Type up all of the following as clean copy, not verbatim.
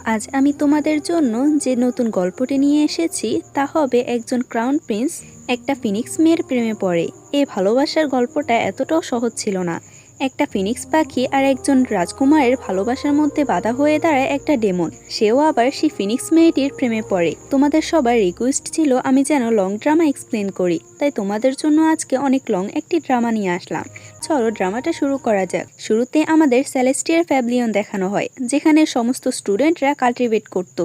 আজ আমি তোমাদের জন্য যে নতুন গল্পটি নিয়ে এসেছি তা হবে একজন ক্রাউন প্রিন্স একটা ফিনিক্স মেয়ের প্রেমে পড়ে। এই ভালোবাসার গল্পটা এতটাও সহজ ছিল না। একটা ফিনিক্স পাখি আর একজন রাজকুমারের ভালোবাসার মধ্যে বাধা হয়ে দাঁড়ায় একটা ডেমন, সেও আবার সেই ফিনিক্স মেয়েটির প্রেমে পড়ে। তোমাদের সবার রিকোয়েস্ট ছিল আমি যেন লং ড্রামা এক্সপ্লেন করি, তাই তোমাদের জন্য আজকে অনেক লং একটি ড্রামা নিয়ে আসলাম। চলো ড্রামাটা শুরু করা যাক। শুরুতে আমাদের সেলেস্টিয়ার প্যাভিলিয়ন দেখানো হয়, যেখানে সমস্ত স্টুডেন্টরা কাল্টিভেট করত।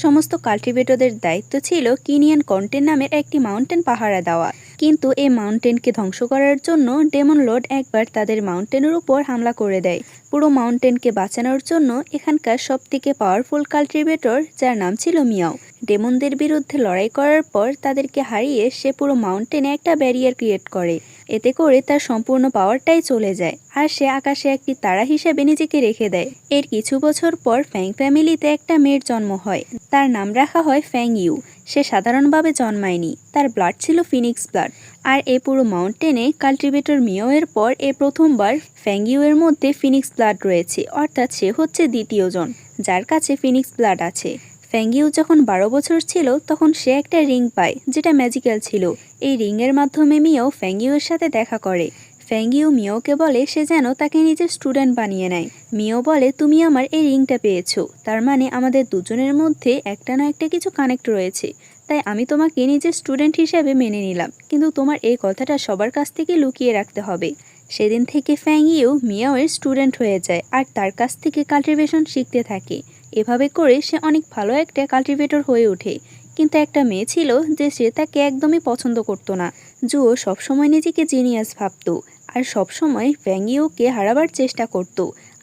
সমস্ত কাল্টিভেটরদের দায়িত্ব ছিল কিনিয়ান কন্টেন নামের একটি মাউন্টেন পাহারা দেওয়া। কিন্তু এই মাউন্টেনকে ধ্বংস করার জন্য ডেমন লর্ড একবার তাদের মাউন্টেনের উপর হামলা করে দেয়। পুরো মাউন্টেনকে বাঁচানোর জন্য এখানকার সবথেকে পাওয়ারফুল কাল্টিভেটর, যার নাম ছিল মিয়াও, ডেমনদের বিরুদ্ধে লড়াই করার পর তাদেরকে হারিয়ে সে পুরো মাউন্টেনে একটা ব্যারিয়ার ক্রিয়েট করে। এতে করে তার সম্পূর্ণ পাওয়ারটাই চলে যায়, আর সে আকাশে একটি তারা হিসেবে নিজেকে রেখে দেয়। এর কিছু বছর পর ফ্যাং ফ্যামিলিতে একটা মেয়ের জন্ম হয়। তার নাম রাখা হয় ফ্যাং ইউ। সে সাধারণভাবে জন্মায়নি, তার ব্লাড ছিল ফিনিক্স ব্লাড। আর এই পুরো মাউন্টেনে কাল্টিভেটর মিয়াও এর পর প্রথমবার ফ্যাং ইউ এর মধ্যে ফিনিক্স ব্লাড রয়েছে, অর্থাৎ সে হচ্ছে দ্বিতীয় জন যার কাছে ফিনিক্স ব্লাড আছে। ফ্যাংইউ যখন 12 বছর ছিল তখন সে একটা রিং পায়, যেটা ম্যাজিক্যাল ছিল। এই রিংয়ের মাধ্যমে মিয়াও ফ্যাংইউ এর সাথে দেখা করে। ফ্যাংইউ মিয়াওকে বলে সে যেন তাকে নিজের স্টুডেন্ট বানিয়ে নেয়। মিয়াও বলে তুমি আমার এই রিংটা পেয়েছো, তার মানে আমাদের দুজনের মধ্যে একটা না একটা কিছু কানেক্ট রয়েছে, তাই আমি তোমাকে নিজের স্টুডেন্ট হিসেবে মেনে নিলাম, কিন্তু তোমার এই কথাটা সবার কাছ থেকে লুকিয়ে রাখতে হবে। সেদিন থেকে ফ্যাংইউ মিয়াওয়ের স্টুডেন্ট হয়ে যায় আর তার কাছ থেকে কাল্টিভেশন শিখতে থাকে। এভাবে করে সে অনেক ভালো একটা কাল্টিভেটর হয়ে ওঠে। কিন্তু একটা মেয়ে ছিল যে সে তাকে একদমই পছন্দ করতো না। জুও সবসময় নিজেকে জিনিয়াস ভাবতো আর সবসময় ফ্যাংইউকে হারাবার চেষ্টা করত।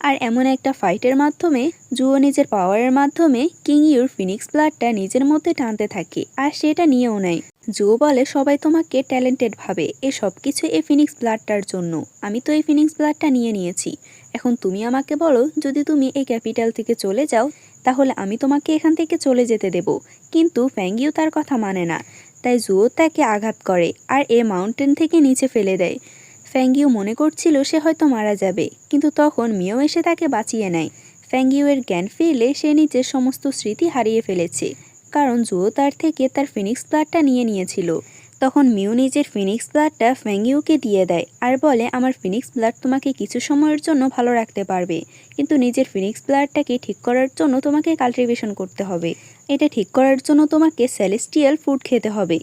আর এমন একটা ফাইটের মাধ্যমে জুও নিজের পাওয়ারের মাধ্যমে কিং ইউর ফিনিক্স ব্লাডটা নিজের মধ্যে টানতে থাকে আর সেটা নিয়েও নেয়। জুও বলে সবাই তোমাকে ট্যালেন্টেড ভাবে, এ সব কিছু এই ফিনিক্স ব্লাডটার জন্য। আমি তো এই ফিনিক্স ব্লাডটা নিয়ে নিয়েছি। এখন তুমি আমাকে বলো, যদি তুমি এই ক্যাপিটাল থেকে চলে যাও তাহলে আমি তোমাকে এখান থেকে চলে যেতে দেব। কিন্তু ফ্যাংইউ তার কথা মানে না, তাই জুও তাকে আঘাত করে আর মাউন্টেন থেকে নিচে ফেলে দেয়। ফ্যাংইউ মনে করছিল সে হয়তো মারা যাবে, কিন্তু তখন মিয়াও এসে তাকে বাঁচিয়ে নেয়। ফ্যাংইউ এর জ্ঞান ফিরলে সে নিজের সমস্ত স্মৃতি হারিয়ে ফেলেছে, কারণ জুও তার থেকে তার ফিনিক্স ব্লাডটা নিয়ে নিয়েছিল। তখন মিউ নিজের ফিনিক্স ব্লাডটা ফ্যাংইউকে দিয়ে দেয় আর বলে আমার ফিনিক্স ব্লাড তোমাকে কিছু সময়ের জন্য ভালো রাখতে পারবে, কিন্তু নিজের ফিনিক্স ব্লাডটাকে ঠিক করার জন্য তোমাকে কাল্টিভেশন করতে হবে। এটা ঠিক করার জন্য তোমাকে সেলেস্টিয়াল ফুড খেতে হবে।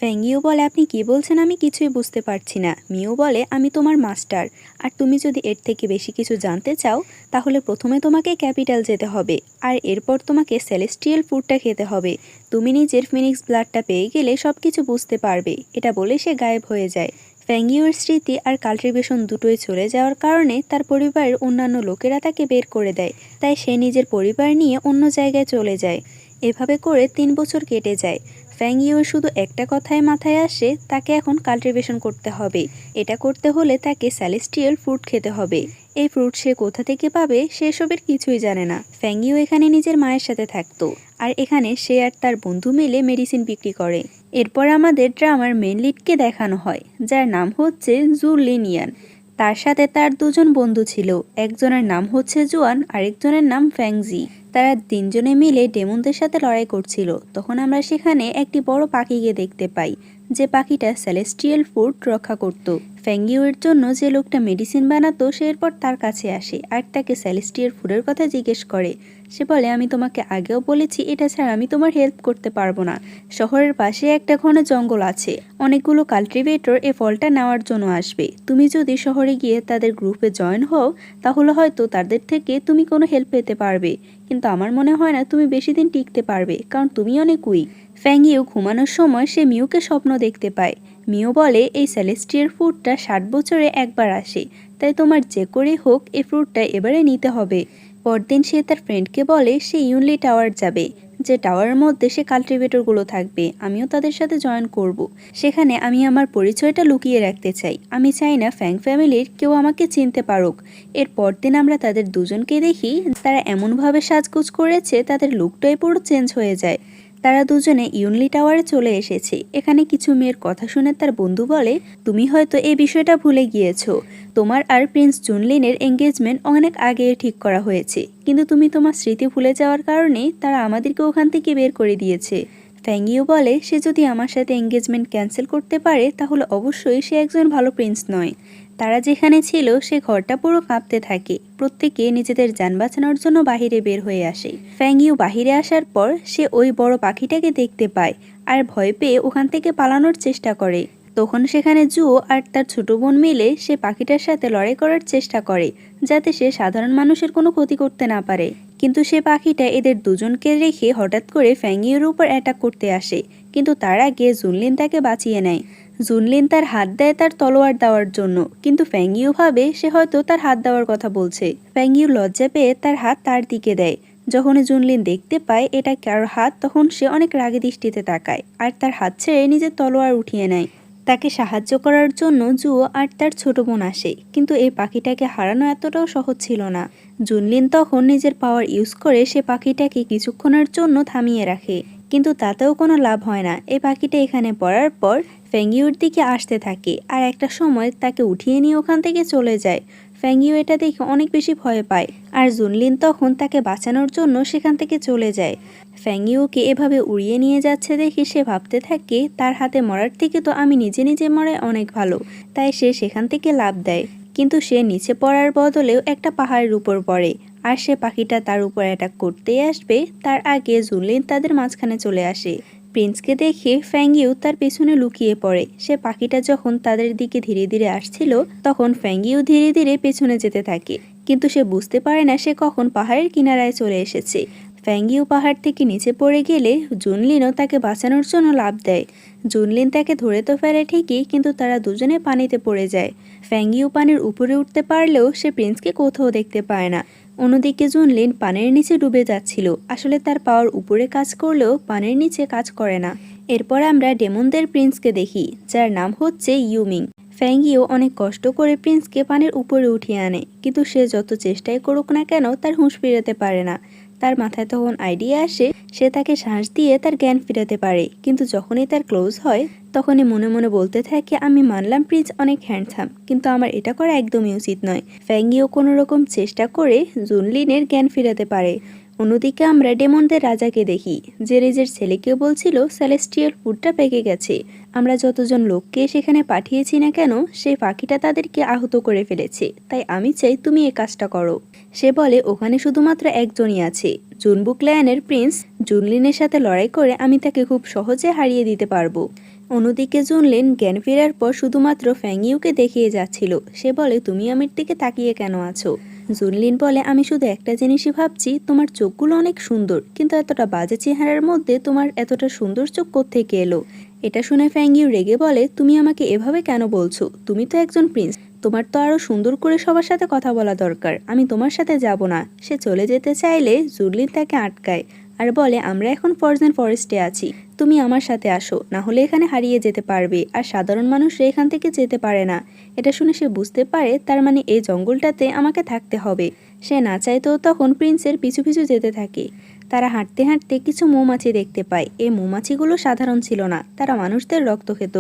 ফ্যাংইউ বলে আপনি কি বলছেন, আমি কিছুই বুঝতে পারছি না। মিউ বলে আমি তোমার মাস্টার, আর তুমি যদি এর থেকে বেশি কিছু জানতে চাও তাহলে প্রথমে তোমাকে ক্যাপিটাল যেতে হবে আর এরপর তোমাকে সেলেস্টিয়াল ফুডটা খেতে হবে। তুমি নিজের ফিনিক্স ব্লাডটা পেয়ে গেলে সব কিছু বুঝতে পারবে। এটা বলে সে গায়েব হয়ে যায়। ফ্যাংইউর স্মৃতি আর কাল্টিভেশন দুটোই চলে যাওয়ার কারণে তার পরিবারের অন্যান্য লোকেরা তাকে বের করে দেয়, তাই সে নিজের পরিবার নিয়ে অন্য জায়গায় চলে যায়। এভাবে করে 3 বছর কেটে যায়। ফ্যাংইউর শুধু একটা কথাই মাথায় আসে, তাকে এখন কাল্টিভেশন করতে হবে। এটা করতে হলে তাকে সেলেস্টিয়াল ফ্রুট খেতে হবে। এই ফ্রুট সে কোথা থেকে পাবে সেসবের কিছুই জানে না। ফ্যাংইউ এখানে নিজের মায়ের সাথে থাকতো, আর এখানে সে আর তার বন্ধু মিলে মেডিসিন বিক্রি করে। এরপর আমাদের ড্রামার মেন লিডকে দেখানো হয়, যার নাম হচ্ছে জু লিনিয়ান। তার সাথে তার দুজন বন্ধু ছিল, একজনের নাম হচ্ছে জুয়ান, আরেকজনের নাম ফ্যাংজি। তারা 3 জনে মিলে ডেমনদের সাথে লড়াই করছিল। তখন আমরা সেখানে একটি বড় পাখিকে দেখতে পাই, যে পাখিটা সেলেস্টিয়াল ফুড রক্ষা করত। ফ্যাংইউর জন্য যে লোকটা মেডিসিন বানাতো সে এরপর তার কাছে আসে আর তাকে সেলেস্টিয়াল ফুডের কথা জিজ্ঞেস করে। সে বলে আমি তোমাকে আগেও বলেছি এটা ছাড়া আমি তোমার হেল্প করতে পারবো না। শহরের পাশে একটা ঘন জঙ্গল আছে, অনেকগুলো কাল্টিভেটর এই ফলটা নেওয়ার জন্য আসবে। তুমি যদি শহরে গিয়ে তাদের গ্রুপে জয়েন হও তাহলে হয়তো তাদের থেকে তুমি কোনো হেল্প পেতে পারবে, কিন্তু আমার মনে হয় না তুমি বেশি দিন টিকতে পারবে, কারণ তুমি অনেক উইক। ফ্যাংইউ ঘুমানোর সময় সে মিউকে স্বপ্ন দেখতে পায়। মিউ বলে এই সেলেস্টিয়াল ফ্রুটটা 60 বছরে একবার আসে, তাই তোমার যে করে হোক এই ফ্রুটটা এবারে নিতে হবে। পরদিন সে তার ফ্রেন্ডকে বলে সে ইউনলি টাওয়ার যাবে, যে টাওয়ারের মধ্যে সে কাল্টিভেটরগুলো থাকবে, আমিও তাদের সাথে জয়েন করব। সেখানে আমি আমার পরিচয়টা লুকিয়ে রাখতে চাই, আমি চাই না ফ্যাং ফ্যামিলির কেউ আমাকে চিনতে পারুক। এর পরদিন আমরা তাদের দুজনকে দেখি, তারা এমনভাবে সাজগোজ করেছে তাদের লুকটাই পুরো চেঞ্জ হয়ে যায়। তারা দুজনে ইউনলি টাওয়ারে চলে এসেছে। এখানে কিছু মেয়ের কথা শুনে তার বন্ধু বলে, তুমি হয়তো এই বিষয়টা ভুলে গিয়েছো, তোমার আর প্রিন্স জুনলিনের এঙ্গেজমেন্ট অনেক আগে ঠিক করা হয়েছে, কিন্তু তুমি তোমার স্মৃতি ভুলে যাওয়ার কারণে তারা আমাদেরকে ওখান থেকে বের করে দিয়েছে। ফ্যাংইউ বলে, সে যদি আমার সাথে এঙ্গেজমেন্ট ক্যান্সেল করতে পারে তাহলে অবশ্যই সে একজন ভালো প্রিন্স নয়। তারা যেখানে ছিল সে ঘরটা পুরো কাঁপতে থাকে। প্রত্যেকে নিজেদের যান বাঁচানোর জন্য বাহিরে বের হয়ে আসে। ফ্যাংইউ বাহিরে আসার পর সে ওই বড় পাখিটাকে দেখতে পায় আর ভয় পেয়ে ওখান থেকে পালানোর চেষ্টা করে। তখন সেখানে জুও আর তার ছোট বোন মিলে সে পাখিটার সাথে লড়াই করার চেষ্টা করে যাতে সে সাধারণ মানুষের কোনো ক্ষতি করতে না পারে। কিন্তু সে পাখিটা এদের দুজনকে রেখে হঠাৎ করে ফ্যাংইউর উপর অ্যাটাক করতে আসে, কিন্তু তার আগে জুনলিন তাকে বাঁচিয়ে নেয়। জুনলিন তার হাত দেয় তার তলোয়ার দেওয়ার জন্য, কিন্তু ফ্যাংইউ ভাবে সে হয়তো তার হাত দেওয়ার কথা বলছে। ফ্যাংইউ লজ্জা পেয়ে তার হাত তার দিকে দেয়। যখন জুনলিন দেখতে পায় এটা কার হাত, তখন সে অনেক রাগে দৃষ্টিতে তাকায় আর তার হাত ছেড়ে নিজের তলোয়ার উঠিয়ে নেয়। তাকে সাহায্য করার জন্য জুও আর তার ছোট বোন আসে, কিন্তু এই পাখিটাকে হারানো এতটাও সহজ ছিল না। জুনলিন তখন নিজের পাওয়ার ইউজ করে সে পাখিটাকে কিছুক্ষণের জন্য থামিয়ে রাখে, কিন্তু তাতেও কোনো লাভ হয় না। এই পাখিটা এখানে পড়ার পর ফ্যাংইউর দিকে আসতে থাকে আর একটা সময় তাকে উঠিয়ে নিয়ে ওখান থেকে চলে যায়। ফ্যাংইউ এটা দেখে অনেক বেশি ভয় পায় আর জুনলিন তখন তাকে বাঁচানোর জন্য সেখান থেকে চলে যায়। ফ্যাংইউকে এভাবে উড়িয়ে নিয়ে যাচ্ছে দেখে সে ভাবতে থাকে, তার হাতে মরার থেকে তো আমি নিজে নিজে মরাই অনেক ভালো। তাই সে সেখান থেকে লাফ দেয়, কিন্তু সে নিচে পড়ার বদলেও একটা পাহাড়ের উপর পড়ে আর সে পাখিটা তার উপর অ্যাটাক করতেই আসবে তার আগে জুনলিন তাদের মাঝখানে চলে আসে। প্রিন্সকে দেখে ফ্যাংইউ তার পেছনে লুকিয়ে পড়ে। সে পাখিটা যখন তাদের দিকে ধীরে ধীরে আসছিল তখন ফ্যাংইউ ধীরে ধীরে পেছনে যেতে থাকে, কিন্তু সে বুঝতে পারে না সে কখন পাহাড়ের কিনারায় চলে এসেছে। ফ্যাংইউ পাহাড় থেকে নিচে পড়ে গেলে জুনলিনও তাকে বাঁচানোর জন্য লাফ দেয়। জুনলিন তাকে ধরে তো ফেলে ঠিকই, কিন্তু তারা দুজনে পানিতে পড়ে যায়। ফ্যাংইউ পানির উপরে উঠতে পারলেও সে প্রিন্সকে কোথাও দেখতে পায় না। অন্যদিকে জুনলিন পানির নিচে ডুবে যাচ্ছিল। আসলে তার পাওয়ার উপরে কাজ করলেও পানির নিচে কাজ করে না। এরপর আমরা ডেমনদের প্রিন্সকে দেখি, যার নাম হচ্ছে ইউমিং। ফ্যাংইউ অনেক কষ্ট করে প্রিন্সকে পানির উপরে উঠিয়ে আনে, কিন্তু সে যত চেষ্টাই করুক না কেন তার হুঁশ ফিরাতে পারে না। তার মাথায় তখন আইডিয়া আসে সে তাকে শ্বাস দিয়ে তার জ্ঞান ফিরাতে পারে, কিন্তু যখনই তার ক্লোজ হয় তখনই মনে মনে বলতে থাকে, আমি মানলাম প্রিন্স অনেক হ্যান্ডসাম, কিন্তু আমার এটা করা একদমই উচিত নয়। ফ্যাংইউ কোনো রকম চেষ্টা করে জুনলিনের জ্ঞান ফিরাতে পারে। অন্যদিকে আমরা ডেমনদের রাজাকে দেখি, যে নিজের ছেলেকে বলছিল সেলেস্টিয়াল ফুডটা পেকে গেছে, আমরা যতজন লোককে সেখানে পাঠিয়েছি না কেন সেই পাখিটা তাদেরকে আহত করে ফেলেছে, তাই আমি চাই তুমি এ কাজটা করো। সে বলে ওখানে শুধুমাত্র একজনই আছে, জুনবুক ল্যানের প্রিন্স। জুনলিনের সাথে লড়াই করে আমি তাকে খুব সহজে হারিয়ে দিতে পারবো। অন্যদিকে জুনলিন জ্ঞান ফেরার পর শুধুমাত্র ফ্যাংইউকে দেখিয়ে যাচ্ছিল। সে বলে তুমি আমার দিকে তাকিয়ে কেন আছো? জুনলিন বলে, আমি শুধু একটা জিনিসই ভাবছি, তোমার চোখগুলো অনেক সুন্দর, কিন্তু এতটা বাজে চেহারার মধ্যে তোমার এতটা সুন্দর চোখ কোত্থেকে এলো? এটা শুনে ফ্যাংইউ রেগে বলে, তুমি আমাকে এভাবে কেন বলছো? তুমি তো একজন প্রিন্স, তোমার তো আরো সুন্দর করে সবার সাথে কথা বলা দরকার, আমি তোমার সাথে যাব না। সে চলে যেতে চাইলে জুনলিন তাকে আটকায় আর বলে, আমরা এখন ফরজেন ফরেস্টে আছি, তুমি আমার সাথে আসো, না হলে এখানে হারিয়ে যেতে পারবে, আর সাধারণ মানুষরা এখান থেকে যেতে পারে না। এটা শুনে সে বুঝতে পারে তার মানে এই জঙ্গলটাতে আমাকে থাকতে হবে। সে না চাইতেও তখন প্রিন্সের পিছু পিছু যেতে থাকে। তারা হাঁটতে হাঁটতে কিছু মৌমাছি দেখতে পায়। এই মৌমাছিগুলো সাধারণ ছিল না, তারা মানুষদের রক্ত খেত।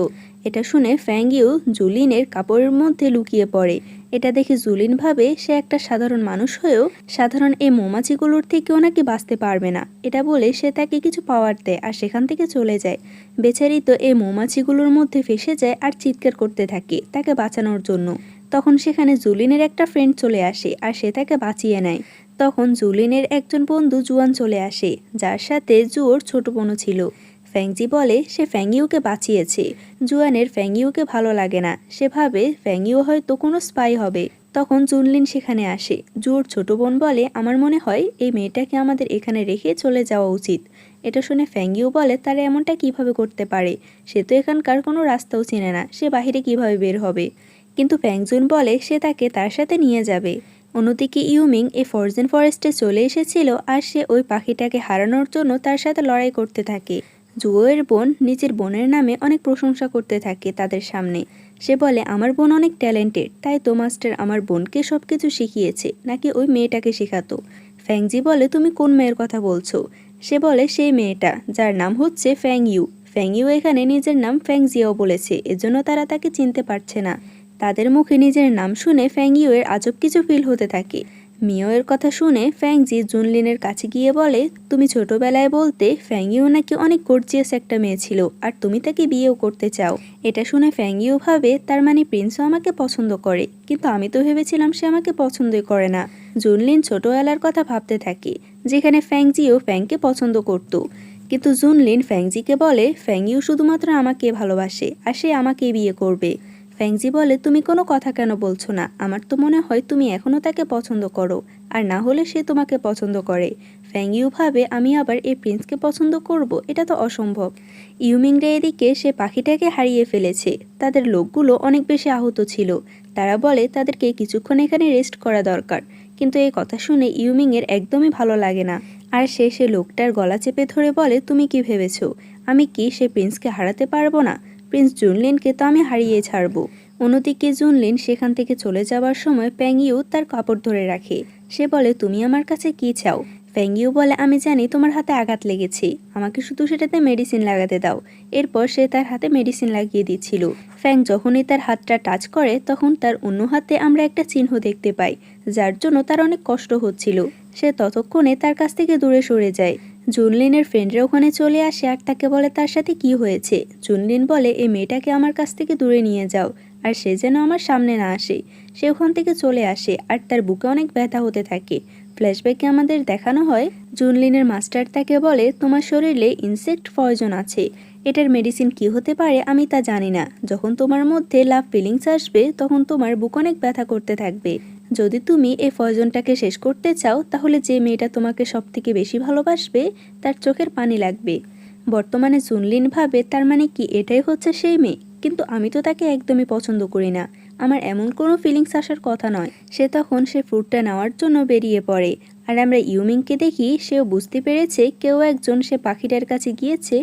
এটা শুনে ফ্যাংইউ জুলিনের কাপড়ের মধ্যে লুকিয়ে পড়ে। এটা দেখে জুলিন ভাবে সে একটা সাধারণ মানুষ হয়েও সাধারণ এই মৌমাছিগুলোর থেকেও নাকি বাঁচতে পারবে না। এটা বলে সে তাকে কিছু পাওয়ার দেয় আর সেখান থেকে চলে যায়। বেচারি তো এই মৌমাছিগুলোর মধ্যে ফেসে যায় আর চিৎকার করতে থাকে তাকে বাঁচানোর জন্য। তখন সেখানে জুলিনের একটা ফ্রেন্ড চলে আসে আর সে তাকে বাঁচিয়ে নেয়। তখন জুলিনের একজন বন্ধু জুয়ান চলে আসে, যার সাথে জুয়োর ছোট বোনও ছিল। ফ্যাংজি বলে সে ফ্যাংইউকে বাঁচিয়েছে। জুয়ানের ফ্যাংইউকে ভালো লাগে না, সে ভাবে ফ্যাংইউ হয়তো কোনো স্পাই হবে। তখন জুনলিন সেখানে আসে। জুয়োর ছোট বোন বলে, আমার মনে হয় এই মেয়েটাকে আমাদের এখানে রেখে চলে যাওয়া উচিত। এটা শুনে ফ্যাংইউ বলে, তারা এমনটা কিভাবে করতে পারে? সে তো এখানকার কোনো রাস্তাও চেনে না, সে বাহিরে কিভাবে বের হবে? কিন্তু ফ্যাংজুন বলে সে তাকে তার সাথে নিয়ে যাবে। অন্যদিকে ইউমিং এই ফরজেন ফরেস্টে চলে এসেছিল আর সে ওই পাখিটাকে হারানোর জন্য তার সাথে লড়াই করতে থাকে। জুয়োর বোন নিজের বোনের নামে অনেক প্রশংসা করতে থাকে তাদের সামনে। সে বলে, আমার বোন অনেক ট্যালেন্টেড, তাই তো মাস্টার আমার বোনকে সবকিছু শিখিয়েছে, নাকি ওই মেয়েটাকে শেখাতো? ফ্যাংজি বলে, তুমি কোন মেয়ের কথা বলছো? সে বলে সেই মেয়েটা যার নাম হচ্ছে ফ্যাং ইউ। ফ্যাং ইউ এখানে নিজের নাম ফ্যাং জিয়াও বলেছে, এজন্য তারা তাকে চিনতে পারছে না। তাদের মুখে নিজের নাম শুনে ফ্যাং ইউ এর আজব কিছু ফিল হতে থাকে। মিও এর কথা শুনে ফ্যাং জি জুনলিনের কাছে গিয়ে বলে, তুমি ছোটবেলায় বলতে ফ্যাং ইউ নাকি অনেক গর্জিয়াস একটা মেয়ে ছিল আর তুমি তাকে বিয়েও করতে চাও। এটা শুনে ফ্যাং ইউ ভাবে তার মানে প্রিন্সও আমাকে পছন্দ করে, কিন্তু আমি তো ভেবেছিলাম সে আমাকে পছন্দই করে না। জুনলিন ছোটবেলার কথা ভাবতে থাকে যেখানে ফ্যাং জিও ফ্যাংকে পছন্দ করত, কিন্তু জুনলিন ফ্যাংজিকে বলে ফ্যাং ইউ শুধুমাত্র আমাকে ভালোবাসে আর সে আমাকে বিয়ে করবে। ফ্যাংজি বলে, তুমি কোনো কথা কেন বলছো না? আমার তো মনে হয় তুমি এখনও তাকে পছন্দ করো, আর না হলে সে তোমাকে পছন্দ করে। ফ্যাং ইউ ভাবে আমি আবার এই প্রিন্সকে পছন্দ করব, এটা তো অসম্ভব। ইউমিংরা এদিকে সে পাখিটাকে হারিয়ে ফেলেছে। তাদের লোকগুলো অনেক বেশি আহত ছিল। তারা বলে তাদেরকে কিছুক্ষণ এখানে রেস্ট করা দরকার, কিন্তু এই কথা শুনে ইউমিংয়ের একদমই ভালো লাগে না। আর সে লোকটার গলা চেপে ধরে বলে, তুমি কি ভেবেছো আমি কি সে প্রিন্সকে হারাতে পারবো না? প্রিন্স জুনলিনকে তো আমি হারিয়ে ছাড়বো। অন্যদিকে জুনলিন সেখান থেকে চলে যাওয়ার সময় ফ্যাং ইউ তার কাপড় ধরে রাখে। সে বলে, তুমি আমার কাছে কি চাও? ফ্যাং ইউ বলে, আমি জানি তোমার হাতে আঘাত লেগেছে, আমাকে শুধু সেটাতে মেডিসিন লাগাতে দাও। এরপর সে তার হাতে মেডিসিন লাগিয়ে দিচ্ছিল। ফ্যাং যখনই তার হাতটা টাচ করে তখন তার অন্য হাতে আমরা একটা চিহ্ন দেখতে পাই, যার জন্য তার অনেক কষ্ট হচ্ছিল। সে ততক্ষণে তার কাছ থেকে দূরে সরে যায়। জুনলিনের ফ্রেন্ডরা ওখানে চলে আসে আর তাকে বলে তার সাথে কি হয়েছে। জুনলিন বলে, এই মেয়েটাকে আমার কাছ থেকে দূরে নিয়ে যাও আর সে যেন আমার সামনে না আসে। সে ওখান থেকে চলে আসে আর তার বুকে অনেক ব্যথা হতে থাকে। ফ্ল্যাশব্যাকে আমাদের দেখানো হয় জুনলিনের মাস্টার তাকে বলে, তোমার শরীরে ইনসেক্ট পয়জন আছে, এটার মেডিসিন কি হতে পারে আমি তা জানি না। যখন তোমার মধ্যে লাভ ফিলিংস আসবে তখন তোমার বুক অনেক ব্যথা করতে থাকবে। যদি তুমি এই পয়জনটাকে শেষ করতে চাও তাহলে যে মেয়েটা তোমাকে সবথেকে বেশি ভালোবাসবে তার চোখের পানি লাগবে। বর্তমানে জুনলিন ভাবে তার মানে কি এটাই হচ্ছে সেই মেয়ে, কিন্তু আমি তো তাকে একদমই পছন্দ করি না, আমার এমন কোনো ফিলিংস আসার কথা নয়। সে তখন সে ফ্রুটটা নেওয়ার জন্য বেরিয়ে পড়ে আর আমরা ইউমিংকে দেখি সেও বুঝতে পেরেছে কেউ একজন সে পাখিটার কাছে গিয়েছে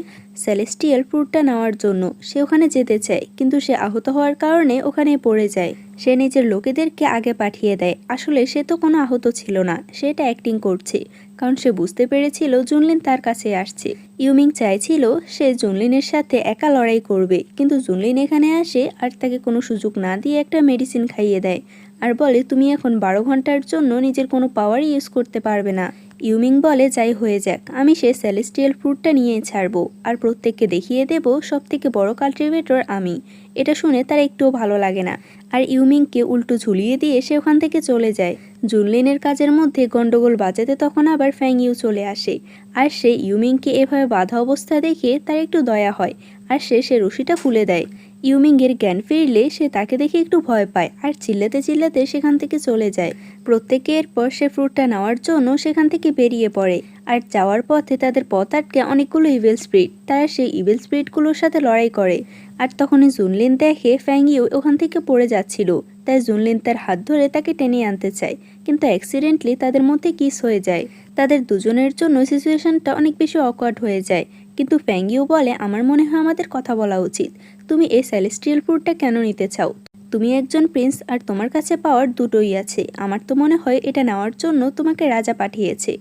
সেলেস্টিয়াল ফ্রুটটা নেওয়ার জন্য। সে ওখানে যেতে চায় কিন্তু সে আহত হওয়ার কারণে ওখানে পড়ে যায়। সে নিজের লোকেদেরকে আগে পাঠিয়ে দেয়। আসলে সে তো কোনো আহত ছিল না, সে এটা অ্যাক্টিং করছে, কারণ সে বুঝতে পেরেছিল জুনলিন তার কাছে আসছে। ইউমিং চাইছিল সে জুনলিনের সাথে একা লড়াই করবে, কিন্তু জুনলিন এখানে আসে আর তাকে কোনো সুযোগ না দিয়ে একটা মেডিসিন খাইয়ে দেয় আর বলে, তুমি এখন 12 ঘন্টার জন্য নিজের কোনো পাওয়ার ইউজ করতে পারবে না। ইউমিং বলে, যাই হয়ে যাক, আমি সে সেলেস্টিয়াল ফ্রুটটা নিয়ে ছাড়বো আর প্রত্যেককে দেখিয়ে দেব সবথেকে বড় কাল্টিভেটর আমি। এটা শুনে তার একটুও ভালো লাগে না আর ইউমিংকে উল্টো ঝুলিয়ে দিয়ে সে ওখান থেকে চলে যায়। জুনলিনের কাজের মধ্যে গন্ডগোল বাজাতে তখন আবার ফ্যাং ইউ চলে আসে আর সে ইউমিংকে এভাবে বাধা অবস্থা দেখে তার একটু দয়া হয় আর সে রশিটা খুলে দেয়। ইউমিংয়ের জ্ঞান ফিরলে সে তাকে দেখে একটু ভয় পায় আর চিল্লাতে চিল্লাতে সেখান থেকে চলে যায়। প্রত্যেকে এরপর সে ফ্রুটটা নেওয়ার জন্য সেখান থেকে বেরিয়ে পড়ে আর যাওয়ার পথে তাদের পথ আটকে অনেকগুলো ইভিল স্পিরিট। তারা সেই ইভিল স্পিরিটগুলোর সাথে লড়াই করে আর তখনই জুনলিন দেখে ফ্যাং ইউ ওখান থেকে পড়ে যাচ্ছিল। তাই জুনলিন তার হাত ধরে তাকে টেনে আনতে চায়, কিন্তু অ্যাক্সিডেন্টলি তাদের মধ্যে কিস হয়ে যায়। তাদের দুজনের জন্য সিচুয়েশনটা অনেক বেশি অকওয়ার্ড হয়ে যায়, কিন্তু ফ্যাং ইউ বলে, আমার মনে হয় আমাদের কথা বলা উচিত। তুমি এই সেলেস্টিয়াল ফ্রুটটা কেন নিতে চাও? তুমি একজন প্রিন্স আর তোমার কাছে পাওয়ার দুটোই আছে, আমার তো মনে হয় এটা নেওয়ার জন্য তোমাকে রাজা পাঠিয়েছে।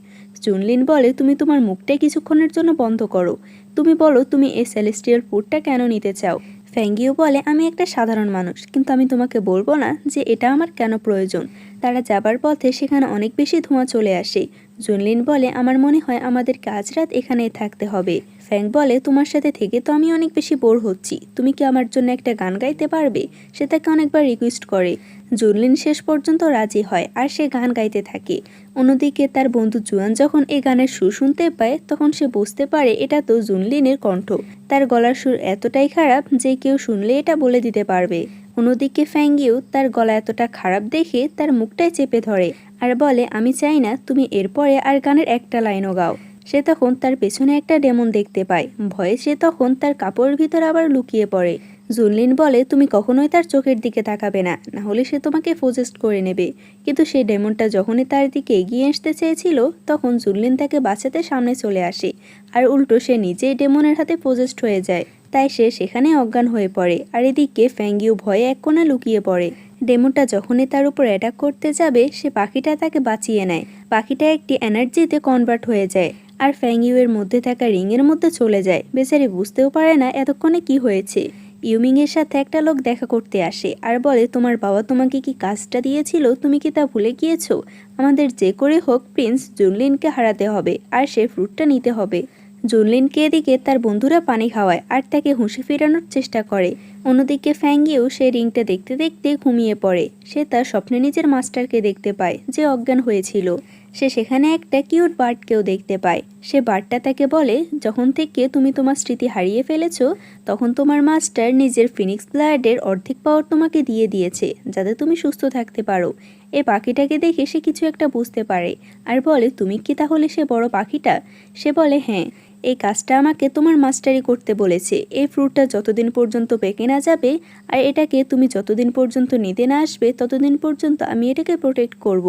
জুনলিন বলে, তুমি তোমার মুখটাই কিছুক্ষণের জন্য বন্ধ করো, তুমি বলো তুমি এই সেলেস্টিয়াল ফ্রুটটা কেন নিতে চাও। ফ্যাং ইউ বলে, আমি একটা সাধারণ মানুষ, কিন্তু আমি তোমাকে বলবো না যে এটা আমার কেন প্রয়োজন। তারা যাবার পথে সেখানে অনেক বেশি ধোঁয়া চলে আসে। জুনলিন বলে, আমার মনে হয় আমাদেরকে আজ রাত এখানেই থাকতে হবে। ফ্যাং বলে, তোমার সাথে থেকে তো আমি অনেক বেশি বোর হচ্ছি, তুমি কি আমার জন্য একটা গান গাইতে পারবে? সে তাকে অনেকবার রিকোয়েস্ট করে। জুনলিন শেষ পর্যন্ত রাজি হয় আর সে গান গাইতে থাকে। অন্যদিকে তার বন্ধু জুয়ান যখন এই গানের সুর শুনতে পায় তখন সে বুঝতে পারে এটা তো জুনলিনের কণ্ঠ। তার গলার সুর এতটাই খারাপ যে কেউ শুনলে এটা বলে দিতে পারবে। অন্যদিকে ফ্যাং ইউ তার গলা এতটা খারাপ দেখে তার মুখটাই চেপে ধরে আর বলে, আমি চাই না তুমি এরপরে আর গানের একটা লাইনও গাও। সে তখন তার পেছনে একটা ডেমন দেখতে পায়। ভয়ে সে তখন তার কাপড়ের ভিতর আবার লুকিয়ে পড়ে। জুনলিন বলে, তুমি কখনোই তার চোখের দিকে তাকাবে না, না হলে সে তোমাকে পজেস্ট করে নেবে। কিন্তু সেই ডেমনটা যখনই তার দিকে এগিয়ে আসতে চেয়েছিল তখন জুনলিন তাকে বাঁচাতে সামনে চলে আসে আর উল্টো সে নিজেই ডেমনের হাতে পজেস্ট হয়ে যায়। তাই সে সেখানে অজ্ঞান হয়ে পড়ে আর এদিকে ফ্যাং ইউ ভয়ে এক কোণে লুকিয়ে পড়ে। ডেমনটা যখনই তার উপর অ্যাটাক করতে যাবে সে পাখিটা তাকে বাঁচিয়ে নেয়। পাখিটা একটি এনার্জিতে কনভার্ট হয়ে যায় আর ফ্যাংইউয়ের মধ্যে থাকা রিংয়ের মধ্যে চলে যায়। বেচারি বুঝতেও পারে না এতক্ষণে কি হয়েছে। ইউমিংয়ের সাথে একটা লোক দেখা করতে আসে আর বলে, তোমার বাবা তোমাকে কি কাজটা দিয়েছিল, তুমি কি তা ভুলে গিয়েছো? আমাদের যে করে হোক প্রিন্স জুনলিনকে হারাতে হবে আর সে ফ্রুটটা নিতে হবে। জুনলিনকে এদিকে তার বন্ধুরা পানি খাওয়ায় আর তাকে হুঁশি ফেরানোর চেষ্টা করে। অন্যদিকে ফ্যাংইউ সে রিংটা দেখতে দেখতে ঘুমিয়ে পড়ে। সে তার স্বপ্নে নিজের মাস্টারকে দেখতে পায় যে অজ্ঞান হয়েছিল। সে সেখানে একটা কিউট বার্ডকেও দেখতে পায়। সে বার্ডটা তাকে বলে, যখন থেকে তুমি তোমার স্মৃতি হারিয়ে ফেলেছো তখন তোমার মাস্টার নিজের ফিনিক্স ব্লাডের অর্ধেক পাওয়ার তোমাকে দিয়ে দিয়েছে যাতে তুমি সুস্থ থাকতে পারো। এই পাখিটাকে দেখে সে কিছু একটা বুঝতে পারে আর বলে, তুমি কি তাহলে সে বড় পাখিটা? সে বলে, হ্যাঁ, এই কাজটা আমাকে তোমার মাস্টারই করতে বলেছে। এই ফ্রুটটা যতদিন পর্যন্ত পেকে না যাবে আর এটাকে তুমি যতদিন পর্যন্ত নিতে না আসবে ততদিন পর্যন্ত আমি এটাকে প্রোটেক্ট করব।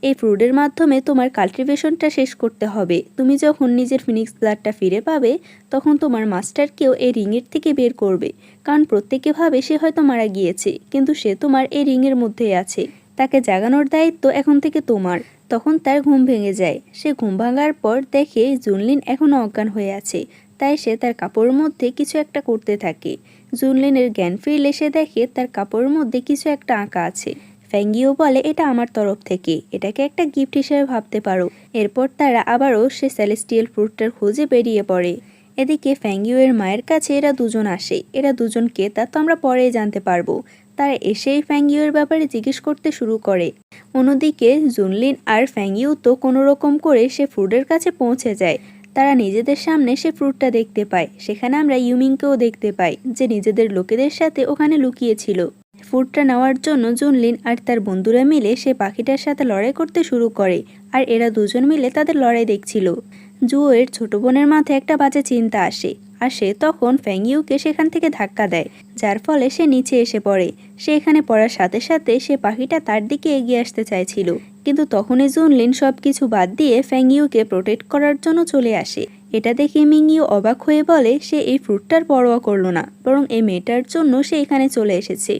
এই ফ্রুটের মাধ্যমে তোমার কাল্টিভেশনটা শেষ করতে হবে। তুমি যখন নিজের ফিনিক্স ব্লাডটা ফিরে পাবে তখন তোমার মাস্টারকেও এই রিংয়ের থেকে বের করবে, কারণ প্রত্যেকে ভাবে সে হয়তো মারা গিয়েছে কিন্তু সে তোমার এই রিংয়ের মধ্যেই আছে। তাকে জাগানোর দায়িত্ব এখন থেকে তোমার। তখন তার ঘুম ভেঙে যায়। সে ঘুম ভাঙার পর দেখে জুনলিন এখনও অজ্ঞান হয়ে আছে। তাই সে তার কাপড়ের মধ্যে কিছু একটা করতে থাকে। জুনলিনের জ্ঞান ফিরলে সে দেখে তার কাপড়ের মধ্যে কিছু একটা আঁকা আছে। ফ্যাংইও বলে, এটা আমার তরফ থেকে, এটাকে একটা গিফট হিসেবে ভাবতে পারো। এরপর তারা আবারও সে সেলেস্টিয়াল ফ্রুটটার খোঁজে বেরিয়ে পড়ে। এদিকে ফ্যাংইউয়ের মায়ের কাছে এরা দুজন আসে। এরা দুজন কে তা তো আমরা পরেই জানতে পারবো। তারা এসেই ফ্যাংইউয়ের ব্যাপারে জিজ্ঞেস করতে শুরু করে। অন্যদিকে জুনলিন আর ফ্যাংইউ তো কোনো রকম করে সে ফ্রুটের কাছে পৌঁছে যায়। তারা নিজেদের সামনে সে ফ্রুটটা দেখতে পায়। সেখানে আমরা ইউমিংকেও দেখতে পাই যে নিজেদের লোকেদের সাথে ওখানে লুকিয়েছিল। ফ্রুটটা নেওয়ার জন্য জুনলিন আর তার বন্ধুরা মিলে সে পাখিটার সাথে লড়াই করতে শুরু করে আর এরা দুজন মিলে তাদের লড়াই দেখছিল। জুয়ের ছোট বোনের মাথায় একটা বাজে চিন্তা আসে আর সে তখন ফ্যাংইউকে সেখান থেকে ধাক্কা দেয়, যার ফলে সে নিচে এসে পড়ে। সে এখানে পড়ার সাথে সাথে সে পাখিটা তার দিকে এগিয়ে আসতে চাইছিল, কিন্তু তখনই জুনলিন সবকিছু বাদ দিয়ে ফ্যাংইউকে প্রোটেক্ট করার জন্য চলে আসে। এটা দেখে মিংইউ অবাক হয়ে বলে সে এই ফ্রুটটার পরোয়া করলো না, বরং এই মেয়েটার জন্য সে এখানে চলে এসেছে।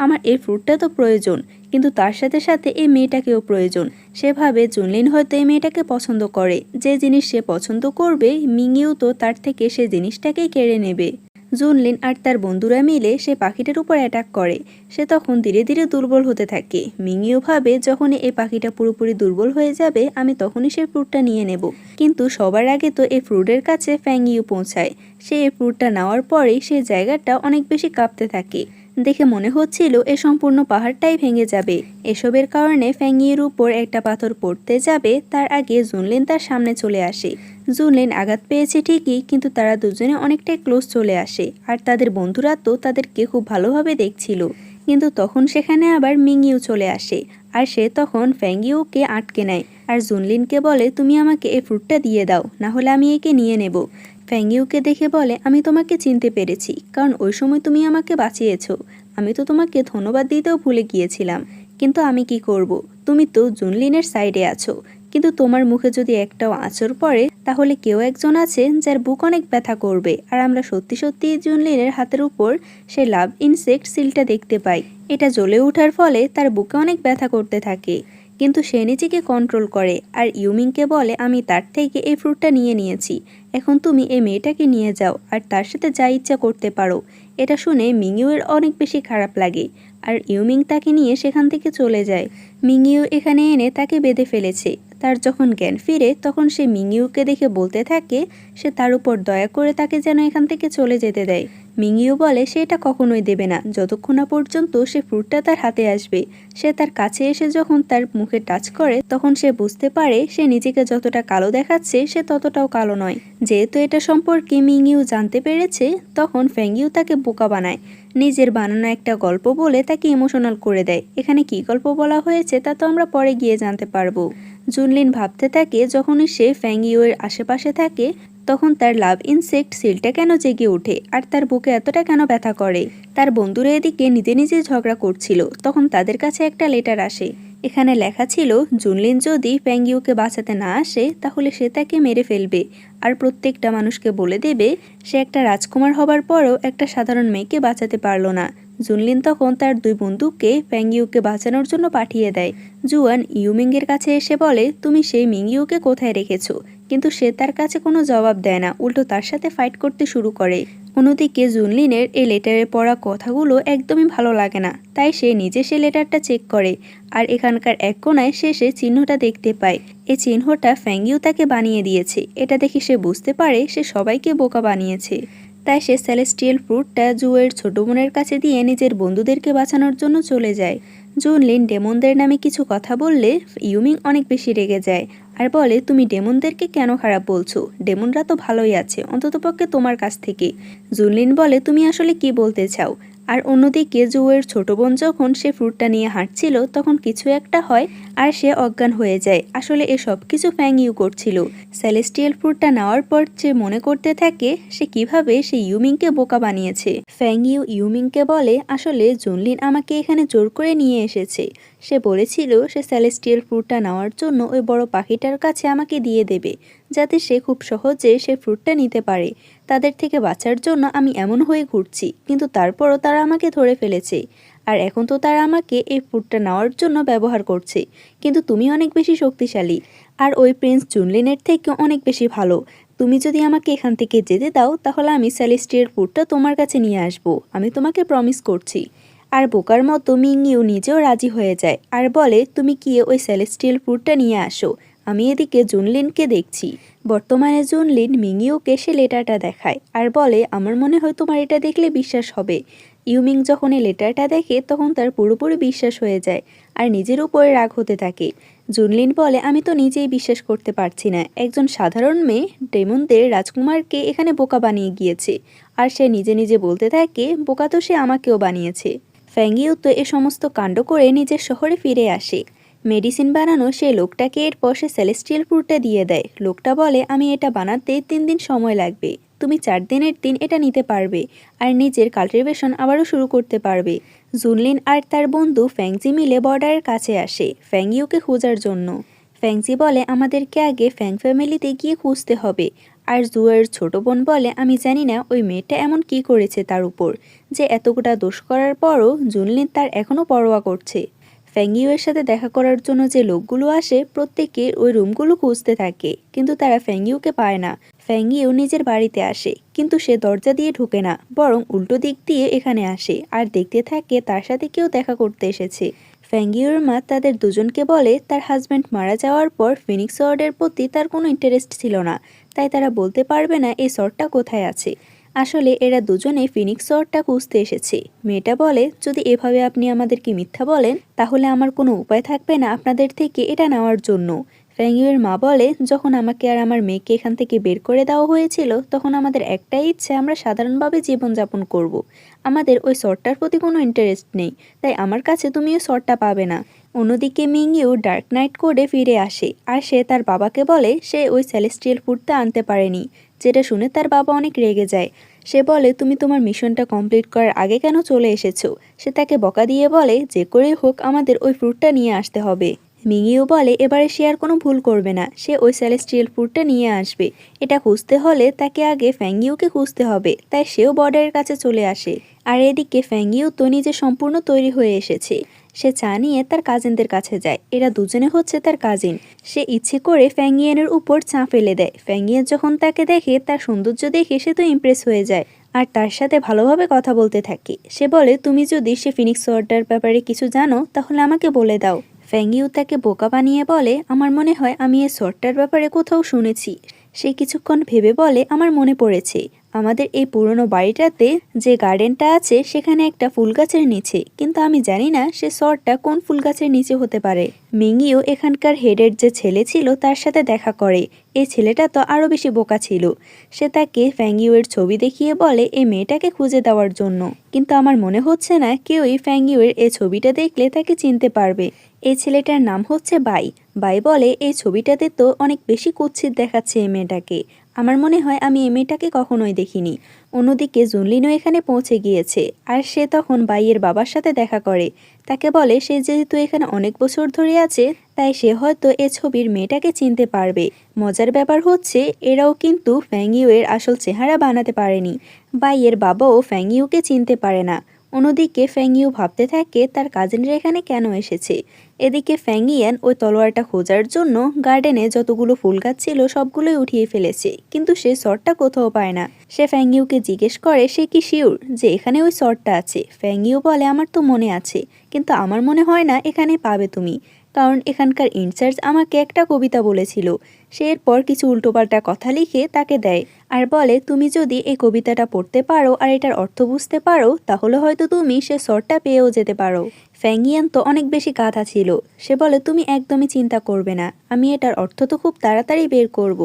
আমার এই ফ্রুটটা তো প্রয়োজন, কিন্তু তার সাথে সাথে এই মেয়েটাকেও প্রয়োজন। সেভাবে জুনলিন হয়তো এই মেয়েটাকে পছন্দ করে। যে জিনিস সে পছন্দ করবে মিংইউ তো তার থেকে সে জিনিসটাকেই কেড়ে নেবে। জুনলিন আর তার বন্ধুরা মিলে সে পাখিটার উপর অ্যাটাক করে। সে তখন ধীরে ধীরে দুর্বল হতে থাকে। মিংইউ ভাবে যখনই এই পাখিটা পুরোপুরি দুর্বল হয়ে যাবে আমি তখনই সেই ফ্রুটটা নিয়ে নেব। কিন্তু সবার আগে তো এই ফ্রুটের কাছে ফ্যাংইউ পৌঁছায়। সে এই ফ্রুটটা নেওয়ার পরেই সেই জায়গাটা অনেক বেশি কাঁপতে থাকে। দেখে মনে হচ্ছিল এ সম্পূর্ণ পাহাড়টাই ভেঙে যাবে। এসবের কারণে ফ্যাংইয়ের উপর একটা পাথর পড়তে যাবে তার আগে জুনলিন তার সামনে চলে আসে। জুনলিন আঘাত পেয়েছে ঠিকই, কিন্তু তারা দুজনে অনেকটাই ক্লোজ চলে আসে আর তাদের বন্ধুরা তো তাদেরকে খুব ভালোভাবে দেখছিল। কিন্তু তখন সেখানে আবার মিংইউ চলে আসে আর সে তখন ফ্যাংইউকে আটকে নেয় আর জুনলিনকে বলে, তুমি আমাকে এই ফ্রুটটা দিয়ে দাও, না হলে আমি একে নিয়ে নেব। ফ্যাংইউকে দেখে বলে, আমি তোমাকে চিনতে পেরেছি, কারণ ওই সময় তুমি আমাকে বাঁচিয়েছ। আমি তো তোমাকে ধন্যবাদ দিতেও ভুলে গিয়েছিলাম, কিন্তু আমি কি করব? তুমি তো জুনলিনের সাইডে আছো, কিন্তু তোমার মুখে যদি একটাও আঁচড় পড়ে তাহলে কেউ একজন আছে যার বুক অনেক ব্যথা করবে। আর আমরা সত্যি সত্যি জুনলিনের হাতের উপর সে লাভ ইনসেক্ট সিলটা দেখতে পাই। এটা জ্বলে ওঠার ফলে তার বুকে অনেক ব্যথা করতে থাকে, কিন্তু সে নিজেকে কন্ট্রোল করে আর ইউমিংকে বলে, আমি তার থেকে এই ফ্রুটটা নিয়ে নিয়েছি, এখন তুমি এই মেয়েটাকে নিয়ে যাও আর তার সাথে যা ইচ্ছা করতে পারো। এটা শুনে মিংইউয়ের অনেক বেশি খারাপ লাগে আর ইউমিং তাকে নিয়ে সেখান থেকে চলে যায়। মিংইউ এখানে এনে তাকে বেঁধে ফেলেছে। তার যখন জ্ঞান ফিরে তখন সে মিংইউকে দেখে বলতে থাকে সে তার উপর দয়া করে তাকে যেন এখান থেকে চলে যেতে দেয়। মিংইউ বলে সে এটা কখনোই দেবে না যতক্ষণ না পর্যন্ত সে ফ্রুটটা তার হাতে আসবে। সে তার কাছে এসে যখন তার মুখে টাচ করে তখন সে বুঝতে পারে সে নিজেকে যতটা কালো দেখাচ্ছে সে ততটাও কালো নয়। যেহেতু এটা সম্পর্কে মিংইউ জানতে পেরেছে তখন ফ্যাংইউ তাকে বোকা বানায়। নিজের বানানো একটা গল্প বলে তাকে ইমোশনাল করে দেয়। এখানে কি গল্প বলা হয়েছে তা তো আমরা পরে গিয়ে জানতে পারবো। জুনলিন ভাবতে থাকে যখনই সে ফ্যাংইউয়ের আশেপাশে থাকে তখন তার লাভ ইনসেক্ট সিলটা কেন জেগে ওঠে আর তার বুকে এতটা কেন ব্যথা করে। তার বন্ধুরা এদিকে নিজে নিজে ঝগড়া করছিল, তখন তাদের কাছে একটা লেটার আসে। এখানে লেখা ছিল জুনলিন যদি ফ্যাংইউকে বাঁচাতে না আসে তাহলে সে তাকে মেরে ফেলবে আর প্রত্যেকটা মানুষকে বলে দেবে সে একটা রাজকুমার হবার পরও একটা সাধারণ মেয়েকে বাঁচাতে পারল না। জুনলিন তখন তার দুই বন্ধুকে ফ্যাংইউকে বাঁচানোর জন্য পাঠিয়ে দেয়। জুয়ান ইউমিংয়ের কাছে এসে বলে, তুমি সেই মিংইউকে কোথায় রেখেছো? কিন্তু সে তার কাছে কোনো জবাব দেয় না, উল্টো তার সাথে ফাইট করতে শুরু করে। অন্যদিকে জুনলিনের এই লেটারে পড়া কথাগুলো একদমই ভালো লাগে না, তাই সে নিজে সে লেটারটা চেক করে। আর এখানকার এক কোণায় সে চিহ্নটা দেখতে পায়। এই চিহ্নটা ফ্যাংইউ তাকে বানিয়ে দিয়েছে। এটা দেখে সে বুঝতে পারে সে সবাইকে বোকা বানিয়েছে। তাই সে সেলেস্টিয়াল ফ্রুটটা জুয়ের ছোট বোনের কাছে দিয়ে নিজের বন্ধুদেরকে বাঁচানোর জন্য চলে যায়। জুনলিন ডেমনদের নামে কিছু কথা বললে ইউমিং অনেক বেশি রেগে যায় আর বলে, তুমি ডেমনদেরকে কেন খারাপ বলছো? ডেমনরা তো ভালোই আছে, অন্ততপক্ষে তোমার কাছ থেকে। জুনলিন বলে, তুমি আসলে কি বলতে চাও? আর অন্যদিকে জুয়ের ছোট বোন যখন সে ফ্রুটটা নিয়ে হাঁটছিল তখন কিছু একটা হয় আর সে অজ্ঞান হয়ে যায়। আসলে এসব কিছু ফ্যাংইউ করছিল। সেলেস্টিয়াল ফ্রুটটা নেওয়ার পর সে মনে করতে থাকে সে কিভাবে সে ইউমিংকে বোকা বানিয়েছে। ফ্যাংইউ ইউমিংকে বলে, আসলে জুনলিন আমাকে এখানে জোর করে নিয়ে এসেছে। সে বলেছিল সে সেলেস্টিয়াল ফ্রুটটা নেওয়ার জন্য ওই বড় পাখিটার কাছে আমাকে দিয়ে দেবে, যাতে সে খুব সহজে সে ফ্রুটটা নিতে পারে। তাদের থেকে বাঁচার জন্য আমি এমন হয়ে ঘুরছি, কিন্তু তারপরও তারা আমাকে ধরে ফেলেছে। আর এখন তো তারা আমাকে এই ফ্রুটটা নেওয়ার জন্য ব্যবহার করছে। কিন্তু তুমি অনেক বেশি শক্তিশালী আর ওই প্রিন্স জুনলিনের থেকে অনেক বেশি ভালো। তুমি যদি আমাকে এখান থেকে যেতে দাও তাহলে আমি সেলেস্টিয়াল ফ্রুটটা তোমার কাছে নিয়ে আসবো, আমি তোমাকে প্রমিস করছি। আর বোকার মতো মিংইউ নিজেও রাজি হয়ে যায় আর বলে, তুমি গিয়ে ওই সেলেস্টিয়াল ফ্রুটটা নিয়ে আসো, আমি এদিকে জুনলিনকে দেখছি। বর্তমানে জুনলিন মিংইউকে সে লেটারটা দেখায় আর বলে, আমার মনে হয় তোমার এটা দেখলে বিশ্বাস হবে। ইউমিং যখন এই লেটারটা দেখে তখন তার পুরোপুরি বিশ্বাস হয়ে যায় আর নিজের উপরে রাগ হতে থাকে। জুনলিন বলে, আমি তো নিজেই বিশ্বাস করতে পারছি না, একজন সাধারণ মেয়ে ডেমনদের রাজকুমারকে এখানে বোকা বানিয়ে গিয়েছে। আর সে নিজে নিজে বলতে থাকে, বোকা তো সে আমাকেও বানিয়েছে। ফ্যাংইউ তো এ সমস্ত কাণ্ড করে নিজের শহরে ফিরে আসে। মেডিসিন বানানো সেই লোকটাকে এরপর সে সেলেস্টিয়াল ফ্রুটটা দিয়ে দেয়। লোকটা বলে, আমি এটা বানাতে 3 দিন সময় লাগবে, তুমি 4 দিনের দিন এটা নিতে পারবে আর নিজের কাল্টিভেশন আবারও শুরু করতে পারবে। জুনলিন আর তার বন্ধু ফ্যাংজি মিলে বর্ডারের কাছে আসে ফ্যাংইউকে খোঁজার জন্য। ফ্যাংজি বলে, আমাদেরকে আগে ফ্যাং ফ্যামিলিতে গিয়ে খুঁজতে হবে। আর জুয়ের ছোট বোন বলে, আমি জানি না ওই মেয়েটা এমন কি করেছে তার উপর, যে এতটা দোষ করার পরও জুনলিন তার এখনও পরোয়া করছে। ফ্যাংইউয়ের সাথে দেখা করার জন্য যে লোকগুলো আসে প্রত্যেকে ওই রুমগুলো খুঁজতে থাকে, কিন্তু তারা ফ্যাংইউকে পায় না। ফ্যাংইউ নিজের বাড়িতে আসে, কিন্তু সে দরজা দিয়ে ঢোকে না, বরং উল্টো দিক দিয়ে এখানে আসে আর দেখতে থাকে তার সাথে কেউ দেখা করতে এসেছে। ফ্যাংইউর মা তাদের দুজনকে বলে, তার হাজব্যান্ড মারা যাওয়ার পর ফিনিক্স ওয়ার্ডের প্রতি তার কোনো ইন্টারেস্ট ছিল না, তাই তারা বলতে পারবে না এই শর্টটা কোথায় আছে। আসলে এরা দুজনে ফিনিক্স শহরটা খুঁজতে এসেছে। মেয়েটা বলে, যদি এভাবে আপনি আমাদেরকে মিথ্যা বলেন তাহলে আমার কোনো উপায় থাকবে না আপনাদের থেকে এটা নেওয়ার জন্য। ফ্যাংইউয়ের মা বলে, যখন আমাকে আর আমার মেয়েকে এখান থেকে বের করে দেওয়া হয়েছিল তখন আমাদের একটাই ইচ্ছে, আমরা সাধারণভাবে জীবনযাপন করব। আমাদের ওই শর্টটার প্রতি কোনো ইন্টারেস্ট নেই, তাই আমার কাছে তুমি ওই শর্টটা পাবে না। অন্যদিকে মিংইউ ডার্ক নাইট কোডে ফিরে আসে আর সে তার বাবাকে বলে সে ওই সেলেস্টিয়াল ফুডটা আনতে পারেনি, যেটা শুনে তার বাবা অনেক রেগে যায়। সে বলে, তুমি তোমার মিশনটা কমপ্লিট করার আগে কেন চলে এসেছো? সে তাকে বকা দিয়ে বলে, যে করেই হোক আমাদের ওই ফ্রুটটা নিয়ে আসতে হবে। মিংইউ বলে, এবারে সে আর কোনো ভুল করবে না, সে ওই সেলেস্টিয়াল ফ্রুটটা নিয়ে আসবে। এটা খুঁজতে হলে তাকে আগে ফ্যাংইউকে খুঁজতে হবে, তাই সেও বর্ডারের কাছে চলে আসে। আর এদিকে ফ্যাংইউ তো নিজে সম্পূর্ণ তৈরি হয়ে এসেছে। সে চা নিয়ে তার কাজিনদের কাছে যায়, এরা দুজনে হচ্ছে তার কাজিন। সে ইচ্ছে করে ফ্যাংইয়েনের উপর চা ফেলে দেয়। ফ্যাংইয়ে যখন তাকে দেখে তার সৌন্দর্য দেখে সে তো ইমপ্রেস হয়ে যায় আর তার সাথে ভালোভাবে কথা বলতে থাকে। সে বলে, তুমি যদি সে ফিনিক্স ওয়ার্ডার ব্যাপারে কিছু জানো তাহলে আমাকে বলে দাও। ফ্যাংইউ তাকে বোকা বানিয়ে বলে, আমার মনে হয় আমি এই শর্টটার ব্যাপারে কোথাও শুনেছি। সে কিছুক্ষণ ভেবে বলে, আমার মনে পড়েছে, আমাদের এই পুরনো বাড়িটাতে যে গার্ডেনটা আছে সেখানে একটা ফুল গাছের নিচে, কিন্তু আমি জানি না সে শর্টটা কোন ফুল গাছের নিচে হতে পারে। মিংইউ এখানকার হেডের যে ছেলে ছিল তার সাথে দেখা করে। এই ছেলেটা তো আরও বেশি বোকা ছিল। সে তাকে ফ্যাংইউয়ের ছবি দেখিয়ে বলে এই মেয়েটাকে খুঁজে দেওয়ার জন্য, কিন্তু আমার মনে হচ্ছে না কেউই ফ্যাংইউয়ের এই ছবিটা দেখলে তাকে চিনতে পারবে। এই ছেলেটার নাম হচ্ছে বাই। বাই বলে, এই ছবিটাতে তো অনেক বেশি কুৎসিত দেখাচ্ছে এই মেয়েটাকে, আমার মনে হয় আমি এই মেয়েটাকে কখনোই দেখিনি। অন্যদিকে জুনলিনও এখানে পৌঁছে গিয়েছে আর সে তখন বাইয়ের বাবার সাথে দেখা করে। তাকে বলে সে যেহেতু এখানে অনেক বছর ধরে আছে তাই সে হয়তো এ ছবির মেয়েটাকে চিনতে পারবে। মজার ব্যাপার হচ্ছে এরাও কিন্তু ফ্যাংইউয়ের আসল চেহারা বানাতে পারেনি। বাইয়ের বাবাও ফ্যাংইউকে চিনতে পারে না। অন্যদিকে ফ্যাংইউ ভাবতে থাকে তার কাজিনরা এখানে কেন এসেছে। এদিকে ফ্যাংইয়ান ওই তলোয়ারটা খোঁজার জন্য গার্ডেনে যতগুলো ফুল গাছ ছিল সবগুলোই উঠিয়ে ফেলেছে, কিন্তু সে শটটা কোথাও পায় না। সে ফ্যাংইউকে জিজ্ঞেস করে সে কি শিওর যে এখানে ওই শটটা আছে। ফ্যাংইউ বলে আমার তো মনে আছে, কিন্তু আমার মনে হয় না এখানে পাবে তুমি, কারণ এখানকার ইনচার্জ আমাকে একটা কবিতা বলেছিল। সে এরপর কিছু উল্টোপাল্টা কথা লিখে তাকে দেয় আর বলে তুমি যদি এই কবিতাটা পড়তে পারো আর এটার অর্থ বুঝতে পারো তাহলে হয়তো তুমি সে শটটা পেয়েও যেতে পারো। ফ্যাংইয়ান তো অনেক বেশি গাধা ছিল, সে বলে তুমি একদমই চিন্তা করবে না, আমি এটার অর্থ তো খুব তাড়াতাড়ি বের করব।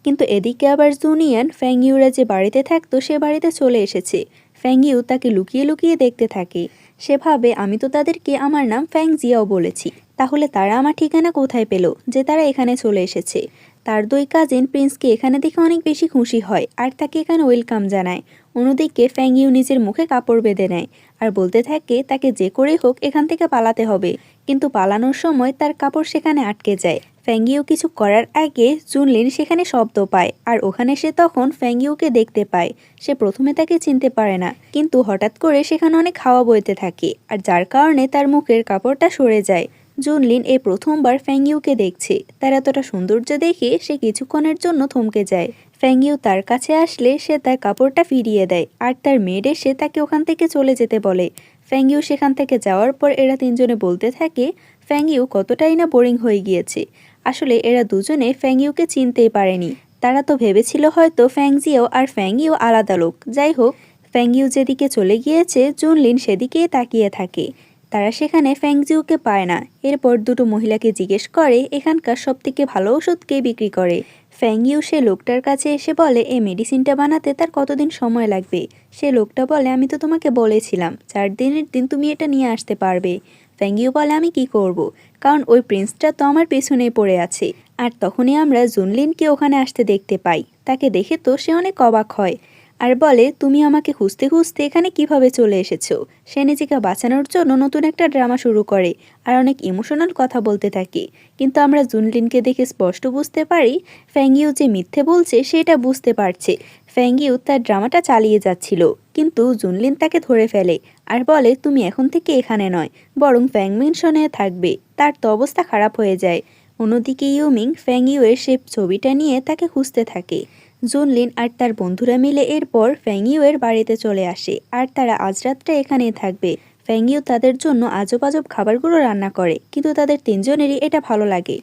কিন্তু এদিকে আবার জুনিয়ান ফ্যাংইউরা যে বাড়িতে থাকতো সে বাড়িতে চলে এসেছে। ফ্যাংইউ তাকে লুকিয়ে লুকিয়ে দেখতে থাকে। সে ভাবে আমি তো তাদেরকে আমার নাম ফ্যাং জিয়াও বলেছি, তাহলে তারা আমার ঠিকানা কোথায় পেল যে তারা এখানে চলে এসেছে। তার দুই কাজিন প্রিন্সকে এখানে দেখে অনেক বেশি খুশি হয় আর তাকে এখানে ওয়েলকাম জানায়। অন্যদিকে ফ্যাংইউ নিজের মুখে কাপড় বেঁধে নেয় আর বলতে থাকে তাকে যে করেই হোক এখান থেকে পালাতে হবে, কিন্তু পালানোর সময় তার কাপড় সেখানে আটকে যায়। ফ্যাংইউ কিছু করার আগে জুনলিন সেখানে শব্দ পায় আর ওখানে সে তখন ফ্যাংইউকে দেখতে পায়। সে প্রথমে তাকে চিনতে পারে না, কিন্তু হঠাৎ করে সেখানে অনেক হাওয়া বইতে থাকে আর যার কারণে তার মুখের কাপড়টা সরে যায়। জুনলিন এই প্রথমবার ফ্যাংইউকে দেখছে, তার এতটা সৌন্দর্য দেখে সে কিছুক্ষণের জন্য থমকে যায়। ফ্যাংইউ তার কাছে আসলে সে তার কাপড়টা ফিরিয়ে দেয় আর তার মেয়েড এসে তাকে ওখান থেকে চলে যেতে বলে। ফ্যাংইউ সেখান থেকে যাওয়ার পর এরা তিনজনে বলতে থাকে ফ্যাংইউ কতটাই না বোরিং হয়ে গিয়েছে। আসলে এরা দুজনে ফ্যাংইউকে চিনতেই পারেনি, তারা তো ভেবেছিল হয়তো ফ্যাংজিও আর ফ্যাংইউ আলাদা লোক। যাই হোক, ফ্যাংইউ যেদিকে চলে গিয়েছে জুনলিন সেদিকেই তাকিয়ে থাকে। তারা সেখানে ফ্যাংজিউকে পায় না। এরপর দুটো মহিলাকে জিজ্ঞেস করে এখানকার সবথেকে ভালো ওষুধ কে বিক্রি করে। ফ্যাংইউ সে লোকটার কাছে এসে বলে এই মেডিসিনটা বানাতে তার কতদিন সময় লাগবে। সে লোকটা বলে আমি তো তোমাকে বলেছিলাম 4 দিনের দিন তুমি এটা নিয়ে আসতে পারবে। ফ্যাংইউ বলে আমি কি করব, কারণ ওই প্রিন্সটা তো আমার পেছনেই পড়ে আছে। আর তখনই আমরা জুনলিনকে ওখানে আসতে দেখতে পাই। তাকে দেখে তো সে অনেক অবাক হয় আর বলে তুমি আমাকে খুঁজতে খুঁজতে এখানে কিভাবে চলে এসেছো। সে নিজেকে বাঁচানোর জন্য নতুন একটা ড্রামা শুরু করে আর অনেক ইমোশনাল কথা বলতে থাকে, কিন্তু আমরা জুনলিনকে দেখে স্পষ্ট বুঝতে পারি ফ্যাংইউ যে মিথ্যে বলছে সেটা বুঝতে পারছে। ফ্যাংইউ তার ড্রামাটা চালিয়ে যাচ্ছিল, কিন্তু জুনলিন তাকে ধরে ফেলে আর বলে তুমি এখন থেকে এখানে নয়, বরং ফ্যাংমিনশনে থাকবে। তার তো অবস্থা খারাপ হয়ে যায়। অন্যদিকে ইউমিং ফ্যাংইউয়ের সে ছবিটা নিয়ে তাকে খুঁজতে থাকে। জুনলিন আর তার বন্ধুরা মিলে এরপর ফ্যাংইউয়ের বাড়িতে চলে আসে আর তারা আজ রাতটা এখানেই থাকবে। ফ্যাংইউ তাদের জন্য আজব আজব খাবারগুলো রান্না করে, কিন্তু তাদের তিনজনেরই এটা ভালো লাগে।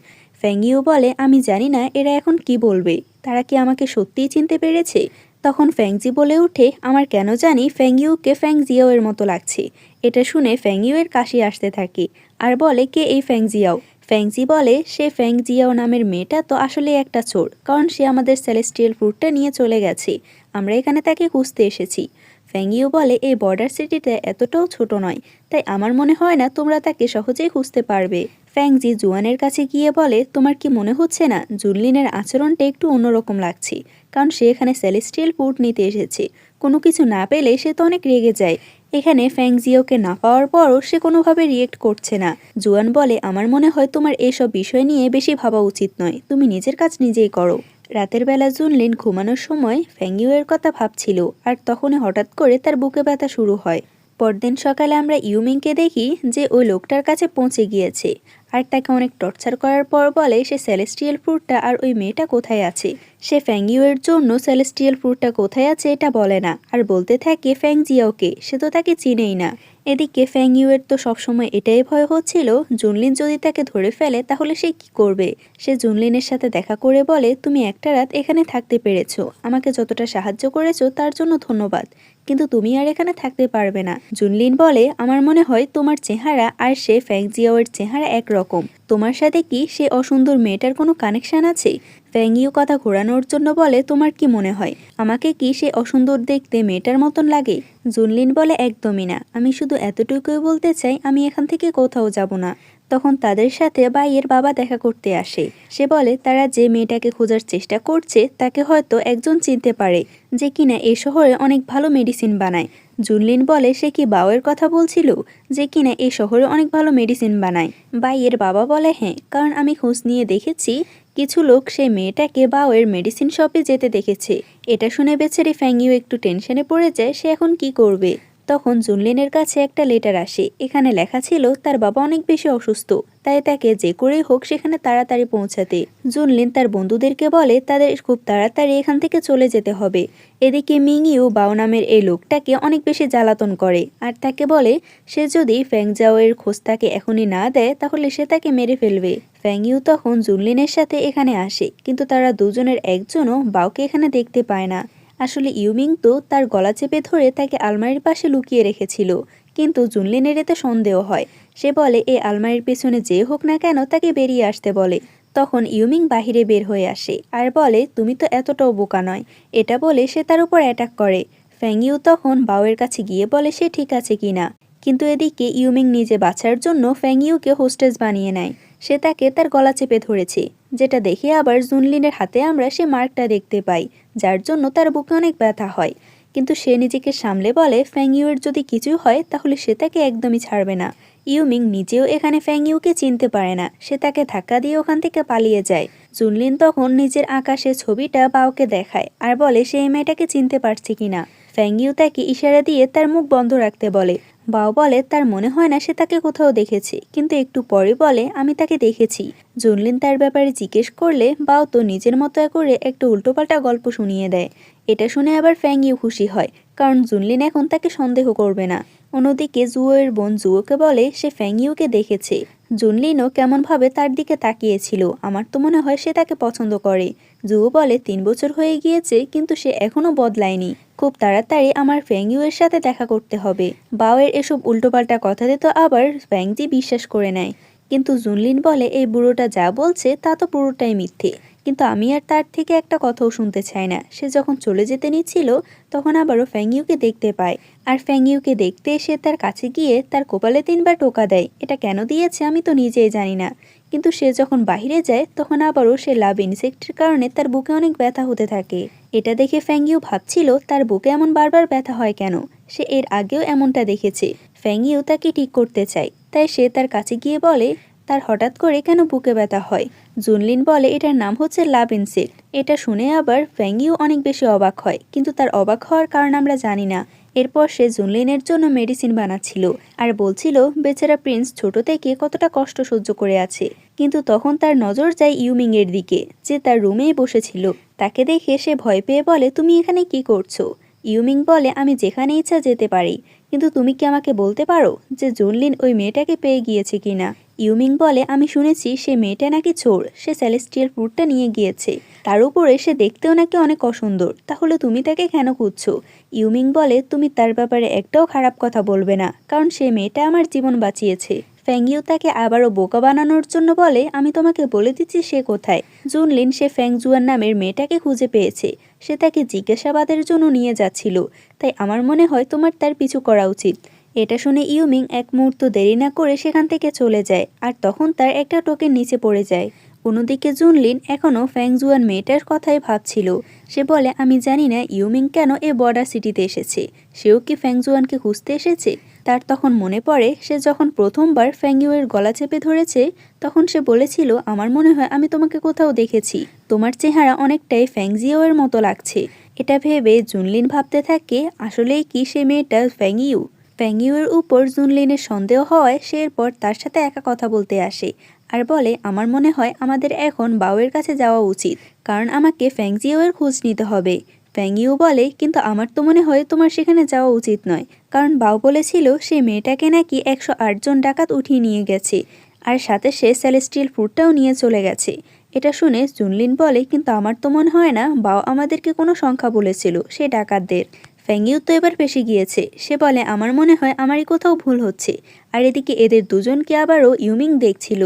ফ্যাংইউ বলে আমি জানি না এরা এখন কি বলবে, তারা কি আমাকে সত্যিই চিনতে পেরেছে। তখন ফ্যাংজি বলে ওঠে আমার কেন জানি ফ্যাংইউকে ফ্যাংজিয়াওয়ের মতো লাগছে। এটা শুনে ফ্যাংইউয়ের কাশি আসতে থাকে আর বলে কে এই ফ্যাংজিয়াও। ফ্যাংজি বলে সে ফ্যাংজিয়াও নামের মেয়েটা তো আসলে একটা চোর, কারণ সে আমাদের সেলেস্টিয়াল ফ্রুটটা নিয়ে চলে গেছে, আমরা এখানে তাকে খুঁজতে এসেছি। ফ্যাংইউ বলে এই বর্ডার সিটিটা এতটাও ছোট নয়, তাই আমার মনে হয় না তোমরা তাকে সহজেই খুঁজতে পারবে। ফ্যাংজি জুয়ানের কাছে গিয়ে বলে তোমার কি মনে হচ্ছে না জুনলিনের আচরণটা একটু অন্যরকম লাগছে, কারণ সে এখানে সেলেস্টিয়াল ফ্রুট নিতে এসেছে, কোনো কিছু না পেলে সে তো অনেক রেগে যায়। এখানে ফ্যাংজিওকে না পাওয়ার পরও সে কোনোভাবে রিয়েক্ট করছে না। জুয়ান বলে আমার মনে হয় তোমার এসব বিষয় নিয়ে বেশি ভাবা উচিত নয়, তুমি নিজের কাজ নিজেই করো। রাতের বেলা জুনলিন ঘুমানোর সময় ফ্যাংইউয়ের কথা ভাবছিল আর তখনই হঠাৎ করে তার বুকে ব্যথা শুরু হয়। পরদিন সকালে আমরা ইউমিংকে দেখি যে ওই লোকটার কাছে পৌঁছে গিয়েছে আর তাকে অনেক টর্চার করার পর বলে সে সেলেস্টিয়াল ফ্রুটটা আর ওই মেয়েটা কোথায় আছে। সে ফ্যাংইউয়ের জন্য সেলেস্টিয়াল ফ্রুটটা কোথায় আছে এটা বলে না আর বলতে থাকে ফ্যাংজিয়াওকে, সে তো তাকে চিনেই না। এদিকে ফ্যাংইউয়ের তো সবসময় এটাই ভয় হচ্ছিল জুনলিন যদি তাকে ধরে ফেলে তাহলে সে কি করবে। সে জুনলিনের সাথে দেখা করে বলে তুমি একটা রাত এখানে থাকতে পেরেছো, আমাকে যতটা সাহায্য করেছো তার জন্য ধন্যবাদ, কিন্তু তুমি আর এখানে থাকতে পারবে না। জুনলিন বলে আমার মনে হয় তোমার চেহারা আর সে ফ্যাংজিয়াওয়ের চেহারা একরকম, তোমার সাথে কি সে অসুন্দর মেয়েটার কোনো কানেকশন আছে। ফ্যাংইউ কথা ঘোরানোর জন্য বলে তোমার কি মনে হয় আমাকে কি সে অসুন্দর দেখতে মেয়েটার মতন লাগে। জুনলিন বলে একদমই না, আমি শুধু এতটুকুই বলতে চাই আমি এখান থেকে কোথাও যাব না। তখন তাদের সাথে বাইয়ের বাবা দেখা করতে আসে। সে বলে তারা যে মেয়েটাকে খোঁজার চেষ্টা করছে তাকে হয়তো একজন চিনতে পারে যে কিনা এই শহরে অনেক ভালো মেডিসিন বানায়। জুনলিন বলে সে কি বাউয়ের কথা বলছিল যে কিনা এই শহরে অনেক ভালো মেডিসিন বানায়। বাইয়ের বাবা বলে হ্যাঁ, কারণ আমি খোঁজ নিয়ে দেখেছি কিছু লোক সেই মেয়েটাকে বাউয়ের মেডিসিন শপে যেতে দেখেছে। এটা শুনে বেচারি ফ্যাংইউ একটু টেনশনে পড়ে যায় সে এখন কি করবে। তখন জুনলিনের কাছে একটা লেটার আসে। এখানে লেখা ছিল তার বাবা অনেক বেশি অসুস্থ, তাই তাকে যে করেই হোক সেখানে তাড়াতাড়ি পৌঁছাতে। জুনলিন তার বন্ধুদেরকে বলে তাদের খুব তাড়াতাড়ি এখান থেকে চলে যেতে হবে। এদিকে মিংইউ বাও নামের এই লোকটাকে অনেক বেশি জ্বালাতন করে আর তাকে বলে সে যদি ফ্যাংজাওয়ের খোঁজ তাকে এখনই না দেয় তাহলে সে তাকে মেরে ফেলবে। ফ্যাংইউ তখন জুনলিনের সাথে এখানে আসে, কিন্তু তারা দুজনের একজনও বাওকে এখানে দেখতে পায় না। আসলে ইউমিং তো তার গলা চেপে ধরে তাকে আলমারির পাশে লুকিয়ে রেখেছিল, কিন্তু জুনলিনের এতে সন্দেহ হয়। সে বলে এই আলমারির পেছনে যে হোক না কেন তাকে বেরিয়ে আসতে বলে। তখন ইউমিং বাহিরে বের হয়ে আসে আর বলে তুমি তো এতটাও বোকা নয়। এটা বলে সে তার উপর অ্যাটাক করে। ফ্যাংইউ তখন বাওয়ের কাছে গিয়ে বলে সে ঠিক আছে কিনা, কিন্তু এদিকে ইউমিং নিজে বাঁচার জন্য ফ্যাংইউকে হোস্টেজ বানিয়ে নেয়। সে তাকে তার গলা চেপে ধরেছে, যেটা দেখে আবার জুনলিনের হাতে আমরা সে মার্কটা দেখতে পাই, যার জন্য তার বুকে অনেক ব্যথা হয়। কিন্তু সে নিজেকে সামলে বলে ফ্যাংইউয়ের যদি কিছু হয় তাহলে সে তাকে একদমই ছাড়বে না। ইউমিং নিজেও এখানে ফ্যাংইউকে চিনতে পারে না, সে তাকে ধাক্কা দিয়ে ওখান থেকে পালিয়ে যায়। জুনলিন তখন নিজের আকাশে ছবিটা বাওকে দেখায় আর বলে সে এই মেয়েটাকে চিনতে পারছে কিনা। ফ্যাংইউ তাকে ইশারা দিয়ে তার মুখ বন্ধ রাখতে বলে। বাও বলে তার মনে হয় না সে তাকে কোথাও দেখেছে, কিন্তু একটু পরে বলে আমি তাকে দেখেছি। জুনলিন তার ব্যাপারে জিজ্ঞেস করলে বাও তো নিজের মতো করে একটা উল্টোপাল্টা গল্প শুনিয়ে দেয়। এটা শুনে আবার ফ্যাংইউ খুশি হয়, কারণ জুনলিন এখন তাকে সন্দেহ করবে না। অন্যদিকে জুয়োর বোন জুয়োকে বলে সে ফ্যাংইউকে দেখেছে। জুনলিনও কেমনভাবে তার দিকে তাকিয়েছিল, আমার তো মনে হয় সে তাকে পছন্দ করে। জুয়ো বলে ৩ বছর হয়ে গিয়েছে কিন্তু সে এখনও বদলায়নি, খুব তাড়াতাড়ি আমার ফ্যাংইউয়ের সাথে দেখা করতে হবে। বাওয়ের এসব উল্টোপাল্টা কথাতে তো আবার ফ্যাংজি বিশ্বাস করে নেয়, কিন্তু জুনলিন বলে এই বুড়োটা যা বলছে তা তো পুরোটাই মিথ্যে। কিন্তু আমি আর তার থেকে একটা কথাও শুনতে চাই না। সে যখন চলে যেতে নিচ্ছিল তখন আবারও ফ্যাংইউকে দেখতে পায়, আর ফ্যাংইউকে দেখতে এসে তার কাছে গিয়ে তার কপালে ৩বার টোকা দেয়। এটা কেন দিয়েছে আমি তো নিজেই জানি না, কিন্তু সে যখন বাইরে যায় তখন আবারও সে লাভ ইনসেক্টের কারণে তার বুকে অনেক ব্যথা হতে থাকে। এটা দেখে ফ্যাংইউ ভাবছিল তার বুকে এমন বারবার ব্যথা হয় কেন, সে এর আগেও এমনটা দেখেছে। ফ্যাংইউ তাকে ঠিক করতে চায়, তাই সে তার কাছে গিয়ে বলে তার হঠাৎ করে কেন বুকে ব্যথা হয়। জুনলিন বলে এটার নাম হচ্ছে লাভ ইনসেক্ট। এটা শুনে আবার ফ্যাংইউ অনেক বেশি অবাক হয়, কিন্তু তার অবাক হওয়ার কারণ আমরা জানি না। এরপর সে জুনলিনের জন্য মেডিসিন বানাচ্ছিল আর বলছিল বেচারা প্রিন্স ছোট থেকে কতটা কষ্ট সহ্য করে আছে। কিন্তু তখন তার নজর যায় ইউমিং এর দিকে, যে তার রুমেই বসেছিল। তাকে দেখে সে ভয় পেয়ে বলে তুমি এখানে কি করছো। ইউমিং বলে আমি যেখানে ইচ্ছা যেতে পারি, কিন্তু তুমি কি আমাকে বলতে পারো যে জুনলিন ওই মেয়েটাকে পেয়ে গিয়েছে কিনা। ইউমিং বলে আমি শুনেছি সে মেয়েটা নাকি চোর, সে সেলেস্টিয়াল ফ্রুটটা নিয়ে গিয়েছে, তার উপরে সে দেখতেও নাকি অনেক অসুন্দর, তাহলে তুমি তাকে কেন খুঁজছো। ইউমিং বলে তুমি তার ব্যাপারে একটাও খারাপ কথা বলবে না, কারণ সে মেয়েটা আমার জীবন বাঁচিয়েছে। ফ্যাংইউ তাকে আবারও বোকা বানানোর জন্য বলে আমি তোমাকে বলে দিচ্ছি সে কোথায়। জুনলিন সে ফ্যাংজুয়ান নামের মেয়েটাকে খুঁজে পেয়েছে, সে তাকে জিজ্ঞাসাবাদের জন্য নিয়ে যাচ্ছিল, তাই আমার মনে হয় তোমার তার পিছু করা উচিত। এটা শুনে ইউমিং এক মুহূর্ত দেরি না করে সেখান থেকে চলে যায়, আর তখন তার একটা টোকেন নিচে পড়ে যায়। অন্যদিকে জুনলিন এখনও ফ্যাংজুয়ান মেয়েটার কথাই ভাবছিল। সে বলে আমি জানি না ইউমিং কেন এ বর্ডার সিটিতে এসেছে, সেও কি ফ্যাংজুয়ানকে খুঁজতে এসেছে। তার তখন মনে পড়ে সে যখন প্রথমবার ফ্যাংইউয়ের গলা চেপে ধরেছে তখন সে বলেছিল আমার মনে হয় আমি তোমাকে কোথাও দেখেছি, তোমার চেহারা অনেকটাই ফ্যাংজিওয়ের মতো লাগছে। এটা ভেবে জুনলিন ভাবতে থাকে আসলেই কি সে মেয়েটা ফ্যাংইউ। ফ্যাংইউয়ের উপর জুনলিনের সন্দেহ হওয়ায় সে এরপর তার সাথে একা কথা বলতে আসে আর বলে আমার মনে হয় আমাদের এখন বাওয়ের কাছে যাওয়া উচিত, কারণ আমাকে ফ্যাংজিওয়ের খোঁজ নিতে হবে। ফ্যাংইউ বলে কিন্তু আমার তো মনে হয় তোমার সেখানে যাওয়া উচিত নয়, কারণ বাও বলেছিল সেই মেয়েটাকে নাকি 108 জন ডাকাত উঠিয়ে নিয়ে গেছে, আর সাথে সে সেলেস্টিয়াল ফ্রুটটাও নিয়ে চলে গেছে। এটা শুনে জুনলিন বলে কিন্তু আমার তো মনে হয় না বাও আমাদেরকে কোনো সংখ্যা বলেছিল সে ডাকাতদের। ফ্যাংইউ তো এবার ফেঁসে গিয়েছে, সে বলে আমার মনে হয় আমারই কোথাও ভুল হচ্ছে। আর এদিকে এদের দুজনকে আবারও ইউমিং দেখছিল।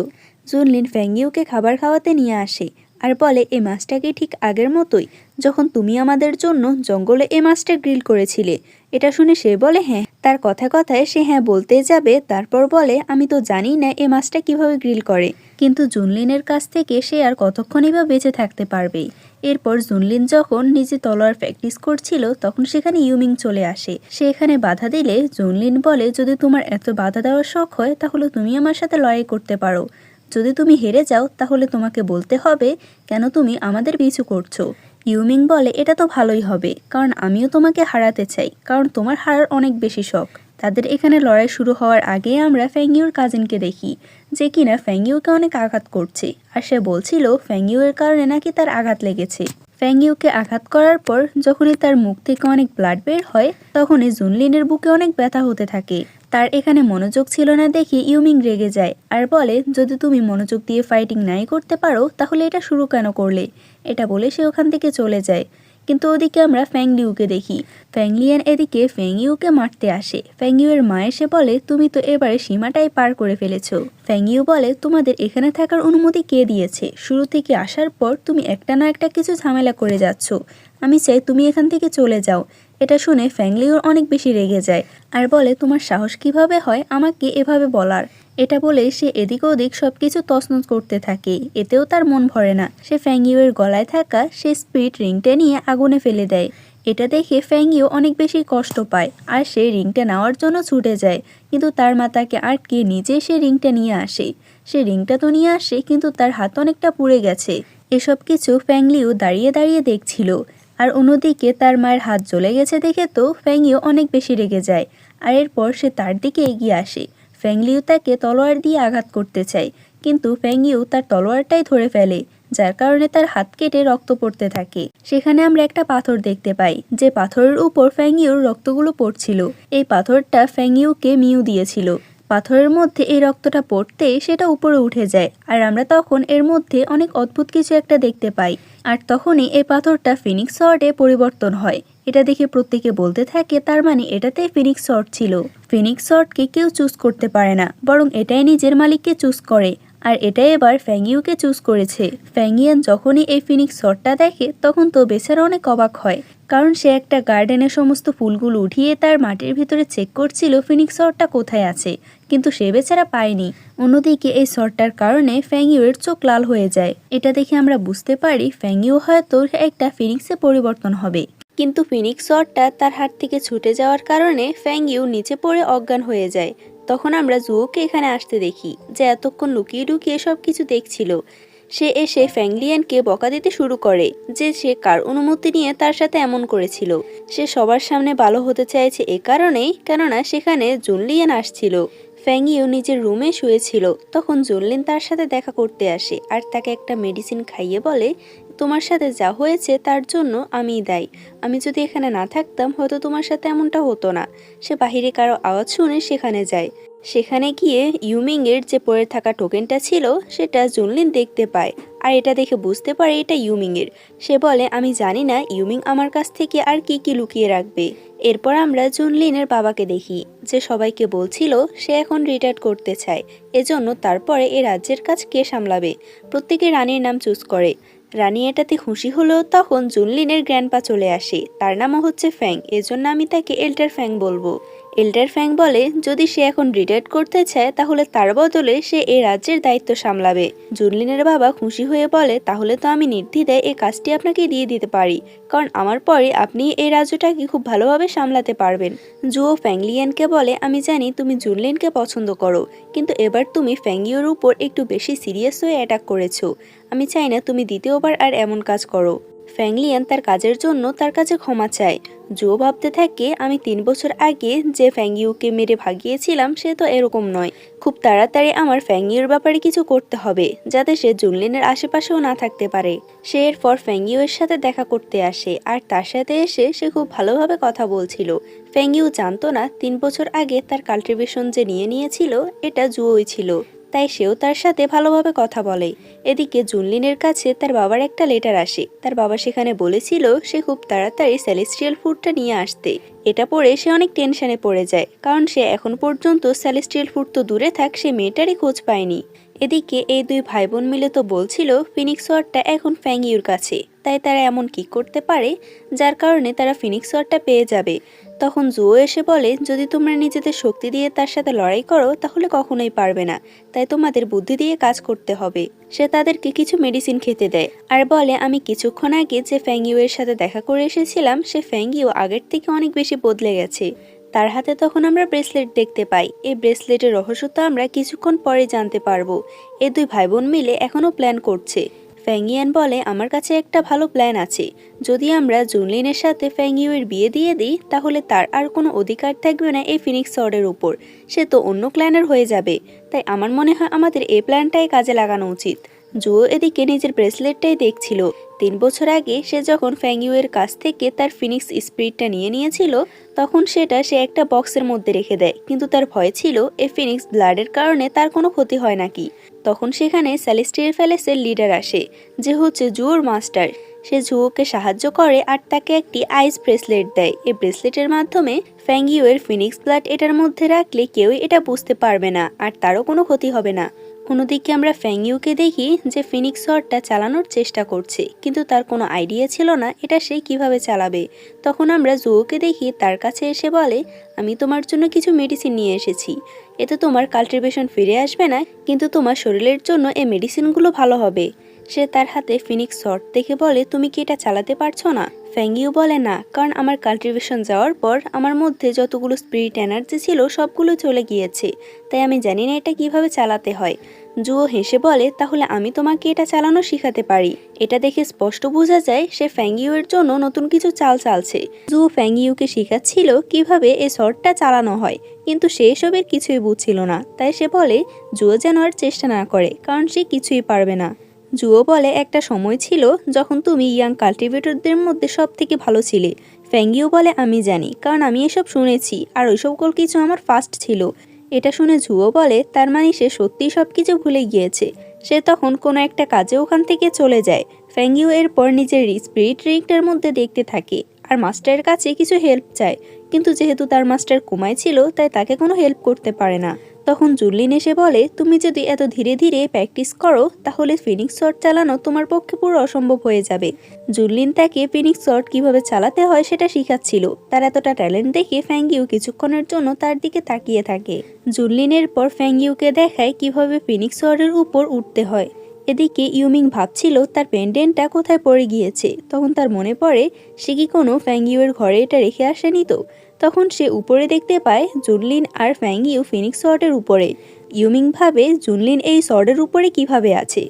জুনলিন ফ্যাংইউকে খাবার খাওয়াতে নিয়ে আসে আর বলে এই মাছটাকে ঠিক আগের মতোই, যখন তুমি আমাদের জন্য জঙ্গলে এই মাছটা গ্রিল করেছিলে। এটা শুনে সে বলে হ্যাঁ। তার কথায় কথায় সে হ্যাঁ বলতে যাবে, তারপর বলে আমি তো জানি না এই মাছটা কিভাবে গ্রিল করে, কিন্তু জুনলিনের কাছ থেকে সে আর কতক্ষণই বা বেঁচে থাকতে পারবে। এরপর জুনলিন যখন নিজে তলোয়ার প্র্যাকটিস করছিল তখন সেখানে ইউমিং চলে আসে। সে এখানে বাধা দিলে জুনলিন বলে যদি তোমার এত বাধা দেওয়ার শখ হয় তাহলে তুমি আমার সাথে লড়াই করতে পারো, যদি তুমি হেরে যাও তাহলে তোমাকে বলতে হবে কেন তুমি আমাদের পিছু করছো। ইউমিং বলে এটা তো ভালোই হবে, কারণ আমিও তোমাকে হারাতে চাই, কারণ তোমার হারার অনেক বেশি শখ। তাদের এখানে লড়াই শুরু হওয়ার আগে আমরা ফ্যাংইউর কাজিনকে দেখি, যে কিনা ফ্যাংইউকে অনেক আঘাত করছে, আর সে বলছিল ফ্যাংইউর কারণে নাকি তার আঘাত লেগেছে। ফ্যাংইউকে আঘাত করার পর যখনই তার মুখ থেকে অনেক ব্লাড বের হয়, তখনই জুনলিনের বুকে অনেক ব্যথা হতে থাকে। তার এখানে মনোযোগ ছিল না দেখে ইউমিং রেগে যায় আর বলে, যদি তুমি মনোযোগ দিয়ে ফাইটিং নাই করতে পারো তাহলে এটা শুরু কেন করলে। এটা বলে সে ওখান থেকে চলে যায়। কিন্তু ওদিকে আমরা ফ্যাংলিউকে দেখি। ফ্যাংলিয়ান এদিকে ফ্যাংইউকে মারতে আসে। ফ্যাংইউয়ের মা এসে বলে, তুমি তো এবারে সীমাটাই পার করে ফেলেছো। ফ্যাংইউ বলে, তোমাদের এখানে থাকার অনুমতি কে দিয়েছে? শুরু থেকে আসার পর তুমি একটা না একটা কিছু ঝামেলা করে যাচ্ছ। আমি চাই তুমি এখান থেকে চলে যাও। এটা শুনে ফ্যাংলিউর অনেক বেশি রেগে যায় আর বলে, তোমার সাহস কিভাবে হয় আমাকে এভাবে বলার। এটা বলে সে এদিক ওদিক সবকিছু তছনছ করতে থাকে। এতেও তার মন ভরে না। সে ফ্যাংইউয়ের গলায় থাকা সে স্পিড রিংটা নিয়ে আগুনে ফেলে দেয়। এটা দেখে ফ্যাংইউ অনেক বেশি কষ্ট পায় আর সে রিংটা নেওয়ার জন্য ছুটে যায়, কিন্তু তার মা তাকে আটকে নিজে সে রিংটা নিয়ে আসে। সে রিংটা তো নিয়ে আসে, কিন্তু তার হাত অনেকটা পুড়ে গেছে। এসব কিছু ফ্যাংলিউ দাঁড়িয়ে দাঁড়িয়ে দেখছিল। আর অন্যদিকে তার মায়ের হাত জ্বলে গেছে দেখে তো ফ্যাংইউ অনেক বেশি রেগে যায়। আর এরপর সে তার দিকে এগিয়ে আসে। ফ্যাংলিউ তাকে তলোয়ার দিয়ে আঘাত করতে চায়, কিন্তু ফ্যাংইউ তার তলোয়ারটাই ধরে ফেলে, যার কারণে তার হাত কেটে রক্ত পড়তে থাকে। সেখানে আমরা একটা পাথর দেখতে পাই, যে পাথরের উপর ফ্যাংইউর রক্তগুলো পড়ছিল। এই পাথরটা ফ্যাংইউকে মিউ দিয়েছিল। পাথরের মধ্যে এই রক্তটা পড়তে সেটা উপরে উঠে যায়, আর আমরা তখন এর মধ্যে অনেক অদ্ভুত কিছু একটা দেখতে পাই। আর তখনই এই পাথরটা ফিনিক্স সর্ডে পরিবর্তন হয়। এটা দেখে প্রত্যেকে বলতে থাকে, তার মানে এটাতে ফিনিক্স সর্ড ছিল। ফিনিক্স সর্ডকে কেউ চুজ করতে পারে না, বরং এটাই নিজের মালিককে চুজ করে। আর এটাই এবার ফ্যাংইউকে চুজ করেছে। ফ্যাংইয়ান যখনই এই ফিনিক্স সর্ডটা দেখে তখন তো বেচারা অনেক অবাক হয়, কারণ সে একটা গার্ডেনের সমস্ত ফুলগুলো উঠিয়ে তার মাটির ভিতরে চেক করছিল ফিনিক্স সর্ডটা কোথায় আছে, কিন্তু সে বেচারা পায়নি। অন্যদিকে এই সর্ডটার কারণে ফ্যাংইউয়ের চোখ লাল হয়ে যায়। এটা দেখে আমরা বুঝতে পারি ফ্যাংইউ হয়তো একটা ফিনিক্সে পরিবর্তন হবে। কিন্তু ফিনিক্স সর্ডটা তার হাত থেকে ছুটে যাওয়ার কারণে ফ্যাংইউ নিচে পড়ে অজ্ঞান হয়ে যায়। তখন আমরা জুওকে এখানে আসতে দেখি, যে এতক্ষণ লুকিয়ে লুকিয়ে সব কিছু দেখছিল। সে এসে ফ্যাংলিয়ানকে বকা দিতে শুরু করে, যে সে কার অনুমতি নিয়ে তার সাথে এমন করেছিল। সে সবার সামনে ভালো হতে চাইছে এ কারণেই, কেননা সেখানে জুনলিয়ান আসছিল। ফ্যাংইউ নিজের রুমে শুয়েছিল, তখন জুনলিন তার সাথে দেখা করতে আসে আর তাকে একটা মেডিসিন খাইয়ে বলে, তোমার সাথে যা হয়েছে তার জন্য আমিই দায়ী। আমি যদি এখানে না থাকতাম হয়তো তোমার সাথে এমনটা হতো না। সে বাহিরে কারো আওয়াজ শুনে সেখানে যায়। সেখানে গিয়ে ইউমিংয়ের যে পড়ে থাকা টোকেনটা ছিল সেটা জুনলিন দেখতে পায়, আর এটা দেখে বুঝতে পারে এটা ইউমিংয়ের। সে বলে, আমি জানি না ইউমিং আমার কাছ থেকে আর কি কি লুকিয়ে রাখবে। এরপর আমরা জুনলিনের বাবাকে দেখি, যে সবাইকে বলছিল সে এখন রিটায়ার করতে চায়, এজন্য তারপরে এই রাজ্যের কাজ কে সামলাবে। প্রত্যেকে রানীর নাম চুজ করে। রানী এটাতে খুশি হলেও তখন জুনলিনের গ্র্যান্ডপা চলে আসে। তার নামও হচ্ছে ফ্যাং, এজন্য আমি তাকে এল্ডার ফ্যাং বলবো। এল্ডার ফ্যাং বলে, যদি সে এখন রিটায়ার করতে চায় তাহলে তার বদলে সে এই রাজ্যের দায়িত্ব সামলাবে। জুনলিনের বাবা খুশি হয়ে বলে, তাহলে তো আমি নির্দ্বিধায় এই কাজটি আপনাকে দিয়ে দিতে পারি, কারণ আমার পরে আপনি এই রাজ্যটাকে খুব ভালোভাবে সামলাতে পারবেন। জুও ফ্যাংলিয়ানকে বলে, আমি জানি তুমি জুনলিনকে পছন্দ করো, কিন্তু এবার তুমি ফ্যাংইউর উপর একটু বেশি সিরিয়াস হয়ে অ্যাটাক করেছো। আমি চাই না তুমি দ্বিতীয়বার আর এমন কাজ করো। ফ্যাংলিয়ান তার কাজের জন্য তার কাছে ক্ষমা চায়। জো ভাবতে থাকে, আমি 3 বছর আগে যে ফ্যাংইউকে মেরে ভাগিয়েছিলাম সে তো এরকম নয়। খুব তাড়াতাড়ি আমার ফ্যাংইউর ব্যাপারে কিছু করতে হবে, যাতে সে জুনলিনের আশেপাশেও না থাকতে পারে। সে এরপর ফ্যাংইউয়ের সাথে দেখা করতে আসে, আর তার সাথে এসে সে খুব ভালোভাবে কথা বলছিল। ফ্যাংইউ জানতো না 3 বছর আগে তার কাল্টিভেশন যে নিয়েছিল এটা জুয়োই ছিল, তাই সেও তার সাথে ভালোভাবে কথা বলে। এদিকে জুনলিনের কাছে তার বাবার একটা লেটার আসে। তার বাবা সেখানে বলেছিল সে খুব তাড়াতাড়ি সেলেস্টিয়াল ফুডটা নিয়ে আসতে। এটা পড়ে সে অনেক টেনশনে পড়ে যায়, কারণ সে এখন পর্যন্ত সেলেস্টিয়াল ফুড তো দূরে থাক, সে মেয়েটারই খোঁজ পায়নি। এদিকে এই দুই ভাই বোন মিলে তো বলছিল ফিনিক্স ওয়ার্ডটা এখন ফ্যাংইউর কাছে, তাই তারা এমন কি করতে পারে যার কারণে তারা ফিনিক্স ওয়ার্ডটা পেয়ে যাবে। তখন জুও এসে বলে, যদি তোমরা নিজেদের শক্তি দিয়ে তার সাথে লড়াই করো তাহলে কখনোই পারবে না, তাই তোমাদের বুদ্ধি দিয়ে কাজ করতে হবে। সে তাদেরকে কিছু মেডিসিন খেতে দেয় আর বলে, আমি কিছুক্ষণ আগে যে ফ্যাংইউ এর সাথে দেখা করে এসেছিলাম সে ফ্যাংইউ আগের থেকে অনেক বেশি বদলে গেছে। তার হাতে তখন আমরা ব্রেসলেট দেখতে পাই। এই ব্রেসলেটের রহস্য তো আমরা কিছুক্ষণ পরে জানতে পারবো। এই দুই ভাই বোন মিলে এখনও প্ল্যান করছে। ফ্যাংইয়ান বলে আমার কাছে একটা ভালো প্ল্যান আছে। যদি আমরা জুনলিনের সাথে ফ্যাংইউয়ের বিয়ে দিয়ে দিই তাহলে তার আর কোনো অধিকার থাকবে না এই ফিনিক্স সর্ডের উপর, সে তো অন্য ক্ল্যানের হয়ে যাবে। তাই আমার মনে হয় আমাদের এই প্ল্যানটাই কাজে লাগানো উচিত। জুও এদিকে নিজের ব্রেসলেটটাই দেখছিল। 3 বছর আগে সে যখন ফ্যাংইউয়ের কাছ থেকে তার ফিনিক্স স্পিরিটটা নিয়েছিল তখন সেটা সে একটা বক্সের মধ্যে রেখে দেয়, কিন্তু তার ভয় ছিল এই ফিনিক্স ব্লাডের কারণে তার কোনো ক্ষতি হয় নাকি। তখন সেখানে সেলেস্টিয়াল প্যালেসের লিডার আসে, যে হচ্ছে জুয়োর মাস্টার। সে জুয়োকে সাহায্য করে আর তাকে একটি আইস ব্রেসলেট দেয়। এই ব্রেসলেটের মাধ্যমে ফ্যাংইউয়ের ফিনিক্স ব্লাড এটার মধ্যে রাখলে কেউই এটা বুঝতে পারবে না আর তারও কোনো ক্ষতি হবে না। অন্যদিকে আমরা ফ্যাংইউকে দেখি যে ফিনিক্স শটটা চালানোর চেষ্টা করছে, কিন্তু তার কোনো আইডিয়া ছিল না এটা সে কিভাবে চালাবে। তখন আমরা জুয়োকে দেখি তার কাছে এসে বলে, আমি তোমার জন্য কিছু মেডিসিন নিয়ে এসেছি। এতে তোমার কাল্টিভেশন ফিরে আসবে না, কিন্তু তোমার শরীরের জন্য এই মেডিসিনগুলো ভালো হবে। সে তার হাতে ফিনিক্স শট দেখে বলে, তুমি কি এটা চালাতে পারছো না? ফ্যাংইউ বলে, না, কারণ আমার কাল্টিভেশন যাওয়ার পর আমার মধ্যে যতগুলো স্পিরিট এনার্জি ছিল সবগুলো চলে গিয়েছে, তাই আমি জানি না এটা কিভাবে চালাতে হয়। জুও হেসে বলে, তাহলে আমি তোমাকে এটা চালানো শিখাতে পারি। এটা দেখে স্পষ্ট বোঝা যায় সে ফ্যাংইউয়ের জন্য নতুন কিছু চাল চালছে। জুও ফ্যাংইউকে শেখাচ্ছিল কিভাবে এই শটটা চালানো হয়, কিন্তু সে এসবের কিছুই বুঝছিল না। তাই সে বলে জুও যেন আর চেষ্টা না করে, কারণ সে কিছুই পারবে না। জুও বলে, একটা সময় ছিল যখন তুমি ইয়াং কাল্টিভেটরদের মধ্যে সব থেকে ভালো ছিলে। ফ্যাংইউ বলে, আমি জানি, কারণ আমি এসব শুনেছি আর ওই সকল কিছু আমার ফার্স্ট ছিল। এটা শুনে জুও বলে, তার মানে সে সত্যিই সব কিছু ভুলে গিয়েছে। সে তখন কোনো একটা কাজে ওখান থেকে চলে যায়। ফ্যাংইউ এরপর নিজের স্পিরিট রিংটার মধ্যে দেখতে থাকে আর মাস্টারের কাছে কিছু হেল্প চায়, কিন্তু যেহেতু তার মাস্টার কোমায় ছিল তাই তাকে কোনো হেল্প করতে পারে না। তখন জুনলিন এসে বলে, তুমি যদি এত ধীরে ধীরে প্র্যাকটিস করো তাহলে ফিনিক্স শট চালানো তোমার পক্ষে পুরো অসম্ভব হয়ে যাবে। জুনলিন তাকে ফিনিক্স শট কিভাবে চালাতে হয় সেটা শিখাচ্ছিল। তার এতটা ট্যালেন্ট দেখে ফ্যাংইউ কিছুক্ষণের জন্য তার দিকে তাকিয়ে থাকে। জুনলিনের পর ফ্যাংইউকে দেখায় কিভাবে ফিনিক্স শটের উপর উঠতে হয়। এদিকে ইউমিং ভাবছিল তার পেন্ডেন্টটা কোথায় পড়ে গিয়েছে। তখন তার মনে পড়ে সে কি কোনো ফ্যাংইউয়ের ঘরে এটা রেখে আসেনি তো। তখন সে উপরে দেখতে পায় জুনলিন আর ফ্যাংইউ ফিনিক্স শটের উপরে। ইউমিং ভাবে জুনলিন এই শটের উপরে কিভাবে আছে।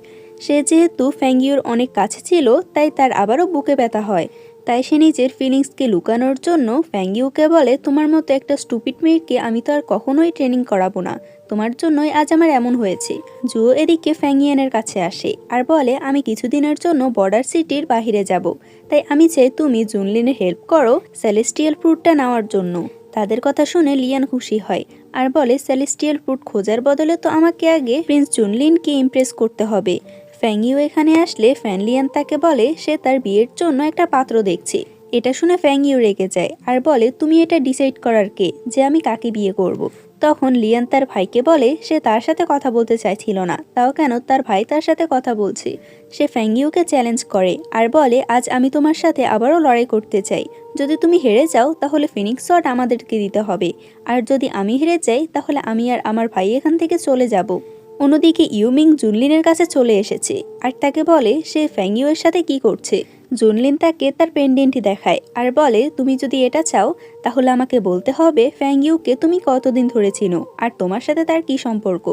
সে যেহেতু ফ্যাংইউর অনেক কাছে ছিল তাই তার আবারও বুকে ব্যথা হয়। তাই সে নিজের ফিলিংসকে লুকানোর জন্য ফ্যাংইউকে বলে, তোমার মতো একটা স্টুপিড মেয়েকে আমি তো আর কখনোই ট্রেনিং করাবো না, তোমার জন্যই আজ আমার এমন হয়েছে। জুও এদিকে ফ্যাংইয়ানের কাছে আসে আর বলে, আমি কিছুদিনের জন্য বর্ডার সিটির বাহিরে যাব, তাই আমি চাই তুমি জুনলিনের হেল্প করো সেলেস্টিয়াল ফ্রুটটা নেওয়ার জন্য। তাদের কথা শুনে লিয়ান খুশি হয় আর বলে, সেলেস্টিয়াল ফ্রুট খোঁজার বদলে তো আমাকে আগে প্রিন্স জুনলিনকে ইমপ্রেস করতে হবে। ফ্যাংইউ এখানে আসলে ফ্যানলিয়ান তাকে বলে সে তার বিয়ের জন্য একটা পাত্র দেখছে। এটা শুনে ফ্যাংইউ রেগে যায় আর বলে, তুমি এটা ডিসাইড করার কে যে আমি কাকে বিয়ে করব। তখন লিয়ান তার ভাইকে বলে সে তার সাথে কথা বলতে চাইছিল না, তাও কেন তার ভাই তার সাথে কথা বলছে। সে ফ্যাংইউকে চ্যালেঞ্জ করে আর বলে, আজ আমি তোমার সাথে আবারও লড়াই করতে চাই। যদি তুমি হেরে যাও তাহলে ফিনিক্স শট আমাদেরকে দিতে হবে, আর যদি আমি হেরে যাই তাহলে আমি আর আমার ভাই এখান থেকে চলে যাব। অন্যদিকে ইউমিং জুনলিনের কাছে চলে এসেছে আর তাকে বলে সে ফ্যাংইউয়ের সাথে কি করছে। জুনলিন তাকে তার পেন্ডেন্টটি দেখায় আর বলে, তুমি যদি এটা চাও তাহলে আমাকে বলতে হবে ফ্যাংইউকে তুমি কতদিন ধরে চিনো আর তোমার সাথে তার কি সম্পর্ক।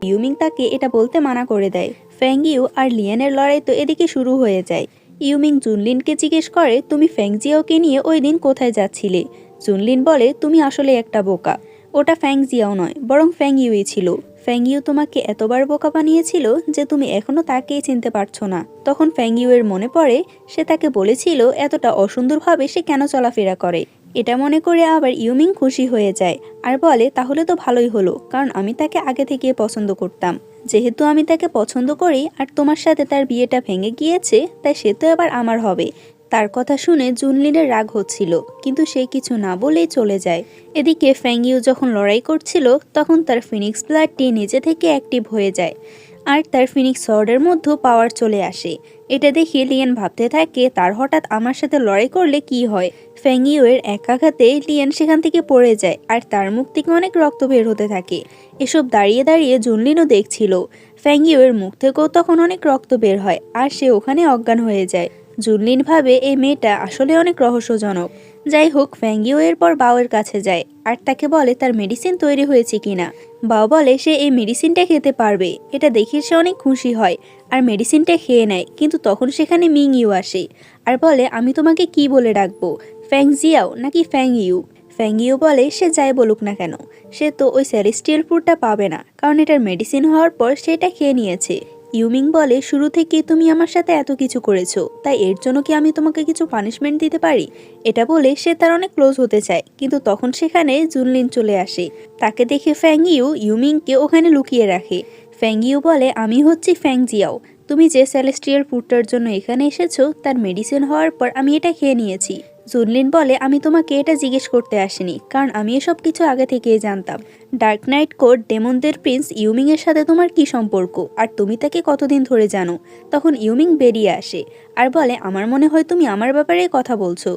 ইউমিং তাকে এটা বলতে মানা করে দেয়। ফ্যাংইউ আর লিয়ানের লড়াই তো এদিকে শুরু হয়ে যায়। ইউমিং জুনলিনকে জিজ্ঞেস করে, তুমি ফ্যাংজিয়াওকে নিয়ে ওই দিন কোথায় যাচ্ছিলে? জুনলিন বলে, তুমি আসলে একটা বোকা, ওটা ফ্যাংজিয়াও নয় বরং ফ্যাংইউই ছিল। ফ্যাংইউ তোমাকে এতবার বোকা বানিয়েছিল যে তুমি এখনো তাকেই চিনতে পারছো না। তখন ফ্যাংইউয়ের মনে পড়ে সে তাকে বলেছিল এতটা অসুন্দরভাবে সে কেন চলাফেরা করে। এটা মনে করে আবার ইউমিং খুশি হয়ে যায় আর বলে, তাহলে তো ভালোই হলো, কারণ আমি তাকে আগে থেকে পছন্দ করতাম। যেহেতু আমি তাকে পছন্দ করি আর তোমার সাথে তার বিয়েটা ভেঙে গিয়েছে তাই সে তো এবার আমার হবে। তার কথা শুনে জুনলিনের রাগ হচ্ছিল, কিন্তু সে কিছু না বলেই চলে যায়। এদিকে ফ্যাংইউ যখন লড়াই করছিল তখন তার ফিনিক্স ব্লাডটি নিজে থেকে অ্যাক্টিভ হয়ে যায় আর তার ফিনিক্স শর্ডের মধ্যে পাওয়ার চলে আসে। এটা দেখে লিয়ান ভাবতে থাকে তার হঠাৎ আমার সাথে লড়াই করলে কি হয়। ফ্যাংইউয়ের এক আঘাতে লিয়ান সেখান থেকে পড়ে যায় আর তার মুখ থেকে অনেক রক্ত বের হতে থাকে। এসব দাঁড়িয়ে দাঁড়িয়ে জুনলিনও দেখছিল। ফ্যাংইউয়ের মুখ থেকেও তখন অনেক রক্ত বের হয় আর সে ওখানে অজ্ঞান হয়ে যায়। জুনলিন ভাবে এই মেয়েটা আসলে অনেক রহস্যজনক। যাই হোক, ফ্যাংইউ এরপর বাওয়ের কাছে যায় আর তাকে বলে তার মেডিসিন তৈরি হয়েছে কিনা। বাও বলে সে এই মেডিসিনটা খেতে পারবে। এটা দেখে সে অনেক খুশি হয় আর মেডিসিনটা খেয়ে নেয়, কিন্তু তখন সেখানে মিং ইউ আসে আর বলে আমি তোমাকে কি বলে ডাকবো, ফ্যাং জিয়াও নাকি ফ্যাং ইউ? ফ্যাং ইউ বলে সে যাই বলুক না কেন, সে তো ওই সেলেস্টিয়াল ফ্রুটটা পাবে না, কারণ এটার মেডিসিন হওয়ার পর সেটা খেয়ে নিয়েছে। ইউমিং বলে শুরু থেকে তুমি আমার সাথে এত কিছু করেছো, তাই এর জন্য কি আমি তোমাকে কিছু পানিশমেন্ট দিতে পারি? এটা বলে সে তার অনেক ক্লোজ হতে চায়, কিন্তু তখন সেখানে জুনলিন চলে আসে। তাকে দেখে ফ্যাং ইউ ইউমিংকে ওখানে লুকিয়ে রাখে। ফ্যাং ইউ বলে আমি হচ্ছি ফ্যাং জিয়াও, তুমি যে সেলেস্টিয়াল ফ্রুটটার জন্য এখানে এসেছো তার মেডিসিন হওয়ার পর আমি এটা খেয়ে নিয়েছি। জুনলিন বলে আমি তোমাকে এটা জিজ্ঞেস করতে আসিনি, কারণ আমি এসব কিছু আগে থেকেই জানতাম। ডার্ক নাইট কোড ডেমনদের প্রিন্স ইউমিং এর সাথে তোমার কি সম্পর্ক, আর তুমি তাকে কতদিন ধরে জানো? তখন ইউমিং বেরিয়ে আসে আর বলে আমার মনে হয় তুমি আমার ব্যাপারে কথা বলছো।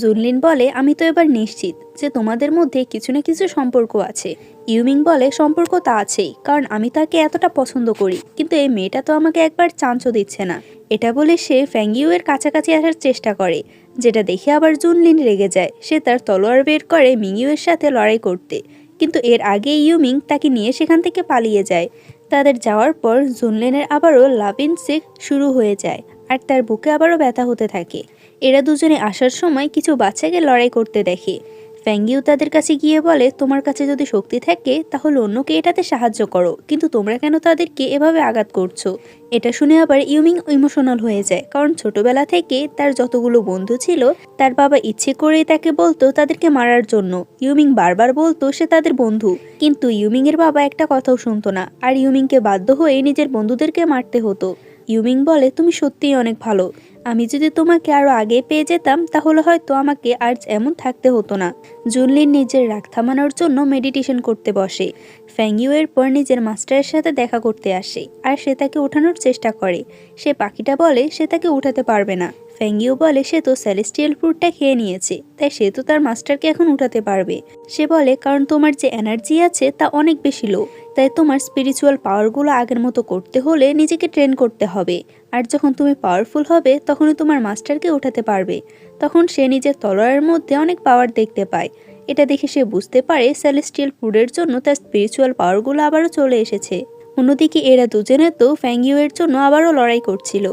জুনলিন বলে আমি তো এবার নিশ্চিত যে তোমাদের মধ্যে কিছু না কিছু সম্পর্ক আছে। ইউমিং বলে সম্পর্ক তা আছেই, কারণ আমি তাকে এতটা পছন্দ করি, কিন্তু এই মেয়েটা তো আমাকে একবার চান্সও দিচ্ছে না। এটা বলে সে ফ্যাংইউ এর কাছাকাছি আসার চেষ্টা করে, যেটা দেখে আবার জুনলিন রেগে যায়। সে তার তলোয়ার বের করে মিংইউ এর সাথে লড়াই করতে, কিন্তু এর আগে ইউমিং তাকে নিয়ে সেখান থেকে পালিয়ে যায়। তাদের যাওয়ার পর জুনলিনের আবারও লাভ ইন সিক শুরু হয়ে যায় আর তার বুকে আবারও ব্যথা হতে থাকে। এরা দুজনে আসার সময় কিছু বাচ্চাকে লড়াই করতে দেখে। ফ্যাংইউ তাদের কাছে গিয়ে বলে তোমার কাছে যদি শক্তি থাকে তাহলে অন্যকে এটাতে সাহায্য করো, কিন্তু তোমরা কেন তাদেরকে এভাবে আঘাত করছো? এটা শুনে আবার ইউমিং ইমোশনাল হয়ে যায়, কারণ ছোটবেলা থেকে তার যতগুলো বন্ধু ছিল তার বাবা ইচ্ছে করেই তাকে বলতো তাদেরকে মারার জন্য। ইউমিং বারবার বলতো সে তাদের বন্ধু, কিন্তু ইউমিং এর বাবা একটা কথাও শুনতো না, আর ইউমিংকে বাধ্য হয়ে নিজের বন্ধুদেরকে মারতে হতো। ইউমিং বলে তুমি সত্যিই অনেক ভালো, আমি যদি তোমাকে আরো আগে পেয়ে যেতাম তাহলে হয়তো আমাকে আর এমন থাকতে হতো না। জুনলিন নিজের রাগ থামানোর জন্য মেডিটেশন করতে বসে। ফ্যাংইউ এর পর নিজের মাস্টারের সাথে দেখা করতে আসে আর সে তাকে ওঠানোর চেষ্টা করে। সে পাখিটা বলে সে তাকে উঠাতে পারবে না। ফ্যাংইউ বলে সে তো সেলেস্টিয়াল ফ্রুটটা খেয়ে নিয়েছে, তাই সে তো তার মাস্টারকে এখন উঠাতে পারবে। সে বলে কারণ তোমার যে এনার্জি আছে তা অনেক বেশি লো, তাই তোমার স্পিরিচুয়াল পাওয়ারগুলো আগের মতো করতে হলে নিজেকে ট্রেন করতে হবে, আর যখন তুমি পাওয়ারফুল হবে তখনই তোমার মাস্টারকে উঠাতে পারবে। তখন সে নিজের তলোয়ারের মধ্যে অনেক পাওয়ার দেখতে পায়। এটা দেখে সে বুঝতে পারে সেলেস্টিয়াল ফুডের জন্য তার স্পিরিচুয়াল পাওয়ারগুলো আবারও চলে এসেছে। অন্যদিকে এরা দুজনে তো ফ্যাংইউ এর জন্য আবারও লড়াই করছিল।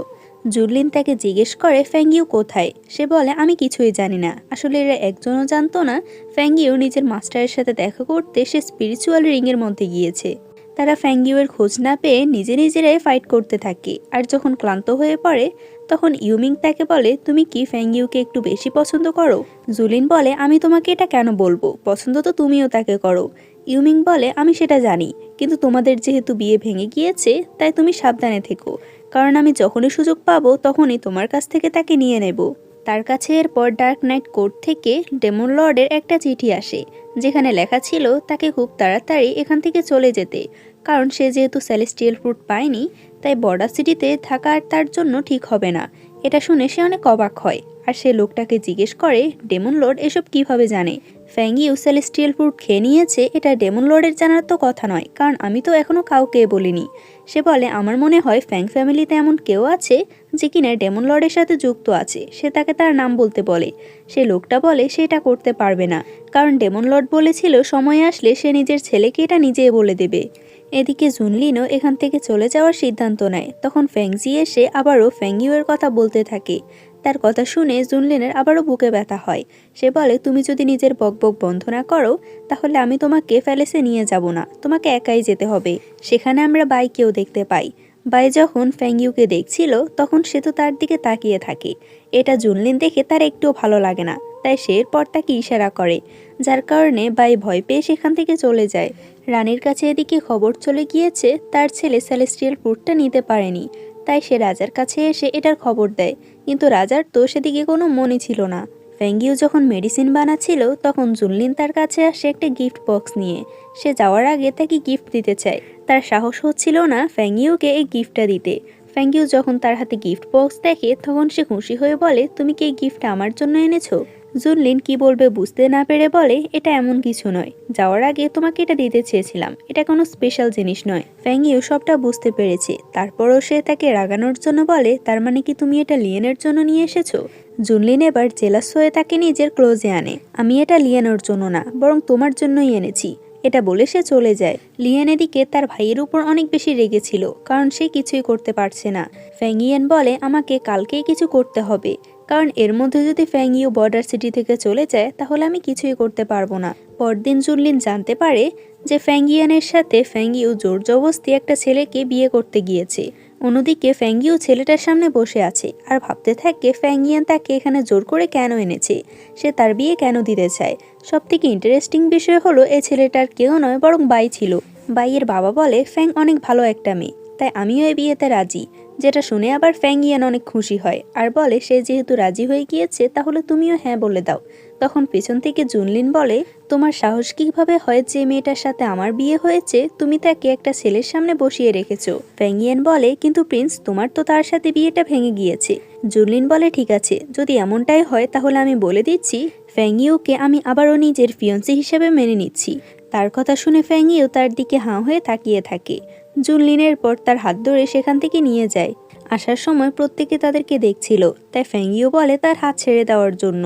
জুনলিন তাকে জিজ্ঞেস করে ফ্যাংইউ কোথায়? সে বলে আমি কিছুই জানি না। আসলে এরা একজনও জানতো না ফ্যাংইউ নিজের মাস্টারের সাথে দেখা করতে সে স্পিরিচুয়াল রিংয়ের মধ্যে গিয়েছে। তারা ফ্যাংইউ এর খোঁজ না পেয়ে নিজেরাই ফাইট করতে থাকে, আর যখন ক্লান্ত হয়ে পড়ে তখন ইউমিং তাকে বলে তুমি কি ফ্যাংইউকে একটু বেশি পছন্দ করো? জুলিন বলে আমি তোমাকে এটা কেন বলবো, পছন্দ তো তুমিও তাকে করো। ইউমিং বলে আমি সেটা জানি, কিন্তু তোমাদের যেহেতু বিয়ে ভেঙে গিয়েছে তাই তুমি সাবধানে থেকো, কারণ আমি যখনই সুযোগ পাবো তখনই তোমার কাছ থেকে তাকে নিয়ে নেব। তার কাছে এরপর ডার্ক নাইট কোর্ট থেকে ডেমন লর্ডের একটা চিঠি আসে, যেখানে লেখা ছিল তাকে খুব তাড়াতাড়ি এখান থেকে চলে যেতে, কারণ সে যেহেতু সেলেস্টিয়াল ফ্রুট পায়নি তাই বর্ডার সিটিতে থাকা আর তার জন্য ঠিক হবে না। এটা শুনে সে অনেক অবাক হয়, আর সে লোকটাকে জিজ্ঞেস করে ডেমন লর্ড এসব কিভাবে জানে। ফ্যাংইউ সেলেস্টিয়াল ফ্রুট খেয়ে নিয়েছে এটা ডেমন লর্ডের জানার তো কথা নয়, কারণ আমি তো এখনো কাউকে বলিনি। সে বলে আমার মনে হয় ফ্যাং ফ্যামিলিতে এমন কেউ আছে যে কিনা ডেমন লর্ডের সাথে যুক্ত আছে, সে তাকে তার নাম বলতে বলে। সে লোকটা বলে সে এটা করতে পারবে না, কারণ ডেমন লর্ড বলেছিল সময় আসলে সে নিজের ছেলেকে এটা নিজেই বলে দেবে। এদিকে জুনলিনও এখান থেকে চলে যাওয়ার সিদ্ধান্ত নেয়। তখন ফ্যাংজি এসে আবারও ফ্যাংইউ এর কথা বলতে থাকে। তার কথা শুনে জুনলিনের আবারও বুকে ব্যথা হয়। সে বলে তুমি যদি নিজের বকবক বন্ধ না করো তাহলে আমি তোমাকে প্যালেসে নিয়ে যাব না, তোমাকে একাই যেতে হবে। সেখানে আমরা বাইকেও দেখতে পাই। বাই যখন ফ্যাংইউকে দেখছিল তখন সে তো তার দিকে তাকিয়ে থাকে। এটা জুনলিন দেখে তার একটুও ভালো লাগে না, তাই সে এরপর তাকে ইশারা করে, যার কারণে বাই ভয় পেয়ে সেখান থেকে চলে যায়। রানীর কাছে এদিকে খবর চলে গিয়েছে তার ছেলে সেলেস্টিয়াল ফ্রুটটা নিতে পারেনি, তাই সে রাজার কাছে এসে এটার খবর দেয়, কিন্তু রাজার তো সেদিকে কোনো মনই ছিল না। ফ্যাংইউ যখন মেডিসিন বানাচ্ছিল তখন জুনলিন তার কাছে আসে একটা গিফট বক্স নিয়ে। সে যাওয়ার আগে তাকে গিফট দিতে চায়, তার সাহস হচ্ছিল না ফ্যাংইউকে এই গিফটটা দিতে। ফ্যাংইউ যখন তার হাতে গিফট বক্স দেখে তখন সে খুশি হয়ে বলে তুমি কি এই গিফটটা আমার জন্য এনেছো? জুনলিন কি বলবে বুঝতে না পেরে বলে এটা এমন কিছু নয়, যাওয়ার আগে তোমাকে এটা দিতে চেয়েছিলাম, এটা কোনো স্পেশাল জিনিস নয়। ফ্যাংইউ সবটা বুঝতে পেরেছে, তারপরও সে তাকে রাগানোর জন্য বলে তার মানে কি তুমি এটা লিয়েনের জন্য নিয়ে এসেছো? জুনলিন এবার জেলাস হয়ে তাকে নিজের ক্লোজে আনে। আমি এটা লিয়েনের জন্য না, বরং তোমার জন্যই এনেছি। এটা বলে সে চলে যায়। লিয়েন এদিকে তার ভাইয়ের উপর অনেক বেশি রেগেছিল, কারণ সে কিছুই করতে পারছে না। ফ্যাংইয়েন বলে আমাকে কালকেই কিছু করতে হবে, কারণ এর মধ্যে যদি ফ্যাংইউ বর্ডার সিটি থেকে চলে যায় তাহলে আমি কিছুই করতে পারবো না। পরদিন জুনলিন জানতে পারে যে ফ্যাংইয়ানের সাথে ফ্যাংইউ জোর জবরদস্তি একটা ছেলেকে বিয়ে করতে গিয়েছে। অন্যদিকে ফ্যাংইউ ছেলেটার সামনে বসে আছে আর ভাবতে থাকে ফ্যাংইয়ান তাকে এখানে জোর করে কেন এনেছে, সে তার বিয়ে কেন দিতে চায়। সবথেকে ইন্টারেস্টিং বিষয় হলো এই ছেলেটার কেউ নয় বরং বাই ছিল। বাইয়ের বাবা বলে ফ্যাং অনেক ভালো একটা মেয়ে, তাই আমিও এই বিয়েতে রাজি। যেটা শুনে আবার ফ্যাংইয়ান অনেক খুশি হয় আর বলে সে যেহেতু রাজি হয়ে গিয়েছে তাহলে তুমিও হ্যাঁ বলে দাও। তখন পেছন থেকে জুনলিন বলে তোমার সাহস কিভাবে হয় যে মেয়েটার সাথে আমার বিয়ে হয়েছে তুমি তাকে একটা ছেলের সামনে বসিয়ে রেখেছো। ফ্যাংইয়ান বলে কিন্তু প্রিন্স তোমার তো তার সাথে বিয়েটা ভেঙে গিয়েছে। জুনলিন বলে ঠিক আছে, যদি এমনটাই হয় তাহলে আমি বলে দিচ্ছি ফ্যাংইউকে আমি আবারও নিজের ফিয়ন্সি হিসেবে মেনে নিচ্ছি। তার কথা শুনে ফ্যাংইউ তার দিকে হাঁ হয়ে তাকিয়ে থাকে। জুনলিনের পর তার হাত ধরে সেখান থেকে নিয়ে যায়। আসার সময় প্রত্যেকে তাদেরকে দেখছিল, তাই ফ্যাংইউ বলে তার হাত ছেড়ে দেওয়ার জন্য।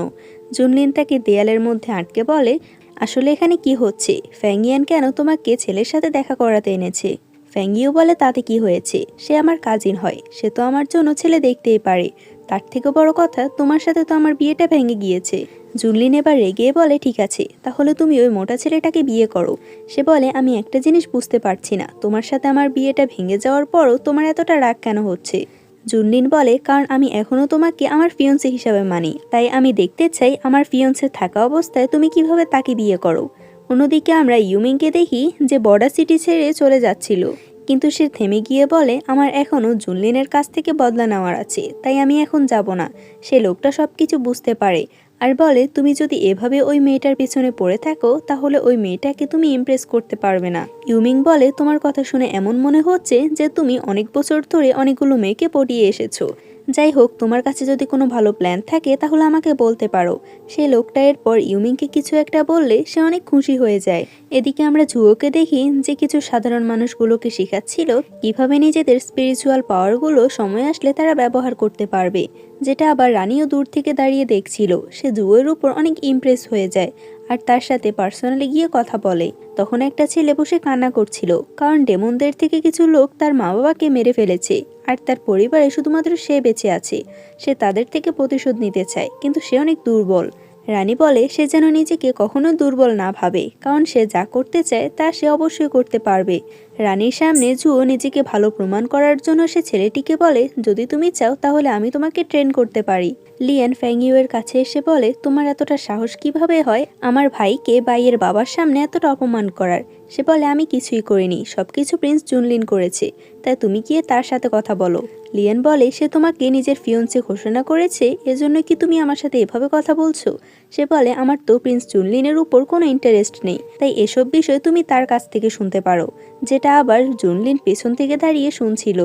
জুনলিন তাকে দেয়ালের মধ্যে আটকে বলে আসলে এখানে কি হচ্ছে, ফ্যাংইয়ান কেন তোমাকে ছেলের সাথে দেখা করাতে এনেছে। ফ্যাংইউ বলে তাতে কি হয়েছে, সে আমার কাজিন হয়, সে তো আমার জন্য ছেলে দেখতেই পারে। তার থেকে বড় কথা তোমার সাথে তো আমার বিয়েটা ভেঙে গিয়েছে। জুনলিন এবার রেগে বলে ঠিক আছে, তাহলে তুমি ওই মোটা ছেলেটাকে বিয়ে করো। সে বলে আমি একটা জিনিস বুঝতে পারছি না, তোমার সাথে আমার বিয়েটা ভেঙে যাওয়ার পরও তোমার এতটা রাগ কেন হচ্ছে। জুনলিন বলে কারণ আমি এখনও তোমাকে আমার ফিয়ন্সে হিসাবে মানি, তাই আমি দেখতে চাই আমার ফিয়ন্সে থাকা অবস্থায় তুমি কিভাবে তাকে বিয়ে করো। অন্যদিকে আমরা ইউমিংকে দেখি যে বর্ডার সিটি ছেড়ে চলে যাচ্ছিল, কিন্তু সে থেমে গিয়ে বলে আমার এখনও জুনলিনের কাছ থেকে বদলা নেওয়ার আছে, তাই আমি এখন যাব না। সে লোকটা সব কিছু বুঝতে পারে আর বলে তুমি যদি এভাবে ওই মেয়েটার পিছনে পড়ে থাকো তাহলে ওই মেয়েটাকে তুমি ইমপ্রেস করতে পারবে না। ইউমিং বলে তোমার কথা শুনে এমন মনে হচ্ছে যে তুমি অনেক বছর ধরে অনেকগুলো মেয়েকে পটিয়ে এসেছো। যাই হোক, তোমার কাছে যদি কোনো ভালো প্ল্যান থাকে তাহলে আমাকে বলতে পারো। সেই লোকটা এরপর ইউমিংকে কিছু একটা বললে সে অনেক খুশি হয়ে যায়। এদিকে আমরা ঝুয়োকে দেখি যে কিছু সাধারণ মানুষগুলোকে শেখাচ্ছিল কিভাবে নিজেদের স্পিরিচুয়াল পাওয়ারগুলো সময় আসলে তারা ব্যবহার করতে পারবে, যেটা আবার রানীও দূর থেকে দাঁড়িয়ে দেখছিল। সে জুয়োর উপর অনেক ইমপ্রেস হয়ে যায় আর তার সাথে পার্সোনালি গিয়ে কথা বলে। তখন একটা ছেলে বসে কান্না করছিল, কারণ ডেমনদের থেকে কিছু লোক তার মা বাবাকে মেরে ফেলেছে আর তার পরিবারে শুধুমাত্র সে বেঁচে আছে। সে তাদের থেকে প্রতিশোধ নিতে চায়, কিন্তু সে অনেক দুর্বল। রানী বলে সে যেন নিজেকে কখনো দুর্বল না ভাবে, কারণ সে যা করতে চায় তা সে অবশ্যই করতে পারবে। রানীর সামনে জুয়ো নিজেকে ভালো প্রমাণ করার জন্য সে ছেলেটিকে বলে যদি তুমি চাও তাহলে আমি তোমাকে ট্রেন করতে পারি। লিয়ান ফ্যাংইউয়ের কাছে এসে বলে তোমার এতটা সাহস কিভাবে হয় আমার ভাইকে বাইয়ের বাবার সামনে এতটা অপমান করার। সে বলে আমি কিছুই করিনি, সবকিছু প্রিন্স জুনলিন করেছে, তাই তুমি গিয়ে তার সাথে কথা বলো। লিয়ান বলে সে তোমাকে নিজের ফিয়ন্সে ঘোষণা করেছে, এজন্য কি তুমি আমার সাথে এভাবে কথা বলছো। সে বলে আমার তো প্রিন্স জুনলিনের উপর কোনো ইন্টারেস্ট নেই, তাই এসব বিষয় তুমি তার কাছ থেকে শুনতে পারো। যেটা আবার জুনলিন পেছন থেকে দাঁড়িয়ে শুনছিল।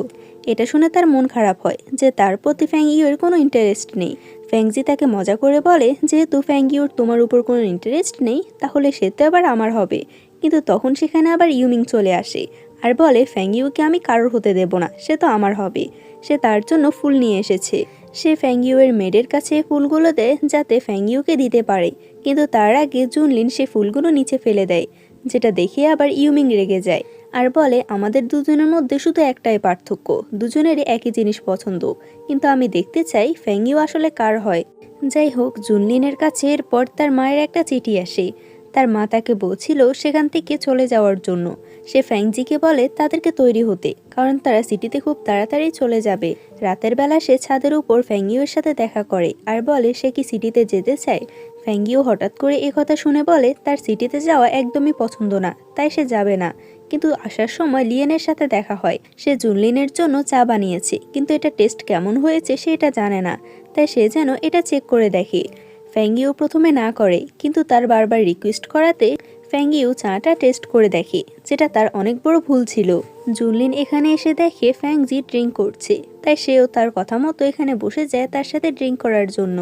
এটা শুনে তার মন খারাপ হয় যে তার প্রতি ফ্যাংইউয়ের কোনো ইন্টারেস্ট নেই। ফ্যাংজি তাকে মজা করে বলে যেহেতু ফ্যাংইউর তোমার উপর কোনো ইন্টারেস্ট নেই তাহলে সে তো আবার আমার হবে। কিন্তু তখন সেখানে আবার ইউমিং চলে আসে আর বলে ফ্যাংইউকে আমি কারোর হতে দেব না, সে তো আমার হবে। সে তার জন্য ফুল নিয়ে এসেছে। সে ফ্যাংইউয়ের মেডের কাছে ফুলগুলো দেয় যাতে ফ্যাংইউকে দিতে পারে, কিন্তু তার আগে জুনলিন সে ফুলগুলো নিচে ফেলে দেয়, যেটা দেখে আবার ইউমিং রেগে যায় আর বলে আমাদের দুজনের মধ্যে শুধু একটাই পার্থক্য, দুজনেরই একই জিনিস পছন্দ, কিন্তু আমি দেখতে চাই ফ্যাংইউ আসলে কার হয়। যাই হোক, জুনলিনের কাছে এরপর তার মায়ের একটা চিঠি আসে। তার মা তাকে বলছিল সেখান থেকে চলে যাওয়ার জন্য। সে ফ্যাংজিকে বলে তাদেরকে তৈরি হতে, কারণ তারা সিটিতে খুব তাড়াতাড়ি চলে যাবে। রাতের বেলা সে ছাদের উপর ফ্যাংইউর সাথে দেখা করে আর বলে সে কি সিটিতে যেতে চায়। ফ্যাংইউ হঠাৎ করে কথা শুনে বলে তার সিটিতে যাওয়া একদমই পছন্দ না, তাই সে যাবে না। কিন্তু আসার সময় লিয়েনের সাথে দেখা হয়। সে জুনলিনের জন্য চা বানিয়েছে, কিন্তু এটা টেস্ট কেমন হয়েছে সেটা জানে না, তাই সে যেন এটা চেক করে দেখে। ফ্যাংইউ প্রথমে না করে, কিন্তু তার বারবার রিকোয়েস্ট করাতে ফ্যাংইউ চাটা টেস্ট করে দেখে, যেটা তার অনেক বড় ভুল ছিল। জুনলিন এখানে এসে দেখে ফ্যাংজি ড্রিঙ্ক করছে, তাই সেও তার কথা মতো এখানে বসে যায় তার সাথে ড্রিঙ্ক করার জন্য।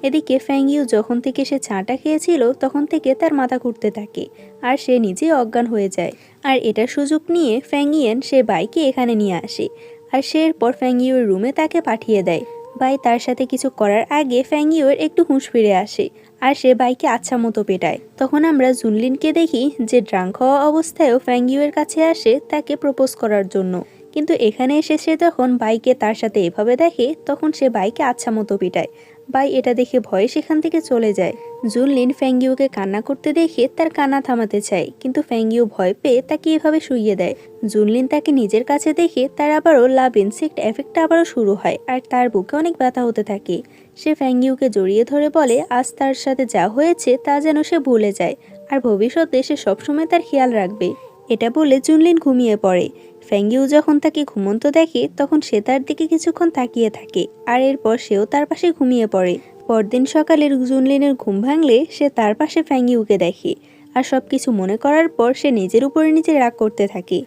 এদিকে ফ্যাংইউ যখন থেকে সে চাটা খেয়েছিল তখন থেকে তার মাথা ঘুরতে থাকে আর সে নিজে অজ্ঞান হয়ে যায়। আর এটার সুযোগ নিয়ে ফ্যাংইয়েন সে বাইকে এখানে নিয়ে আসে আর সে এরপর ফ্যাংইউর রুমে তাকে পাঠিয়ে দেয়। বাই তার সাথে কিছু করার আগে ফ্যাংইউর একটু হুঁশ ফিরে আসে আর সে বাইকে আচ্ছা মতো পেটায়। তখন আমরা জুনলিনকে দেখি যে ড্রাঙ্ক হওয়া অবস্থায়ও ফ্যাংইউর কাছে আসে তাকে প্রপোজ করার জন্য, কিন্তু এখানে এসে সে যখন বাইকে তার সাথে এভাবে দেখে তখন সে বাইকে আচ্ছা মতো পিটায়। বাই এটা দেখে ভয়ে সেখান থেকে চলে যায়। জুনলিন ফ্যাংইউকে কান্না করতে দেখে তার কান্না থামাতে চায়, কিন্তু ফ্যাংইউ ভয় পেয়ে তাকে এভাবে শুইয়ে দেয়। জুনলিন তাকে নিজের কাছে দেখে তার আবারও লাভ ইনসেক্ট এফেক্টটা আবারও শুরু হয় আর তার বুকে অনেক ব্যথা হতে থাকে। সে ফ্যাংইউকে জড়িয়ে ধরে বলে আজ তার সাথে যা হয়েছে তা যেন সে ভুলে যায় আর ভবিষ্যতে সে সবসময় তার খেয়াল রাখবে। এটা বলে জুনলিন ঘুমিয়ে পড়ে। ফ্যাংইউ যখন তাকে ঘুমন্ত দেখে তখন সে তার দিকে কিছুক্ষণ তাকিয়ে থাকে আর এরপর সেও তার পাশে ঘুমিয়ে পড়ে। পরদিন সকালে জুনলিনের ঘুম ভাঙলে সে তার পাশে ফ্যাংইউকে দেখে আর সবকিছু মনে করার পর সে নিজের উপরে নিজে রাগ করতে থাকে।